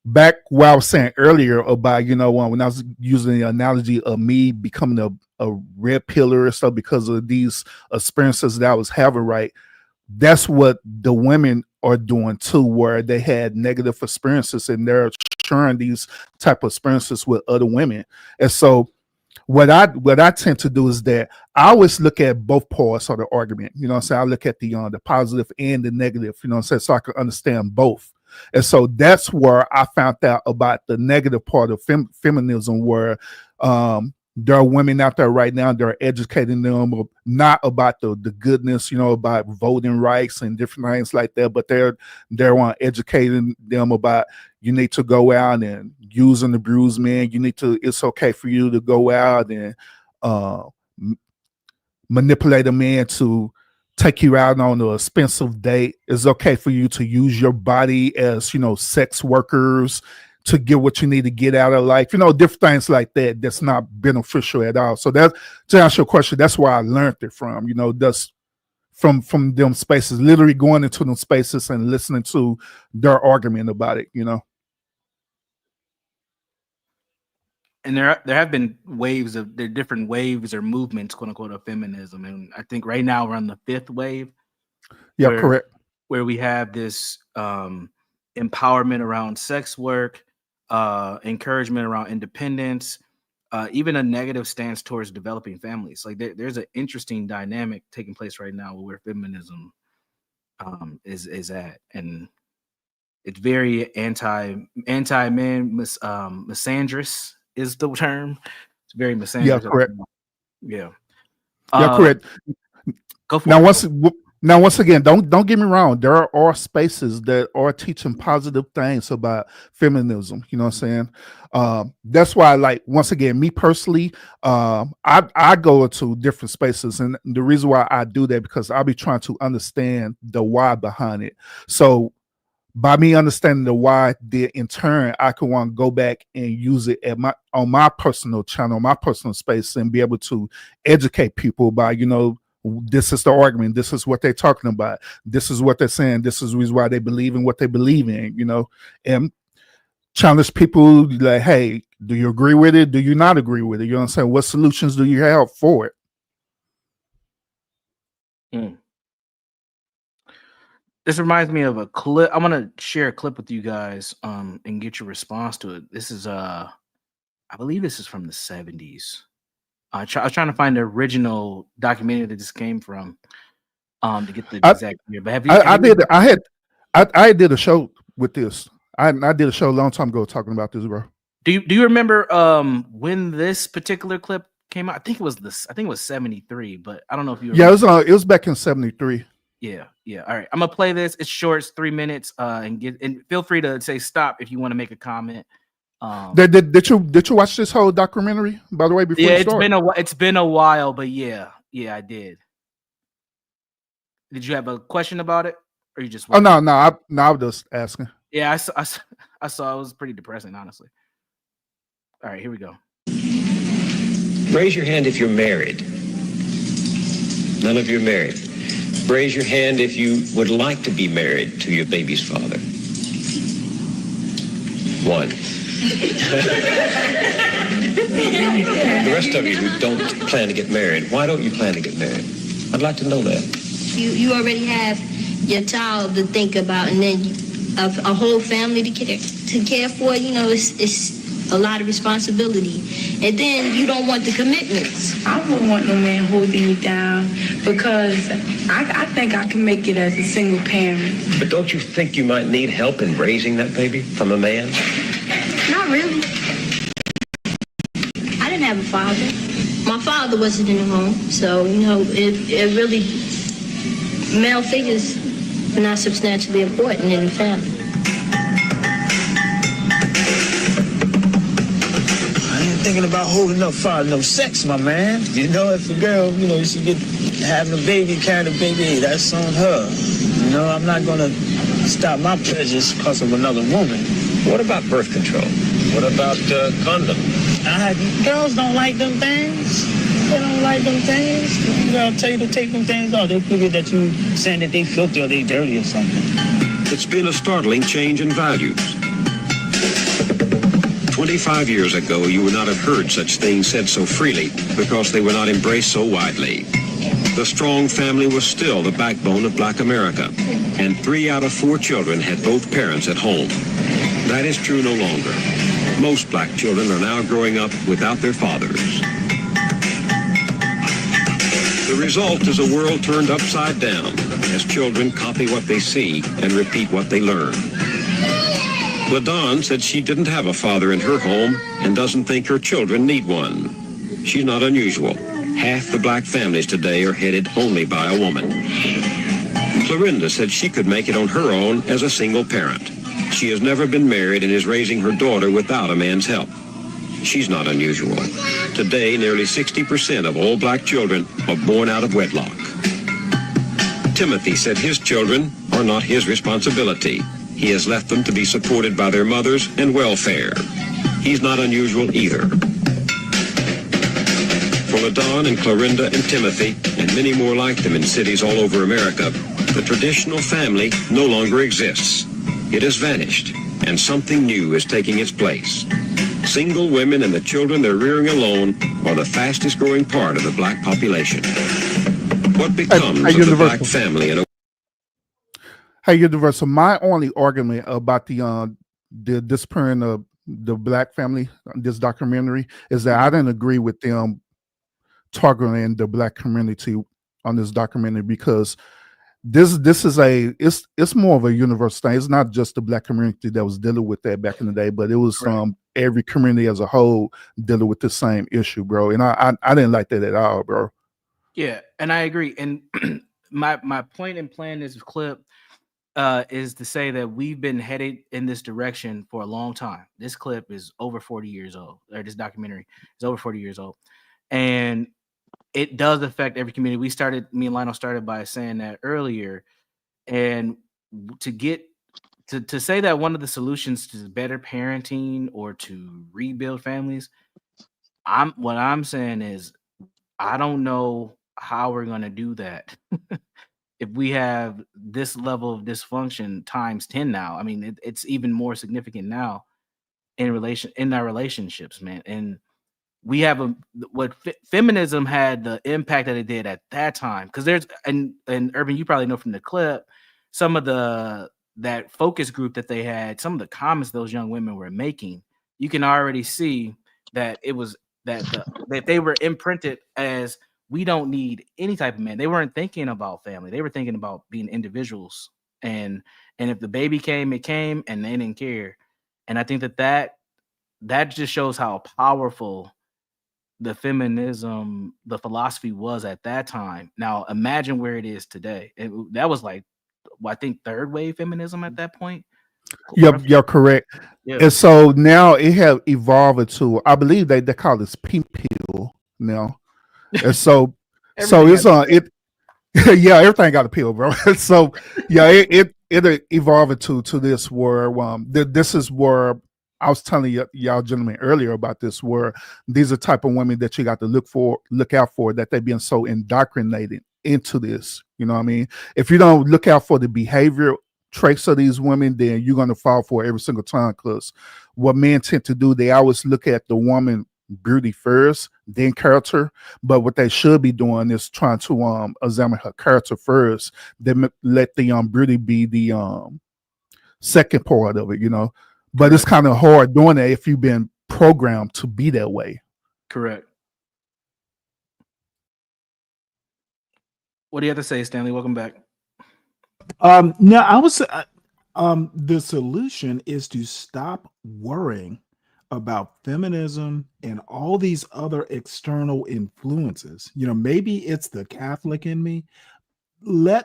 back what I was saying earlier about, when I was using the analogy of me becoming a red pillar and stuff because of these experiences that I was having, right? That's what the women are doing too, where they had negative experiences and they're sharing these type of experiences with other women. And so what I tend to do is that I always look at both parts of the argument. You know what I'm saying? I look at the positive and the negative, you know what I'm saying, so I can understand both. And so that's where I found out about the negative part of feminism, where there are women out there right now that are educating them not about the goodness, about voting rights and different things like that, but they're educating them about you need to go out and use and abuse men. It's okay for you to go out and manipulate a man to take you out on an expensive date. It's okay for you to use your body as, sex workers to get what you need to get out of life, different things like that. That's not beneficial at all. So that, to answer your question, that's where I learned it from, that's from them spaces, literally going into them spaces and listening to their argument about it, And there have been different waves or movements, quote unquote, of feminism. And I think right now we're on the 5th wave. Yeah, correct. Where we have this empowerment around sex work, encouragement around independence, even a negative stance towards developing families. Like there's an interesting dynamic taking place right now where feminism is at, and it's very anti-man, misandrous is the term. It's very misandrous. Yeah, correct. Yeah. Correct. Go for now, it. Once again, don't get me wrong. There are spaces that are teaching positive things about feminism. You know what I'm saying? That's why, like, once again, me personally, I go into different spaces, and the reason why I do that because I'll be trying to understand the why behind it. So by me understanding the why, then in turn, I can want to go back and use it on my personal channel, my personal space, and be able to educate people by, this is the argument, this is what they're talking about, this is what they're saying, this is the reason why they believe in what they believe in, and challenge people like, hey, do you agree with it? Do you not agree with it? You know what I'm saying? What solutions do you have for it? This reminds me of a clip. I'm gonna share a clip with you guys and get your response to it. This is I believe this is from the 70s. I was trying to find the original documentary that this came from to get the exact year. But I did a show with this. I did a show a long time ago talking about this, bro. Do you remember when this particular clip came out? I think it was 73, but I don't know if you remember. Yeah, it was back in 73. Yeah. All right. I'm gonna play this. It's short, it's 3 minutes. And feel free to say stop if you want to make a comment. Did you watch this whole documentary, by the way, before you start? It's been a while, but yeah, I did. Did you have a question about it, or you just? Oh no, I was just asking. Yeah, I saw it was pretty depressing, honestly. All right, here we go. Raise your hand if you're married. None of you are married. Raise your hand if you would like to be married to your baby's father. 1. The rest of you who don't plan to get married, why don't you plan to get married? I'd like to know that. You already have your child to think about, and then a whole family to care for. It's a lot of responsibility, and then you don't want the commitments. I wouldn't want no man holding me down because I think I can make it as a single parent. But don't you think you might need help in raising that baby from a man? Not really. I didn't have a father. My father wasn't in the home, so it really, male figures are not substantially important in the family. Thinking about holding up for no sex, my man. If a girl, she get having a baby, carrying a baby, hey, that's on her. I'm not gonna stop my pleasures because of another woman. What about birth control? What about condom? Girls don't like them things. They don't like them things. You gotta tell you to take them things off. They figure that you saying that they filthy or they dirty or something. It's been a startling change in values. 25 years ago, you would not have heard such things said so freely because they were not embraced so widely. The strong family was still the backbone of Black America, and 3 out of 4 children had both parents at home. That is true no longer. Most Black children are now growing up without their fathers. The result is a world turned upside down as children copy what they see and repeat what they learn. LaDawn said she didn't have a father in her home and doesn't think her children need one. She's not unusual. Half the black families today are headed only by a woman. Clorinda said she could make it on her own as a single parent. She has never been married and is raising her daughter without a man's help. She's not unusual. Today, nearly 60% of all black children are born out of wedlock. Timothy said his children are not his responsibility. He has left them to be supported by their mothers and welfare. He's not unusual either. For LaDon and Clorinda and Timothy, and many more like them in cities all over America, the traditional family no longer exists. It has vanished, and something new is taking its place. Single women and the children they're rearing alone are the fastest growing part of the black population. What becomes of the black family in a... Hey, Universal, my only argument about the disappearing of the black family, this documentary, is that I didn't agree with them targeting the black community on this documentary, because this is it's more of a universal thing. It's not just the black community that was dealing with that back in the day, but it was every community as a whole dealing with the same issue, bro. And I didn't like that at all, bro. Yeah, and I agree. And my point in playing this clip is to say that we've been headed in this direction for a long time. This clip is over 40 years old, or this documentary is over 40 years old. And it does affect every community. Me and Lionel started by saying that earlier. And to say that one of the solutions to better parenting or to rebuild families, what I'm saying is, I don't know how we're going to do that if we have this level of dysfunction times 10 now. I mean, it's even more significant now in our relationships, man. And we have feminism had the impact that it did at that time, because there's and Urban, you probably know from the clip, some of that focus group that they had, some of the comments those young women were making, you can already see that it was that they were imprinted as, we don't need any type of man. They weren't thinking about family. They were thinking about being individuals. And if the baby came, it came, and they didn't care. And I think that just shows how powerful the feminism, the philosophy was at that time. Now imagine where it is today. That was like, I think, third wave feminism at that point. Yep, you're correct. Yeah. And so now it have evolved to, I believe they call this pink pill now. And so it's it yeah, everything got a pill, bro. So yeah, it evolved to this where this is where I was telling y'all gentlemen earlier about this, where these are type of women that you got to look out for, that they've been so indoctrinated into this. You know what I mean? If you don't look out for the behavior traits of these women, then you're going to fall for it every single time. Because what men tend to do, they always look at the woman beauty first, then character. But what they should be doing is trying to examine her character first, then let the beauty be the second part of it, you know. But it's kind of hard doing that if you've been programmed to be that way. Correct. What do you have to say, Stanley? Welcome back. No, I was the solution is to stop worrying about feminism and all these other external influences. You know, maybe it's the Catholic in me. The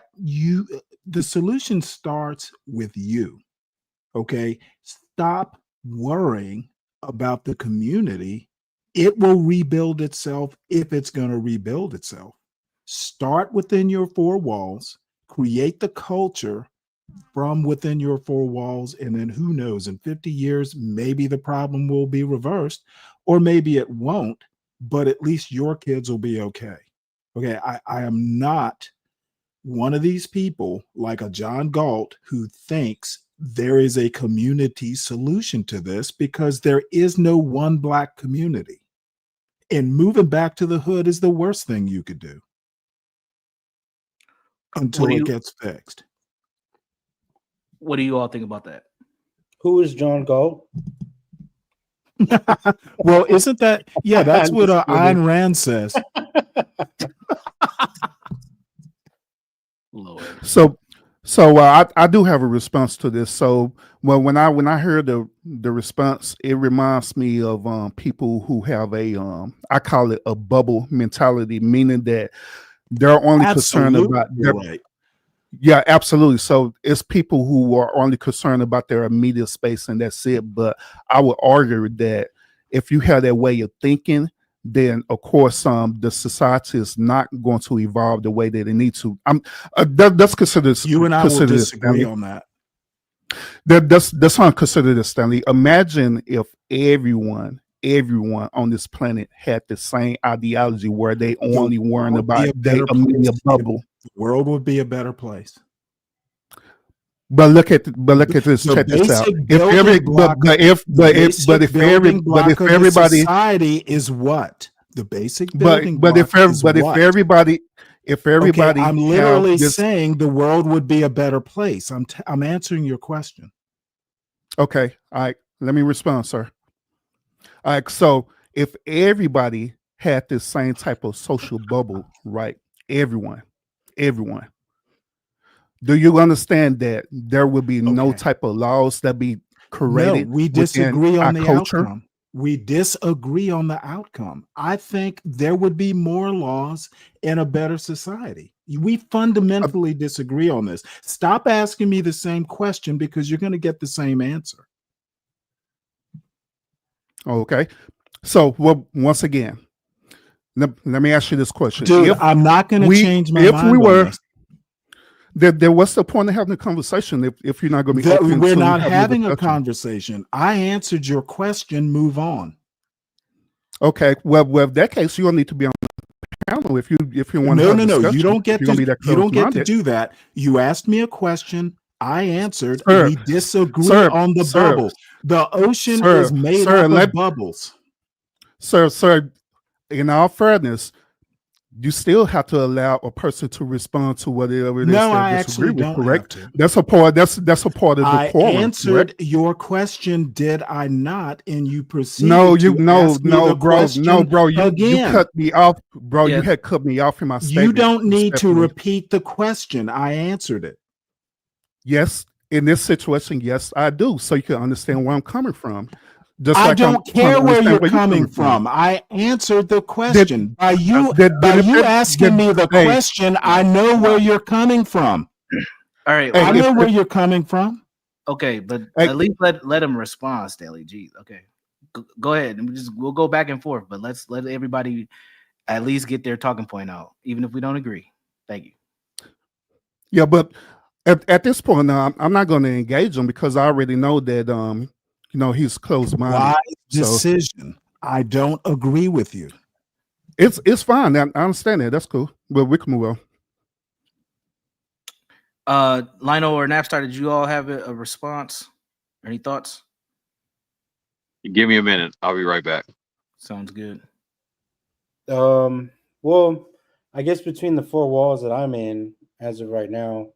solution starts with you. Okay, stop worrying about the community. It will rebuild itself if it's going to rebuild itself. Start within your four walls, create the culture from within your four walls, and then who knows, in 50 years, maybe the problem will be reversed, or maybe it won't, but at least your kids will be okay. Okay, I am not one of these people like a John Galt who thinks there is a community solution to this, because there is no one black community. And moving back to the hood is the worst thing you could do until it gets fixed. What do you all think about that? Who is John Galt? Well, isn't that, yeah, that's what Ayn Rand says. Lord. So I do have a response to this. So well, when I heard the response, it reminds me of people who have a I call it a bubble mentality, meaning that they're only concerned Absolutely about their right. yeah, absolutely. So it's people who are only concerned about their immediate space and that's it. But I would argue that if you have that way of thinking, then of course the society is not going to evolve the way that it needs to. That's considered You and I will considered disagree on that. that's how I consider this, Stanley. Imagine if everyone on this planet had the same ideology where they The only worrying world would be about a their better immediate place. bubble. The world would be a better place. But look at this. The Check this out. basic If every building block, but if building block of the everybody society is what? The basic but building but block is but what? if Okay, everybody I'm have literally this saying the world would be a better place. I'm answering your question. okay, all right, let me respond, sir. All right, so if everybody had this same type of social bubble, right? Everyone. Do you understand that there will be no Okay. type of laws that be No, created we within disagree our on the culture? outcome. We disagree on the outcome. I think there would be more laws in a better society. We Uh, fundamentally disagree on this. Stop asking me the same question because you're going to get the same answer. Okay. So, well, once again, let me ask you this question: Dude, I'm not going to change my if we mind on were, this. then what's the point of having a conversation if you're not going to be open We're to not having a having a discussion? conversation. I answered your question. Move on. Okay. Well, in that case, you don't need to be on the panel if you want to No, have a no, no. You discussion. don't If get you're going to. to be that You don't get to close-minded, do that. You asked me a question. I answered. sir, We disagree sir, on the sir, bubble. The ocean sir, is made sir. up of bubbles. Sir. In all fairness, you still have to allow a person to respond to whatever it is No, they I disagree actually with. don't have Correct? to. That's a part. That's a part of I decorum. Correct? answered your question, did I not? And you No, proceeded to ask me the no, question bro. You again. cut me off, bro. You Yeah. had cut me off in my You statement, don't need to respectfully. repeat the question. I answered it. Yes, in this situation, yes, I do, so you can understand where I'm coming from. Just I like I'm don't trying care to where understand you're where you're coming coming from. from. I answered the Did question. By then if you it asking did me the hey question, I know where you're coming from. All right. hey I Well, know where if you're coming from. okay, but hey at least let him respond, Stanley. Geez. Okay. Go ahead. And we'll go back and forth, but let's let everybody at least get their talking point out, even if we don't agree. Thank you. yeah, but at this point now, I'm not going to engage him because I already know that he's closed minded. Wise So decision. I don't agree with you. it's fine. I understand that. That's cool. But we can move on. Lionel or Napstar, did you all have a response? Any thoughts? Give me a minute. I'll be right back. Sounds good. Well, I guess between the four walls that I'm in as of right now,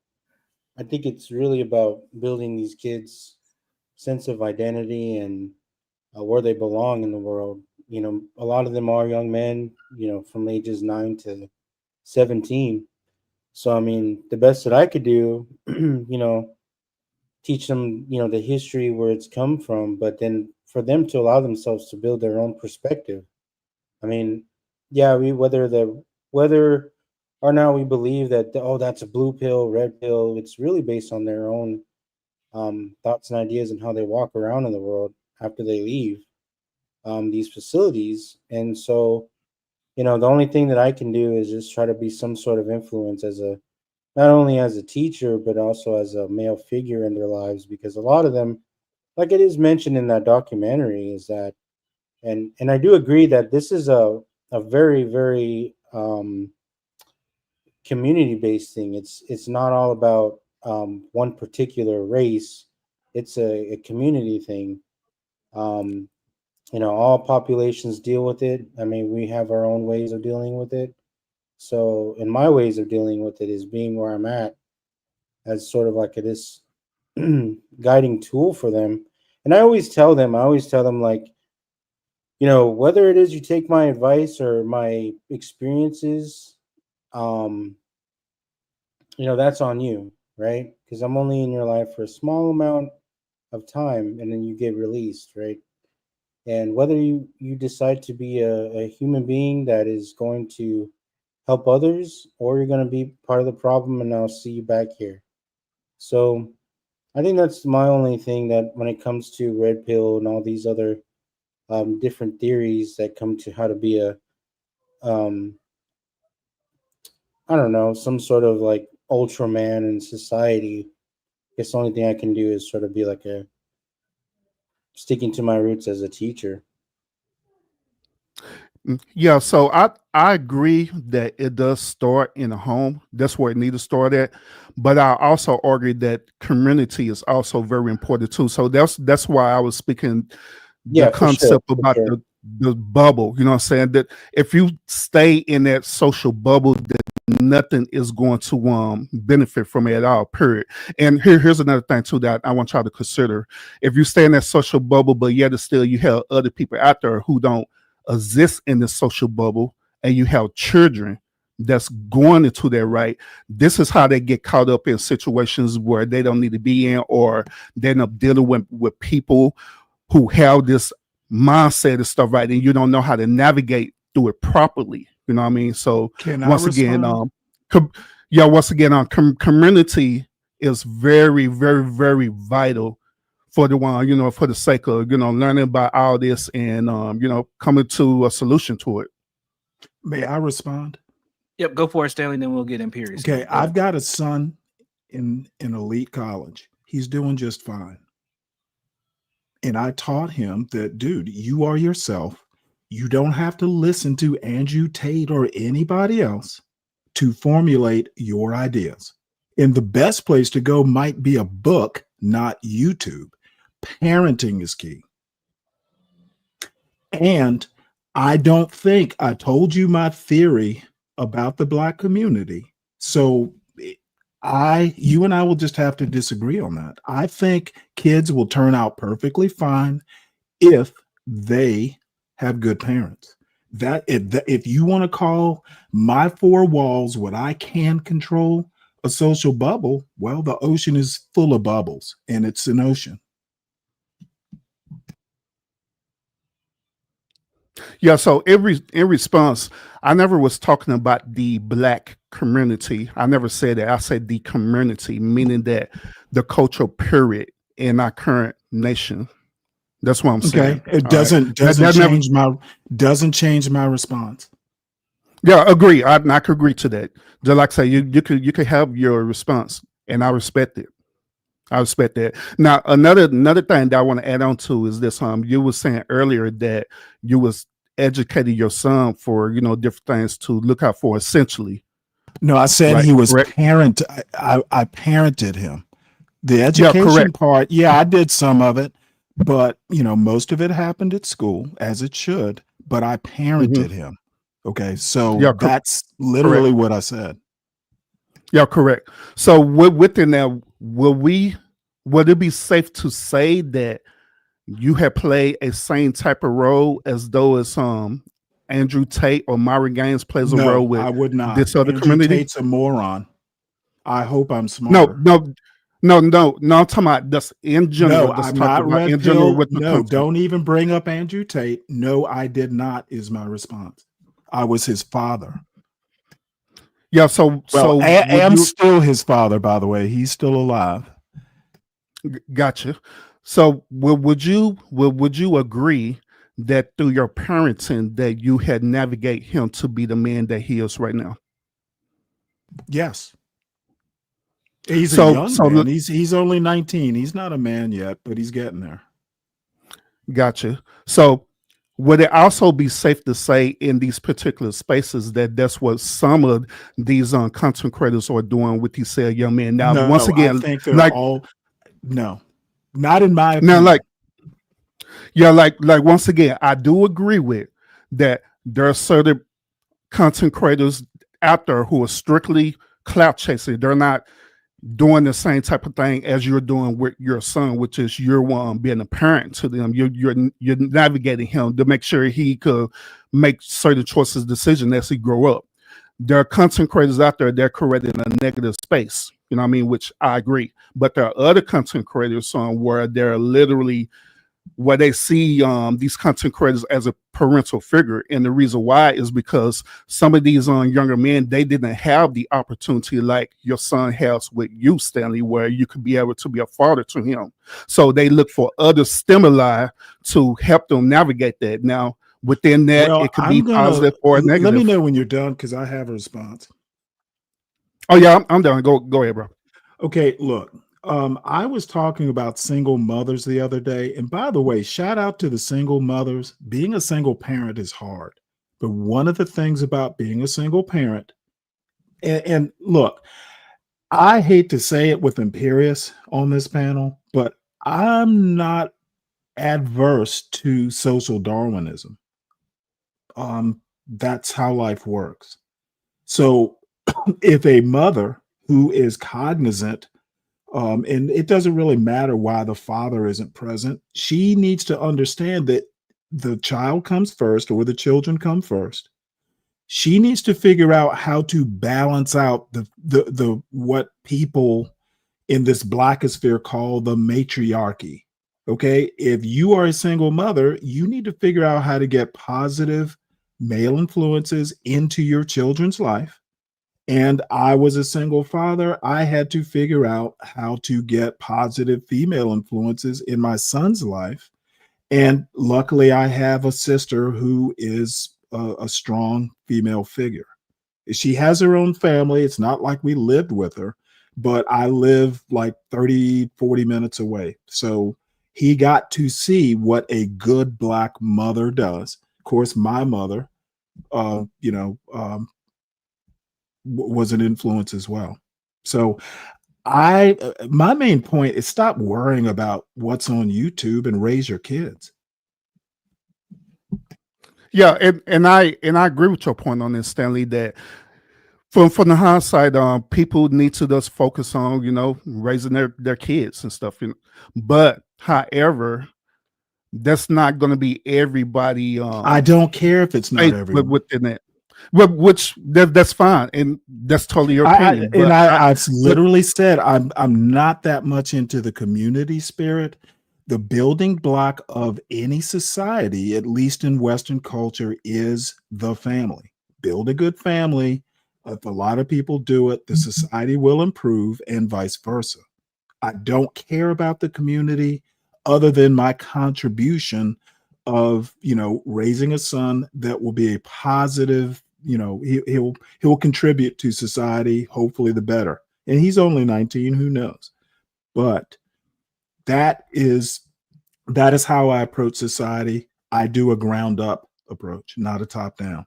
I think it's really about building these kids' sense of identity and where they belong in the world. You know, a lot of them are young men, from ages 9 to 17. So, I mean, the best that I could do, teach them, the history where it's come from, but then for them to allow themselves to build their own perspective. I mean, yeah, whether or not we believe that that's a blue pill, red pill, it's really based on their own thoughts and ideas and how they walk around in the world after they leave these facilities. And so, the only thing that I can do is just try to be some sort of influence not only as a teacher, but also as a male figure in their lives, because a lot of them, like it is mentioned in that documentary, is that, and I do agree that this is a very, very community based thing. It's not all about one particular race. It's a community thing. Um, all populations deal with it. I mean, we have our own ways of dealing with it. So, and my ways of dealing with it is being where I'm at as sort of like this guiding tool for them. And I always tell them, like, whether it is you take my advice or my experiences, that's on you, right? Because I'm only in your life for a small amount of time, and then you get released, right? And whether you decide to be a human being that is going to help others, or you're going to be part of the problem, and I'll see you back here. So I think that's my only thing, that when it comes to red pill and all these other different theories that come to how to be a um, I don't know, some sort of like Ultraman in society. I guess the only thing I can do is sort of be like a sticking to my roots as a teacher. Yeah, so I agree that it does start in the home. That's where it needs to start at. But I also argue that community is also very important too. So that's why I was speaking the Yeah, for sure, concept about for sure. the bubble. You know what I'm saying? That if you stay in that social bubble, that nothing is going to benefit from it at all. Period. And here's another thing too that I want y'all to consider. If you stay in that social bubble, but yet still you have other people out there who don't exist in the social bubble, and you have children that's going into that, right, this is how they get caught up in situations where they don't need to be in, or they end up dealing with people who have this mindset and stuff, right, and you don't know how to navigate through it properly. You know what I mean? So Can I once again, respond? community is very, very, very vital for the one, for the sake of, learning about all this and, coming to a solution to it. May I respond? Yep, go for it, Stanley. Then we'll get Imperious. Okay, I've got a son in elite college. He's doing just fine. And I taught him that, dude, you are yourself. You don't have to listen to Andrew Tate or anybody else to formulate your ideas. And the best place to go might be a book, not YouTube. Parenting is key. And I don't think I told you my theory about the Black community. So you and I will just have to disagree on that. I think kids will turn out perfectly fine if they have good parents. That if you want to call my four walls what I can control a social bubble, well, the ocean is full of bubbles, and it's an ocean. Yeah, so in response, I never was talking about the Black community. I never said that. I said the community, meaning that the cultural period in our current nation. That's what I'm saying. Okay, it All right. doesn't change my response. Yeah, agree. I could agree to that. Just like I say, you could have your response, and I respect it. I respect that. Now, another thing that I want to add on to is this. You were saying earlier that you was educating your son for different things to look out for. Essentially, no, I said right, he was correct? I parented him. The Yeah, education correct. part, yeah, I did some of it, but most of it happened at school, as it should. But I parented him. Okay, so Yeah, that's literally correct. what I said. Yeah, correct. So within that, would it be safe to say that you have played a same type of role as though it's Andrew Tate or Myra Gaines plays a role No, with I would not. this other Andrew community? Tate's a moron. I hope I'm No, smarter. no. I'm talking about just in general. No, Just I'm talking not about red in general pill. with the No, concept. don't even bring up Andrew Tate. No, I did not, is my response. I was his father. Yeah, so Well, would am you still his father, by the way. He's still alive. gotcha? So would you agree that through your parenting that you had navigate him to be the man that he is right now? Yes. He's a So young man. He's only 19. He's not a man yet, but he's getting there. gotcha. So would it also be safe to say in these particular spaces that that's what some of these content creators are doing with these young men? Now, No, once I again, think they're like all no, not in my now, opinion. like once again, I do agree with that. There are certain content creators out there who are strictly clout chasing. They're not doing the same type of thing as you're doing with your son, which is you're being a parent to them. You're navigating him to make sure he could make certain choices, decisions as he grow up. there are content creators out there that creating a negative space. You know what I mean? Which I agree. But there are other content creators where they're literally where they see these content creators as a parental figure. And the reason why is because some of these younger men, they didn't have the opportunity like your son has with you, Stanley, where you could be able to be a father to him. So they look for other stimuli to help them navigate that. Now, within that, Well, it could be positive or let me negative. know when you're done because I have a response. Oh yeah, I'm done. Go ahead, bro. Okay, look, I was talking about single mothers the other day. And by the way, shout out to the single mothers. Being a single parent is hard. But one of the things about being a single parent, and look, I hate to say it with Imperious on this panel, but I'm not adverse to social Darwinism. That's how life works. So if a mother who is cognizant, and it doesn't really matter why the father isn't present, she needs to understand that the child comes first or the children come first. She needs to figure out how to balance out the what people in this blackosphere call the matriarchy. Okay, if you are a single mother, you need to figure out how to get positive male influences into your children's life. And I was a single father. I had to figure out how to get positive female influences in my son's life. And luckily, I have a sister who is a strong female figure. She has her own family. It's not like we lived with her, but I live like 30, 40 minutes away. So he got to see what a good Black mother does. Of course, my mother, was an influence as well. So my main point is stop worrying about what's on YouTube and raise your kids. Yeah, and I agree with your point on this, Stanley, that from the hindsight, people need to just focus on, raising their kids and stuff. But however, that's not going to be everybody. I don't care if it's not everyone within it. Which that's fine, and that's totally your opinion. I've literally said I'm not that much into the community spirit. The building block of any society, at least in Western culture, is the family. Build a good family. If a lot of people do it, the society will improve, and vice versa. I don't care about the community other than my contribution of raising a son that will be a positive. He'll contribute to society, hopefully the better. And he's only 19, who knows? But that is how I approach society. I do a ground up approach, not a top down.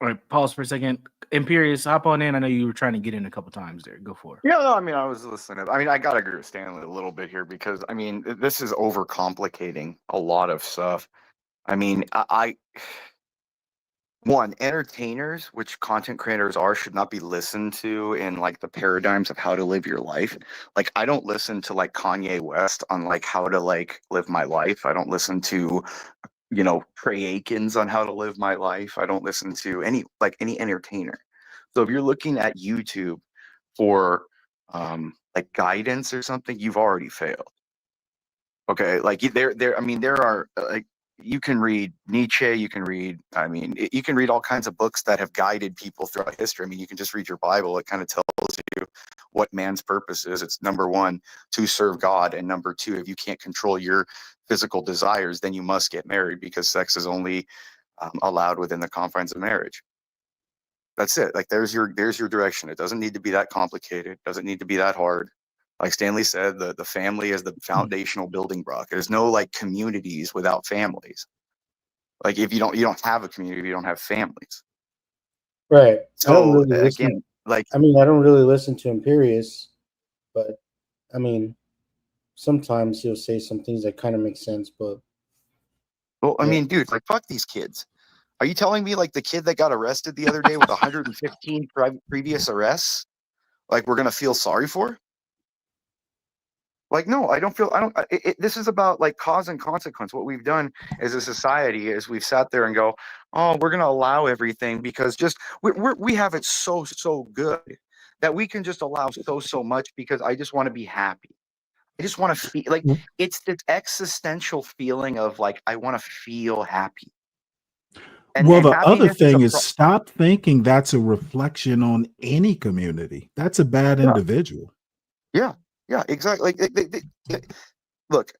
All right, pause for a second. Imperious, hop on in. I know you were trying to get in a couple times there. Go for it. Yeah, no, I mean, I was listening. I mean, I gotta agree with Stanley a little bit here because I mean, this is overcomplicating a lot of stuff. I mean, one, entertainers, which content creators are, should not be listened to in like the paradigms of how to live your life. Like, I don't listen to like Kanye West on like how to like live my life. I don't listen to, Trey Aikens on how to live my life. I don't listen to any entertainer. So if you're looking at YouTube for like guidance or something, you've already failed. Okay, like there. I mean, there are like you can read Nietzsche. You can read. I mean, you can read all kinds of books that have guided people throughout history. I mean, you can just read your Bible. It kind of tells you what man's purpose is. It's number one, to serve God, and number two, if you can't control your physical desires, then you must get married because sex is only allowed within the confines of marriage. That's it. Like there's your direction. It doesn't need to be that complicated. It doesn't need to be that hard. Like Stanley said, the family is the foundational building block. There's no like communities without families. Like if you don't have a community, you don't have families. Right. So I don't really again, I don't really listen to Imperious, but I mean, sometimes he'll say some things that kind of make sense, but well, I mean, dude, like fuck these kids. Are you telling me like the kid that got arrested the other day with 115 previous arrests, like we're gonna feel sorry for? Like, no, I don't feel, I don't, this is about like cause and consequence. What we've done as a society is we've sat there and go, oh, we're going to allow everything because just, we have it so good that we can just allow so much because I just want to be happy. I just want to feel like it's this existential feeling of like, I want to feel happy. Well, And the other happiness is thing is stop thinking that's a reflection on any community. That's a bad yeah, individual. yeah, yeah, exactly. Like, look,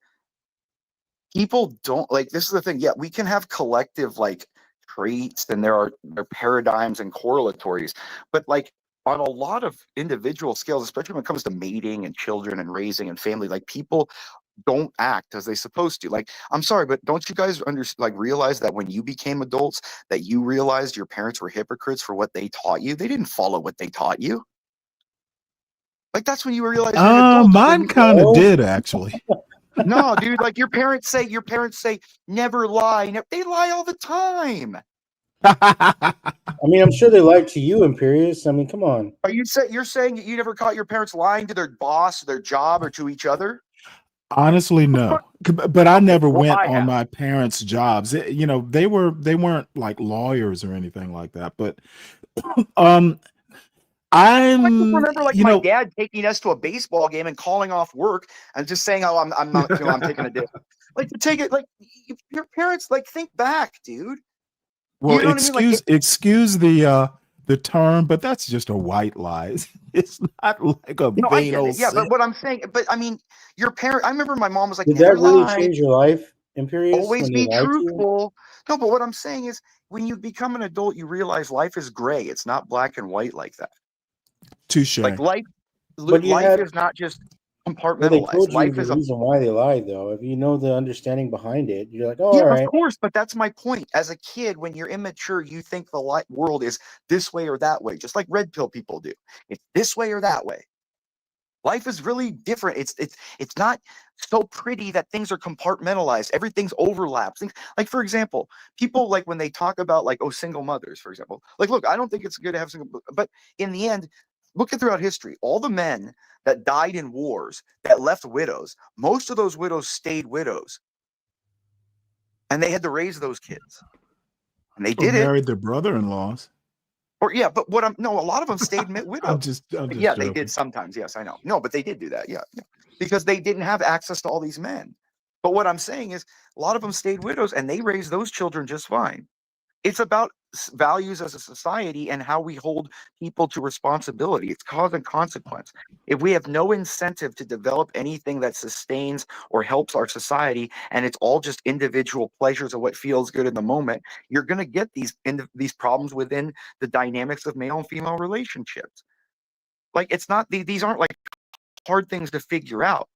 people don't like, this is the thing. Yeah, we can have collective like traits and there are paradigms and correlatories, but like on a lot of individual scales, especially when it comes to mating and children and raising and family, like people don't act as they supposed to. Like, I'm sorry, but don't you guys realize that when you became adults, that you realized your parents were hypocrites for what they taught you? They didn't follow what they taught you. Like, that's when you realize you're an adult. Mine kind of did actually. No, dude, like your parents say never lie. They lie all the time. I mean, I'm sure they lied to you, Imperious. I mean, come on. Are you're saying that you never caught your parents lying to their boss, their job, or to each other? Honestly, no. But I never Well, went I on have. my parents' jobs. You know, they weren't like lawyers or anything like that. But I can I'm, remember like you my know, dad taking us to a baseball game and calling off work and just saying, "Oh, I'm not feeling. I'm taking a day." Like to take it, like your parents, like think back, dude. well, You know what I mean? Like, excuse the term, but that's just a white lie. It's not like a no, I vain get old it. Yeah, sin. but what I'm saying, but I mean, your parent. I remember my mom was like, Did "Never that really lie. change your life, Imperious, Always when they be lied to you? truthful." No, but what I'm saying is, when you become an adult, you realize life is gray. It's not black and white like that. Touche. Like But you life had, is not just well, they compartmentalized. told you Life the is a reason why they lied, though. If you know the understanding behind it, you're like, oh, yeah, all of right. course, but that's my point. As a kid, when you're immature, you think the world is this way or that way, just like red pill people do. It's this way or that way. Life is really different. It's not so pretty that things are compartmentalized. Everything's overlaps. Things like, for example, people like when they talk about like, oh, single mothers, for example. Like, look, I don't think it's good to have single, but in the end, look at throughout history, all the men that died in wars that left widows, most of those widows stayed widows, and they had to raise those kids, and they Or did it. married their brother-in-laws. Or yeah, but a lot of them stayed widows. I'm just Yeah, they joking. did sometimes. Yes, I know. No, but they did do that. Yeah, yeah, because they didn't have access to all these men. But what I'm saying is, a lot of them stayed widows, and they raised those children just fine. It's about values as a society and how we hold people to responsibility. It's cause and consequence. If we have no incentive to develop anything that sustains or helps our society, and it's all just individual pleasures of what feels good in the moment, you're going to get these problems within the dynamics of male and female relationships. Like, it's not these aren't like hard things to figure out.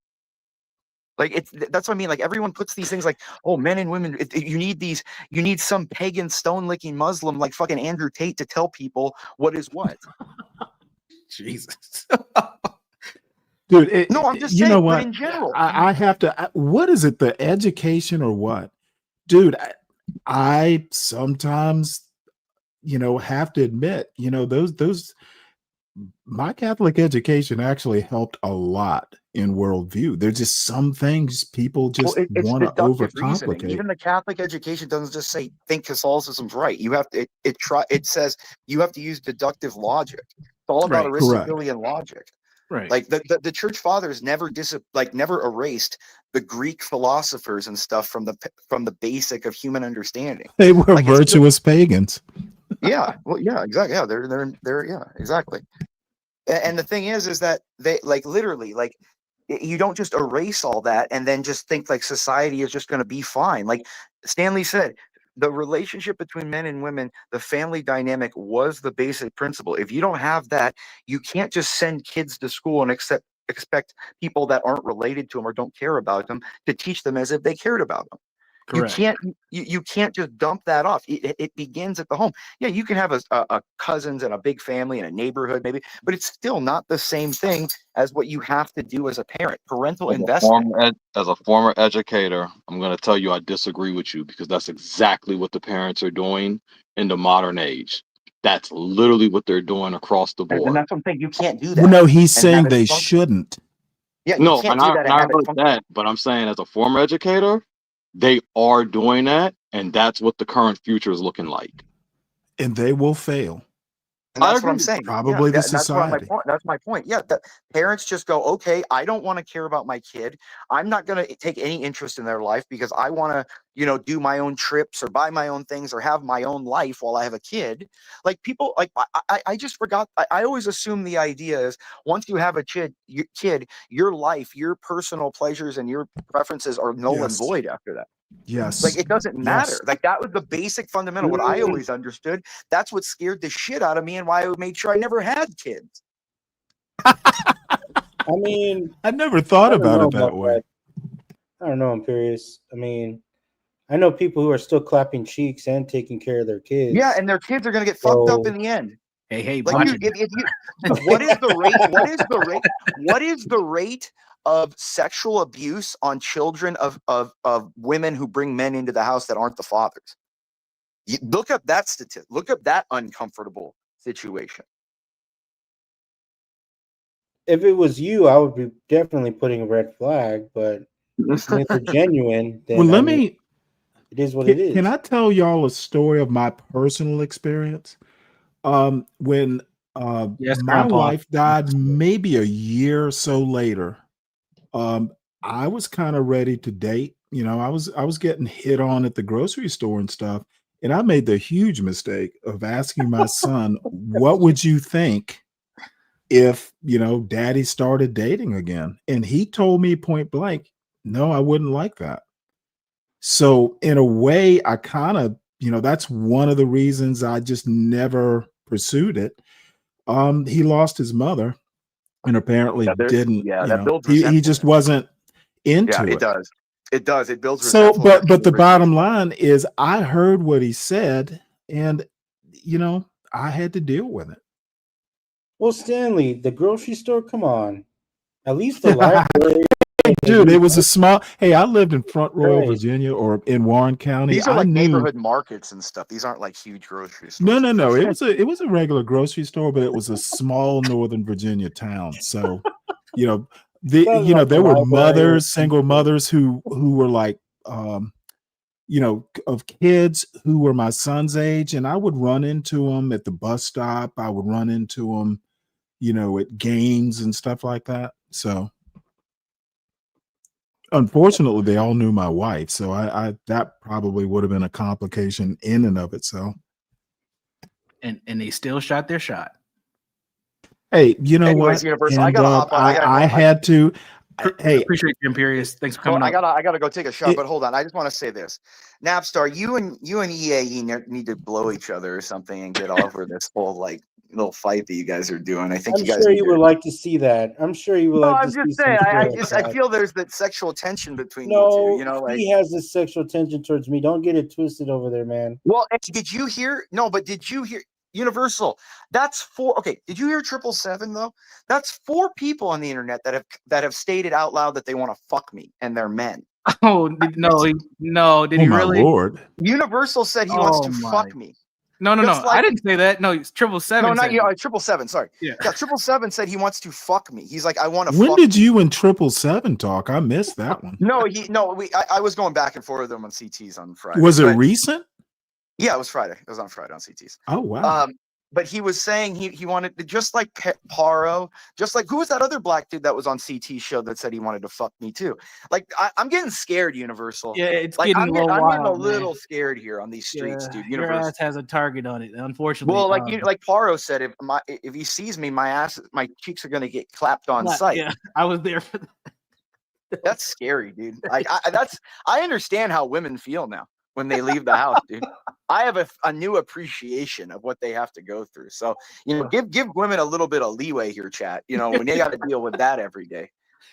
Like, that's what I mean. Like, everyone puts these things like, oh, men and women, you need some pagan stone licking Muslim like fucking Andrew Tate to tell people what is what. Jesus. Dude, No, I'm just you saying, know but what? in general, I have to. What is it? The education or what? Dude, I sometimes, have to admit, those my Catholic education actually helped a lot in worldview. There's just some things people well, just it's want to deductive reasoning. overcomplicate. Even the Catholic education doesn't just say think Catholicism's right. You have to it says you have to use deductive logic. It's all about Right. Correct. Aristotelian logic. Right. Like the church fathers never never erased the Greek philosophers and stuff from the basic of human understanding. They were Like, it's still, virtuous pagans. yeah, well, yeah, exactly. Yeah, they're yeah, exactly. And the thing is that they like literally like you don't just erase all that and then just think like society is just going to be fine. Like Stanley said, the relationship between men and women, the family dynamic was the basic principle. If you don't have that, you can't just send kids to school and expect people that aren't related to them or don't care about them to teach them as if they cared about them. Correct. You can't just dump that off. It begins at the home. Yeah, you can have a cousins and a big family and a neighborhood maybe, but it's still not the same thing as what you have to do as a parent. Parental investment. As a former educator, I'm going to tell you I disagree with you because that's exactly what the parents are doing in the modern age. That's literally what they're doing across the And board. that's what I'm saying. You can't do Well, that no, he's and have saying it they function. shouldn't. Yeah, you No, can't do that and and I have it heard function. that, but I'm saying as a former educator, they are doing that, and that's what the current future is looking like. And they will fail. And I that's what I'm agree. saying. Yeah, Probably the and that's what my society. point. That's my point. Yeah, that parents just go, okay, I don't want to care about my kid. I'm not going to take any interest in their life because I want to, do my own trips or buy my own things or have my own life while I have a kid. Like people, like I just forgot. I always assume the idea is once you have a kid, your life, your personal pleasures and your preferences are null and Yes. void after that. Like Yes. it doesn't matter. Yes. Like that was the basic fundamental. What I always understood. That's what scared the shit out of me, and why I made sure I never had kids. I mean, I never I thought don't about know it that about way. that. I don't know. I'm curious. I mean, I know people who are still clapping cheeks and taking care of their Yeah, kids. and their kids are gonna get fucked up So in the end. Hey, Like watch you, it. if you, what is the rate? What is the rate? What is the rate of sexual abuse on children of women who bring men into the house that aren't the fathers? Look up that statistic. Look up that uncomfortable situation. if it was you, I would be definitely putting a red flag. But if they're genuine, Well, then I let mean, me. it is what it Can is. I tell y'all a story of my personal experience? When Yes, my Grandpa. wife died, maybe a year or so later, um, I was kind of ready to date. I was getting hit on at the grocery store and stuff, and I made the huge mistake of asking my son, "What would you think if Daddy started dating again?" And he told me point blank, "No, I wouldn't like that." So in a way, I kind of, that's one of the reasons I just never pursued it. He lost his mother and apparently didn't, That builds he just resentfulness. wasn't Yeah, into it it. does. It does. It builds So, resentfulness but for the the reasons. bottom line is I heard what he said and I had to deal with Well, Stanley, the grocery store. Come on, at least the library. Dude, it was a small. Hey, I lived in Front Royal, Christ. Virginia, or in Warren County. These are I like knew. neighborhood markets and stuff. These aren't like huge grocery No, stores. no, no. It was a regular grocery store, but it was a small Northern Virginia town. So, you know, Sounds like a there were library or single something. mothers who were like, of kids who were my son's age, and I would run into them at the bus stop. I would run into them, at games and stuff like that. So, unfortunately, they all knew my wife, so I that probably would have been a complication in and of itself. And they still shot their shot. Hey, you know Anyways, what? Universal, I And gotta hop on. I had to. Hey, Appreciate you, Imperious. Thanks for Well, coming up. I gotta go take a shot, It- but hold on. I just want to say this, Napstar, you and EAE need to blow each other or something and get over this whole like little fight that you guys are doing. I think I'm you guys sure need you to. would like to see that. I'm sure you would No, like to I'm see just some saying. shit I like just I that. feel there's that sexual tension between you two. No, You know, like. he has this sexual tension towards me. Don't get it twisted over there, man. Well, did you hear? No, but did you hear? Universal. That's four. Okay, did you hear 777 though? That's 4 people on the internet that have stated out loud that they want to fuck me, and they're men. Oh no, did oh he my really? lord! Universal said he wants Oh to my. fuck me. No, Just I like didn't say that. No, it's 777. no, not said you. that. 777. Sorry. Yeah. Yeah, 777 said he wants to fuck me. He's like, I want to. When fuck did you. you and 777 talk? I missed that one. No, I was going back and forth with him on CTs on Friday. Was it but, recent? Yeah, it was Friday. It was on Friday on CTs. Oh wow! But he was saying he wanted to, just like Paro, just like who was that other black dude that was on CT show that said he wanted to fuck me too? Like I'm getting scared, Universal. Yeah, it's like getting I'm a little getting a wild, little man. scared here on these streets, Yeah, dude. your Universal. ass has a target on it. Unfortunately, Well, like Paro said, if he sees me, my cheeks are gonna get clapped on sight. Yeah, I was there for that. That's scary, dude. Like I understand how women feel now when they leave the house, dude. I have a new appreciation of what they have to go through. So, give women a little bit of leeway here, chat. When they got to deal with that every day.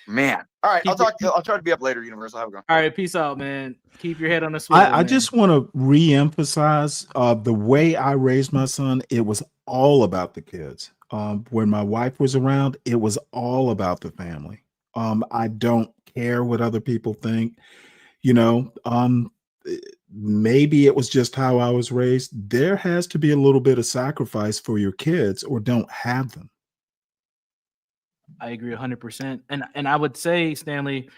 Man. All right, I'll try to be up later, Universal. Have a good one. All right, peace out, man. Keep your head on the swivel. I just want to re-emphasize the way I raised my son. It was all about the kids. When my wife was around, it was all about the family. I don't care what other people think. Maybe it was just how I was raised. There has to be a little bit of sacrifice for your kids, or don't have them. I agree 100%. And I would say, Stanley,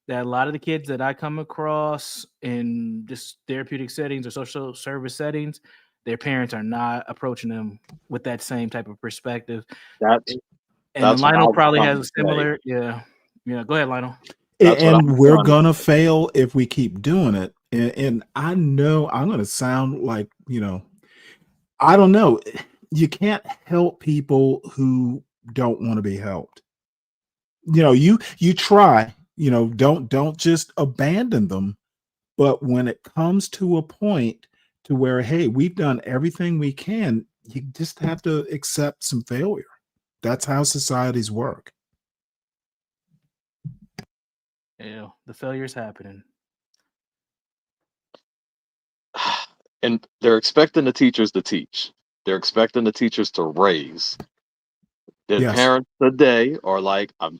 that a lot of the kids that I come across in just therapeutic settings or social service settings, their parents are not approaching them with that same type of perspective. That's And then that's what I Lionel was probably coming has to a say. similar, yeah. Yeah, go ahead, Lionel. That's what I And was we're trying to gonna say. fail if we keep doing it. And I know I'm gonna sound like, I don't know. You can't help people who don't want to be helped. You try, don't just abandon them. But when it comes to a point to where, hey, we've done everything we can, you just have to accept some failure. That's how societies work. Yeah, the failure's happening. And they're expecting the teachers to teach. They're expecting the teachers to raise. The Yes. parents today are like, I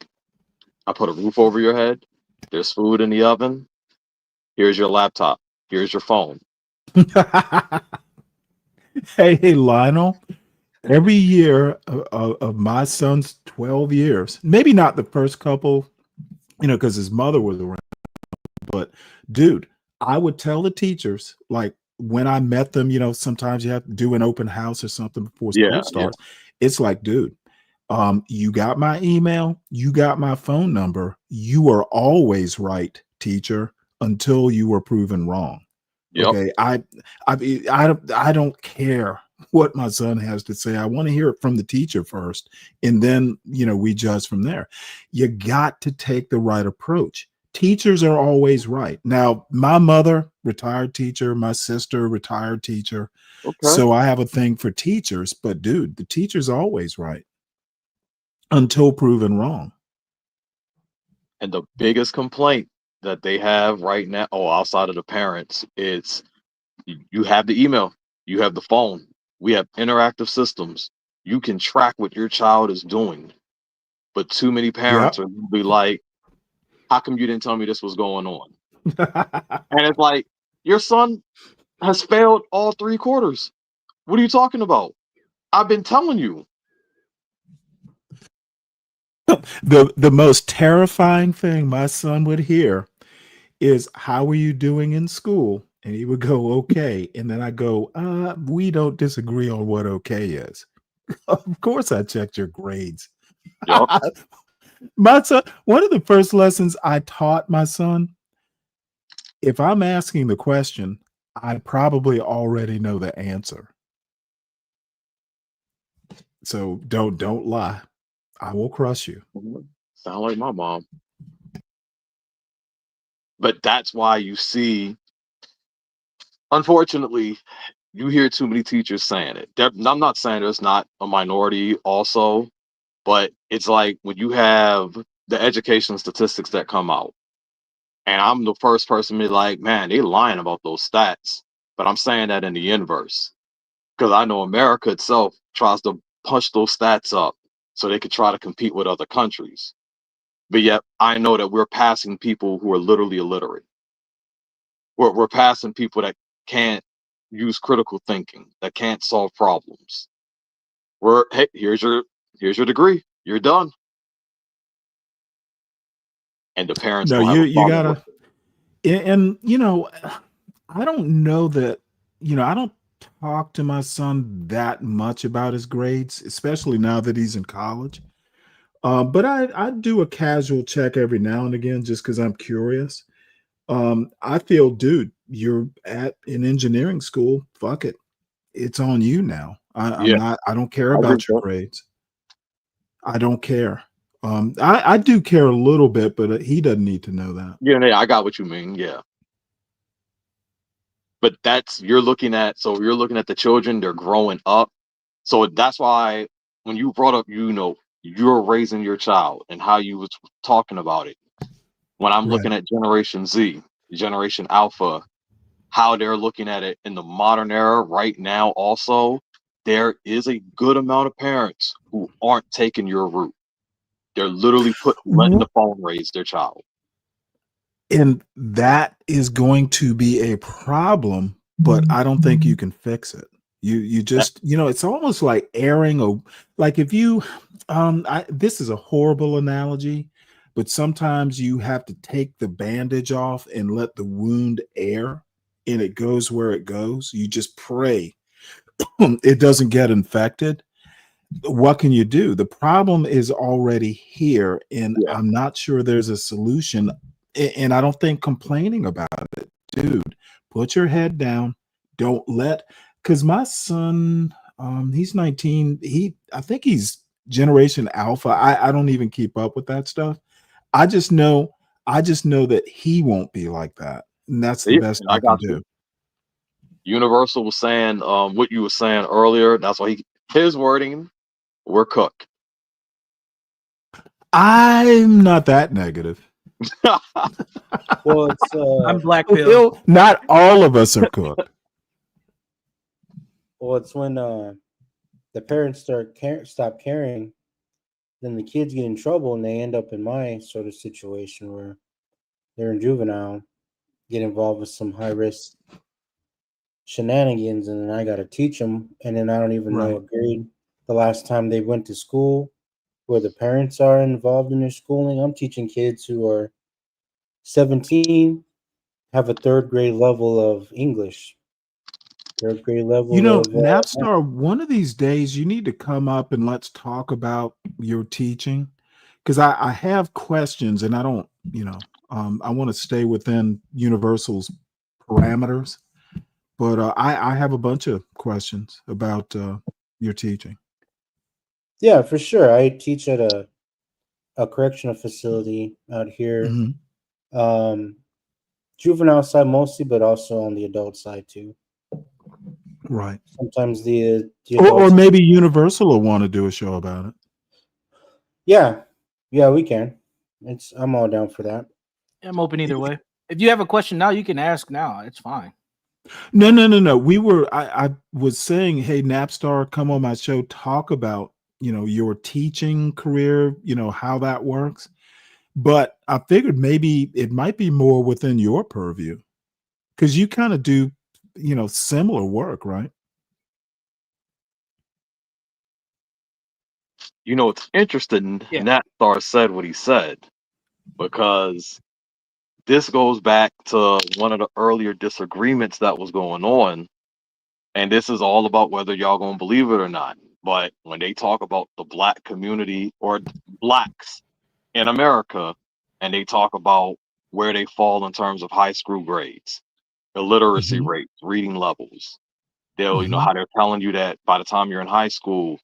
put a roof over your head. There's food in the oven. Here's your laptop. Here's your phone. Hey, Lionel, every year of my son's 12 years, maybe not the first couple, because his mother was around, but dude, I would tell the teachers, like when I met them, sometimes you have to do an open house or something before school Yeah, yeah. starts. It's like, dude, you got my email, you got my phone number. You are always right, teacher, until you are proven wrong. Yep. Okay, I don't care what my son has to say. I want to hear it from the teacher first, and then we judge from there. You got to take the right approach. Teachers are always right. Now, my mother, retired teacher, my sister, retired teacher, Okay. so I have a thing for teachers. But dude, the teacher's always right until proven wrong. And the biggest complaint that they have right now, outside of the parents, is you have the email, you have the phone, we have interactive systems. You can track what your child is doing. But too many parents Yep. are gonna be like, how come you didn't tell me this was going on? And it's like, your son has failed all 3 quarters. What are you talking about? I've been telling you. The most terrifying thing my son would hear is, how are you doing in school? And he would go, okay. And then I go, we don't disagree on what okay is. Of course I checked your grades. Yup. My son, one of the first lessons I taught my son, if I'm asking the question, I probably already know the answer. So don't lie. I will crush you. Sound like my mom. But that's why you see, unfortunately, you hear too many teachers saying it. I'm not saying there's not a minority also, but it's like when you have the education statistics that come out, and I'm the first person to be like, man, they lying about those stats. But I'm saying that in the inverse, because I know America itself tries to push those stats up so they could try to compete with other countries. But yet I know that we're passing people who are literally illiterate. We're passing people that can't use critical thinking, that can't solve problems. Hey, here's your degree. You're done. And the parents No, don't have a you problem with gotta, it. and I don't know that, I don't talk to my son that much about his grades, especially now that he's in college. But I do a casual check every now and again just because I'm curious. I feel, dude, you're at an engineering school. Fuck it. It's on you now. Yeah, I don't care I agree with about your that. grades. I don't care. I do care a little bit, but he doesn't need to know that. Yeah, I got what you mean. Yeah. But you're looking at, so you're looking at the children, they're growing up. So that's why when you brought up, you're raising your child and how you was talking about it. When I'm Right. looking at Generation Z, Generation Alpha, how they're looking at it in the modern era right now also, there is a good amount of parents who aren't taking your route. They're literally letting the phone raise their child. And that is going to be a problem, but I don't think you can fix it. You That, just, it's almost like like if you This is a horrible analogy, but sometimes you have to take the bandage off and let the wound air, and it goes where it goes. You just pray it doesn't get infected. What can you do? The problem is already here, and Yeah. I'm not sure there's a solution. And I don't think complaining about it, dude, put your head down. Don't let, because my son, he's 19. I think he's Generation Alpha. I don't even keep up with that stuff. I just know, I just know that he won't be like that, and that's the Yeah, best I I can got you. do. Universal was saying what you were saying earlier. That's why his wording, we're cooked. I'm not that negative. Well, it's I'm black pill. Not all of us are cooked. well, it's when the parents stop caring, then the kids get in trouble and they end up in my sort of situation where they're in juvenile, get involved with some high risk shenanigans, and then I got to teach them, and then I don't even know Right. what grade the last time they went to school, where the parents are involved in their schooling. I'm teaching kids who are 17, have a third grade level of English, third grade You level know, of math. Napstar, one of these days you need to come up and let's talk about your teaching. Because I have questions and I don't, I want to stay within Universal's parameters, but I have a bunch of questions about your teaching. Yeah, for sure. I teach at a correctional facility out here. Mhm. Um, Juvenile side mostly, but also on the adult side too. Right. Sometimes the Or adults. maybe Universal will want to do a show about it. Yeah, yeah, we can. I'm all down for that. I'm open either way. If you have a question now, you can ask now. It's fine. No, no, no, no. I was saying, hey, Napstar, come on my show, talk about, your teaching career, how that works. But I figured maybe it might be more within your purview because you kind of do, similar work, right? You know, it's interesting. Yeah. Natstar said what he said because this goes back to one of the earlier disagreements that was going on. And this is all about whether y'all gonna believe it or not. But when they talk about the black community or blacks in America, and they talk about where they fall in terms of high school grades, illiteracy Mhm. rates, reading levels, they'll, Mhm. how they're telling you that by the time you're in high school,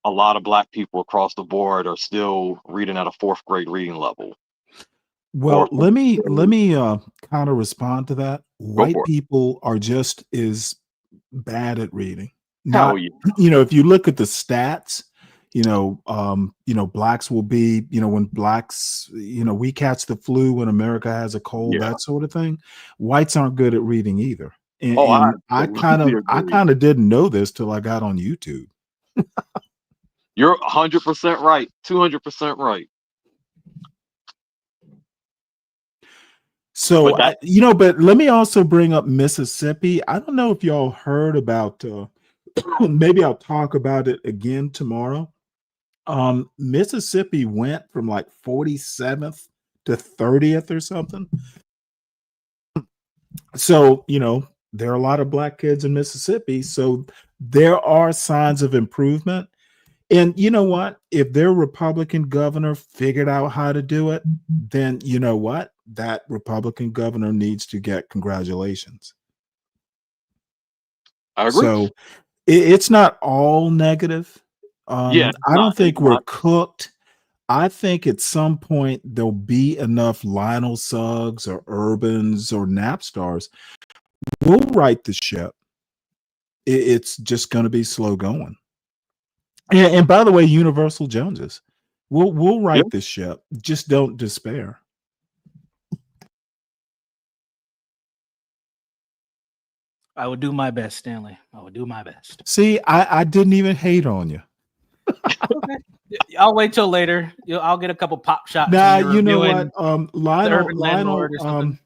a lot of black people across the board are still reading at a fourth grade reading level. Well, Fourth and fifth let grade. me kind of respond to that. Go White for it. people are just as bad at reading. Hell Not, yeah. if you look at the stats, blacks will be, when blacks, we catch the flu when America has a cold, Yeah. that sort of thing. Whites aren't good at reading either. And, Oh, I and I kind completely of, I agree. kind of didn't know this till I got on YouTube. You're 100% right. 200% right. So But that, but let me also bring up Mississippi. I don't know if y'all heard about maybe I'll talk about it again tomorrow. Mississippi went from like 47th to 30th or something. So, there are a lot of black kids in Mississippi. So there are signs of improvement. And you know what? If their Republican governor figured out how to do it, then you know what? That Republican governor needs to get congratulations. I agree. So it's not all negative. Yeah, it's I not. don't It's think we're not. cooked. I think at some point there'll be enough Lionel Suggs or Urbans or Napstars. We'll right the ship. It's just going to be slow going. And by the way, Universal Joneses, we'll Yeah. right this ship. Just don't despair. I will do my best, Stanley. I will do my best. See, I didn't even hate on you. Okay. I'll wait till later. I'll get a couple pop shots when Nah, you're you know what? reviewing the Urban Landlord or something.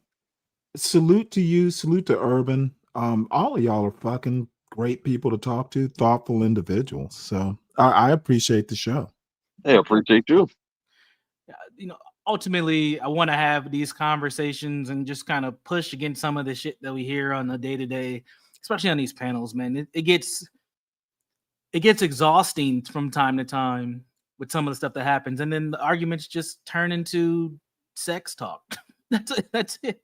Salute to you, salute to Urban. All of y'all are fucking great people to talk to, thoughtful individuals. So I appreciate the show. Hey, appreciate you. You know, ultimately, I want to have these conversations and just kind of push against some of the shit that we hear on the day to day, especially on these panels. Man, it gets exhausting from time to time with some of the stuff that happens, and then the arguments just turn into sex talk. That's it.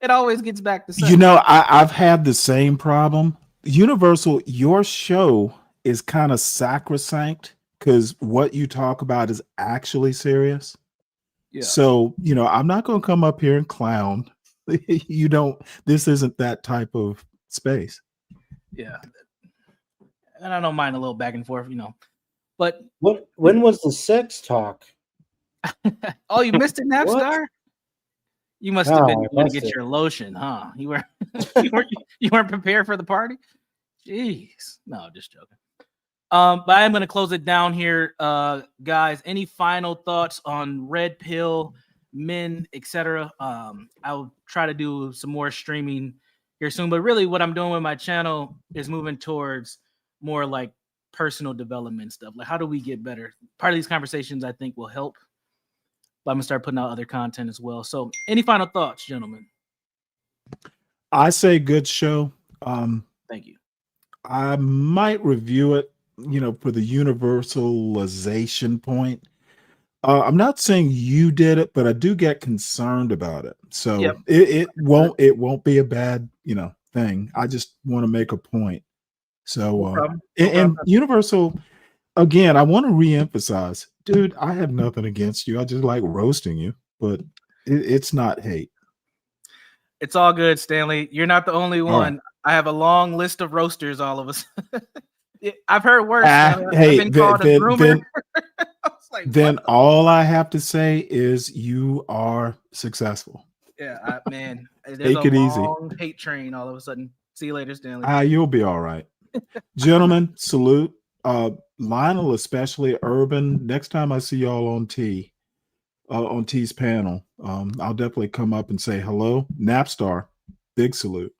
It always gets back to sex. You know, I've had the same problem. Universal, your show is kind of sacrosanct because what you talk about is actually serious. Yeah. So, you know, I'm not going to come up here and clown. You don't, this isn't that type of space. Yeah. And I don't mind a little back and forth, you know. But when was the sex talk? oh, you missed it, Napstar? You must have been going to get must your lotion, huh? You were you weren't prepared for the party? Jeez. No, just joking. But I am going to close it down here, guys. Any final thoughts on red pill, men, etc.? I'll try to do some more streaming here soon. But really, what I'm doing with my channel is moving towards more like personal development stuff. Like, how do we get better? Part of these conversations, I think, will help. But I'm gonna start putting out other content as well. So, any final thoughts, gentlemen? I say good show. Thank you. I might review it, you know, for the universalization point. I'm not saying you did it, but I do get concerned about it. So Yep. it won't be a bad, you know, thing. I just want to make a point. So No problem. and Universal, again, I want to reemphasize, dude, I have nothing against you. I just like roasting you, but it's not hate. It's all good, Stanley. You're not the only one. right. I have a long list of roasters, all of us. I've heard worse. I've Hey, been called a groomer. I was like, then all I have to say is you are successful. yeah, man. There's Take a it easy. long hate train all of a sudden. See you later, Stanley. You'll be all right. Gentlemen, salute. Lionel, especially Urban. Next time I see y'all on T's panel, I'll definitely come up and say hello. Napstar, big salute.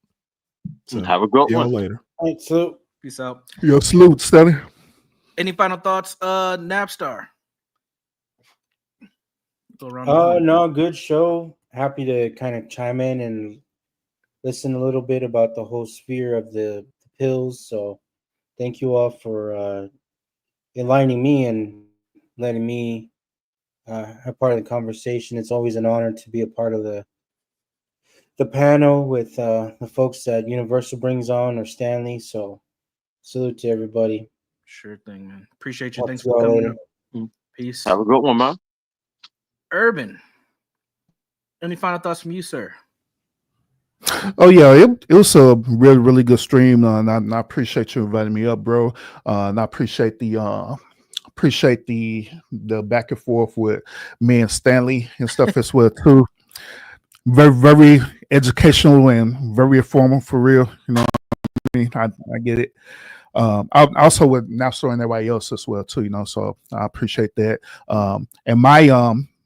So Have a good y'all one. later. Right, so Peace out. Yo, salute, Stanley. Any final thoughts, Napstar? Go around the horn. no, good show. Happy to kind of chime in and listen a little bit about the whole sphere of the pills. So thank you all for enlightening me and letting me have part of the conversation. It's always an honor to be a part of the panel with the folks that Universal brings on or Stanley. So salute to everybody. Sure thing, man. Appreciate you. Talk Thanks to for y'all coming later. up. Peace. Have a good one, man. Urban. Any final thoughts from you, sir? Oh yeah, it was a really really good stream, and I appreciate you inviting me up, bro. And I appreciate the back and forth with me and Stanley and stuff as well too. Very very educational and very informative for real. You know what I mean? I get it. I also with Napster and everybody else as well too. You know, so I appreciate that. And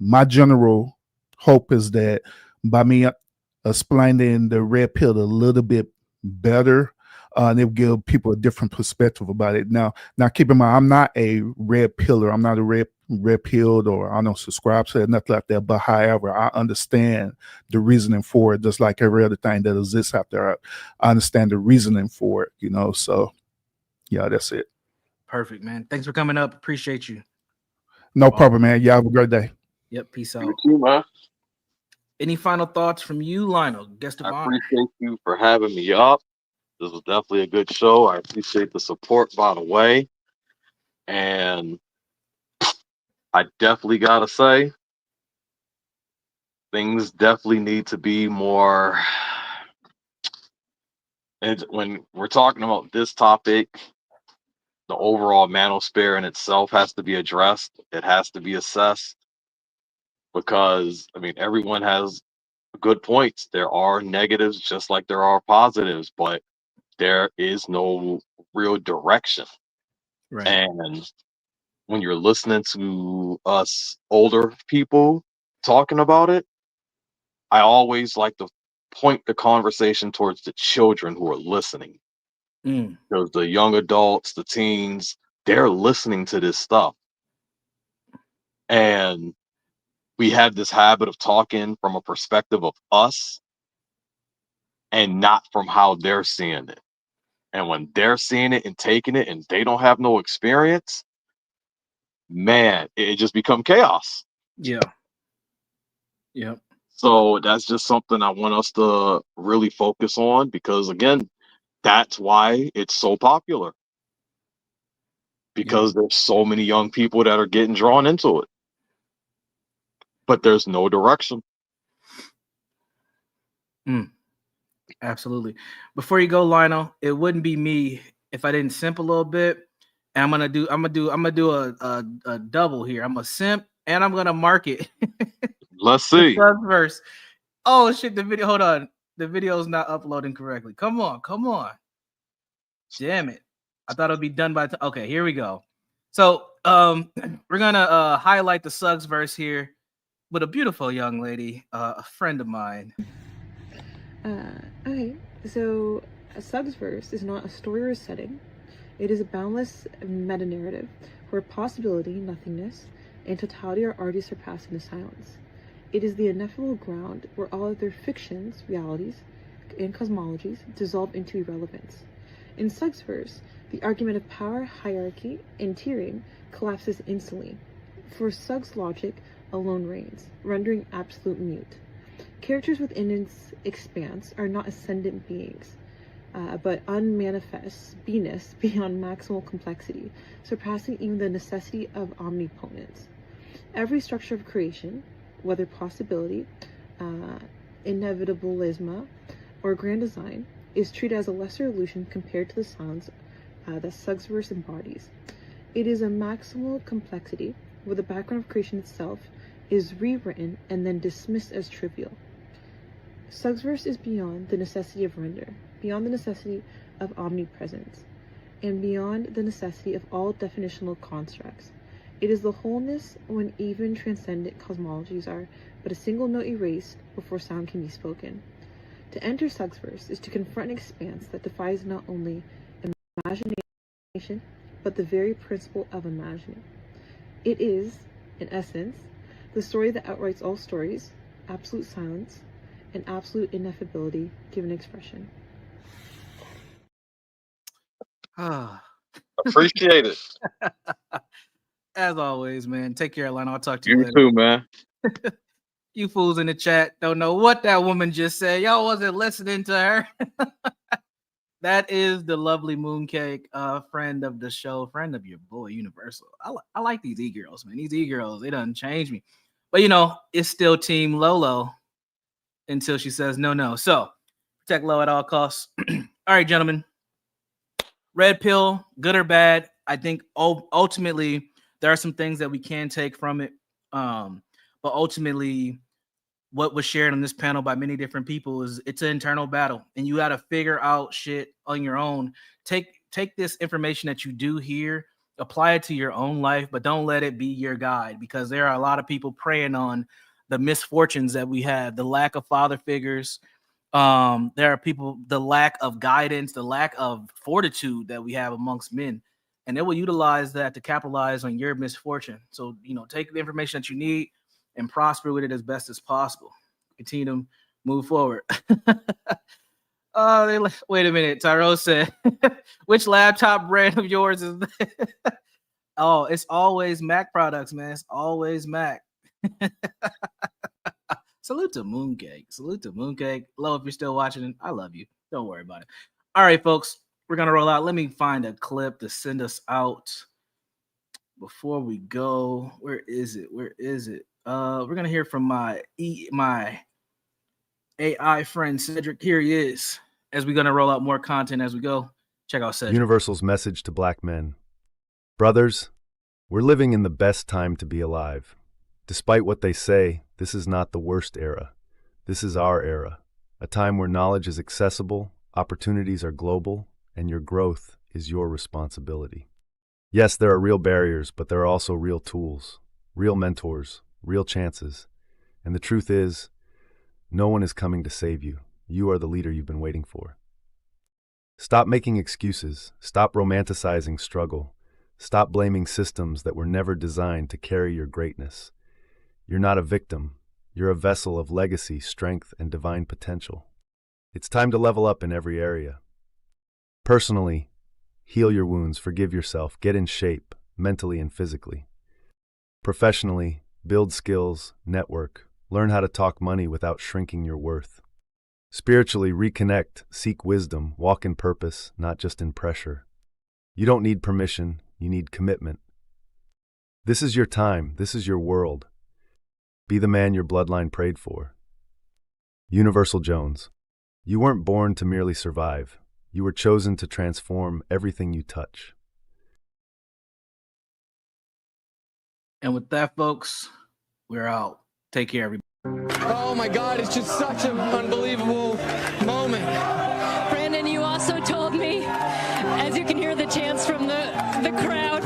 my general hope is that by me explaining the red pill a little bit better, and it'll give people a different perspective about it. Now keep in mind, I'm not a red pillar. I'm not a red pilled, or I don't subscribe to it, nothing like that. But however, I understand the reasoning for it, just like every other thing that exists out there. I understand the reasoning for it, you know. So yeah, that's it. Perfect, man. Thanks for coming up. Appreciate you. No problem, man. Y'all have a great day. Yep. Peace out. You too, man. Any final thoughts from you, Lionel? Guest of I honor. appreciate you for having me up. This was definitely a good show. I appreciate the support, by the way. And I definitely got to say, things definitely need to be more. And when we're talking about this topic, the overall manosphere in itself has to be addressed. It has to be assessed because, I mean, everyone has good points. There are negatives just like there are positives, but there is no real direction. Right. And when you're listening to us older people talking about it, I always like to point the conversation towards the children who are listening. Mm. Because the young adults, the teens, they're listening to this stuff. And we have this habit of talking from a perspective of us and not from how they're seeing it. And when they're seeing it and taking it and they don't have no experience, man, it just become chaos. Yeah. Yep. So that's just something I want us to really focus on, because again, that's why it's so popular. Because there's so many young people that are getting drawn into it. But there's no direction. Absolutely. Before you go, Lionel, it wouldn't be me if I didn't simp a little bit. And I'm gonna do a double here. I'm a simp and I'm gonna market. Let's see. First. Oh shit, the video. Hold on. The video is not uploading correctly. Come on. Damn it. I thought it'd be done by okay, here we go. So we're gonna highlight the Suggs verse here with a beautiful young lady, a friend of mine. Okay, so a Suggs verse is not a story or a setting. It is a boundless meta-narrative where possibility, nothingness, and totality are already surpassed in the silence. It is the ineffable ground where all other fictions, realities, and cosmologies dissolve into irrelevance. In Suggs verse, the argument of power, hierarchy, and tiering collapses instantly, for Suggs' logic alone reigns, rendering absolute mute. Characters within its expanse are not ascendant beings, but unmanifest beingness beyond maximal complexity, surpassing even the necessity of omnipotence. Every structure of creation, whether possibility, inevitabilism, or grand design, is treated as a lesser illusion compared to the silence that Suggs verse embodies. It is a maximal complexity where the background of creation itself is rewritten and then dismissed as trivial. Suggs verse is beyond the necessity of render, beyond the necessity of omnipresence, and beyond the necessity of all definitional constructs. It is the wholeness when even transcendent cosmologies are but a single note erased before sound can be spoken. To enter Suggs verse is to confront an expanse that defies not only imagination, but the very principle of imagining. It is, in essence, the story that outwrites all stories, absolute silence, and absolute ineffability given expression. Appreciate it. As always, man. Take care, Lionel. I'll talk to you You later. too, man. You fools in the chat don't know what that woman just said. Y'all wasn't listening to her. That is the lovely Mooncake, friend of the show, friend of your boy Universal. I like these e-girls, man. These e-girls, they done change me. But it's still Team Lolo until she says no. So protect Lo at all costs. All right, gentlemen. Red pill, good or bad? I think ultimately there are some things that we can take from it. But ultimately, what was shared on this panel by many different people is it's an internal battle, and you got to figure out shit on your own. Take this information that you do here, apply it to your own life, but don't let it be your guide, because there are a lot of people preying on the misfortunes that we have, the lack of father figures. There are people, the lack of guidance, the lack of fortitude that we have amongst men, and they will utilize that to capitalize on your misfortune. So, take the information that you need and prosper with it as best as possible. Continue to move forward. Wait a minute. Tyrone said, which laptop brand of yours is that? Oh, it's always Mac products, man. It's always Mac. Salute to Mooncake. Lo, if you're still watching, I love you. Don't worry about it. All right, folks, we're going to roll out. Let me find a clip to send us out before we go. Where is it? We're going to hear from my AI friend, Cedric. Here he is, as we're going to roll out more content as we go. Check out Cedric. Universal's message to black men. Brothers, we're living in the best time to be alive. Despite what they say, this is not the worst era. This is our era, a time where knowledge is accessible, opportunities are global, and your growth is your responsibility. Yes, there are real barriers, but there are also real tools, real mentors, real chances. And the truth is, no one is coming to save you. You are the leader you've been waiting for. Stop making excuses. Stop romanticizing struggle. Stop blaming systems that were never designed to carry your greatness. You're not a victim. You're a vessel of legacy, strength, and divine potential. It's time to level up in every area. Personally, heal your wounds, forgive yourself, get in shape, mentally and physically. Professionally, build skills, network, learn how to talk money without shrinking your worth. Spiritually, reconnect, seek wisdom, walk in purpose, not just in pressure. You don't need permission, you need commitment. This is your time, this is your world. Be the man your bloodline prayed for. Universal Jones. You weren't born to merely survive. You were chosen to transform everything you touch. And with that, folks, we're out. Take care, everybody. Oh my God, it's just such an unbelievable moment. Brandon, you also told me, as you can hear the chants from the crowd,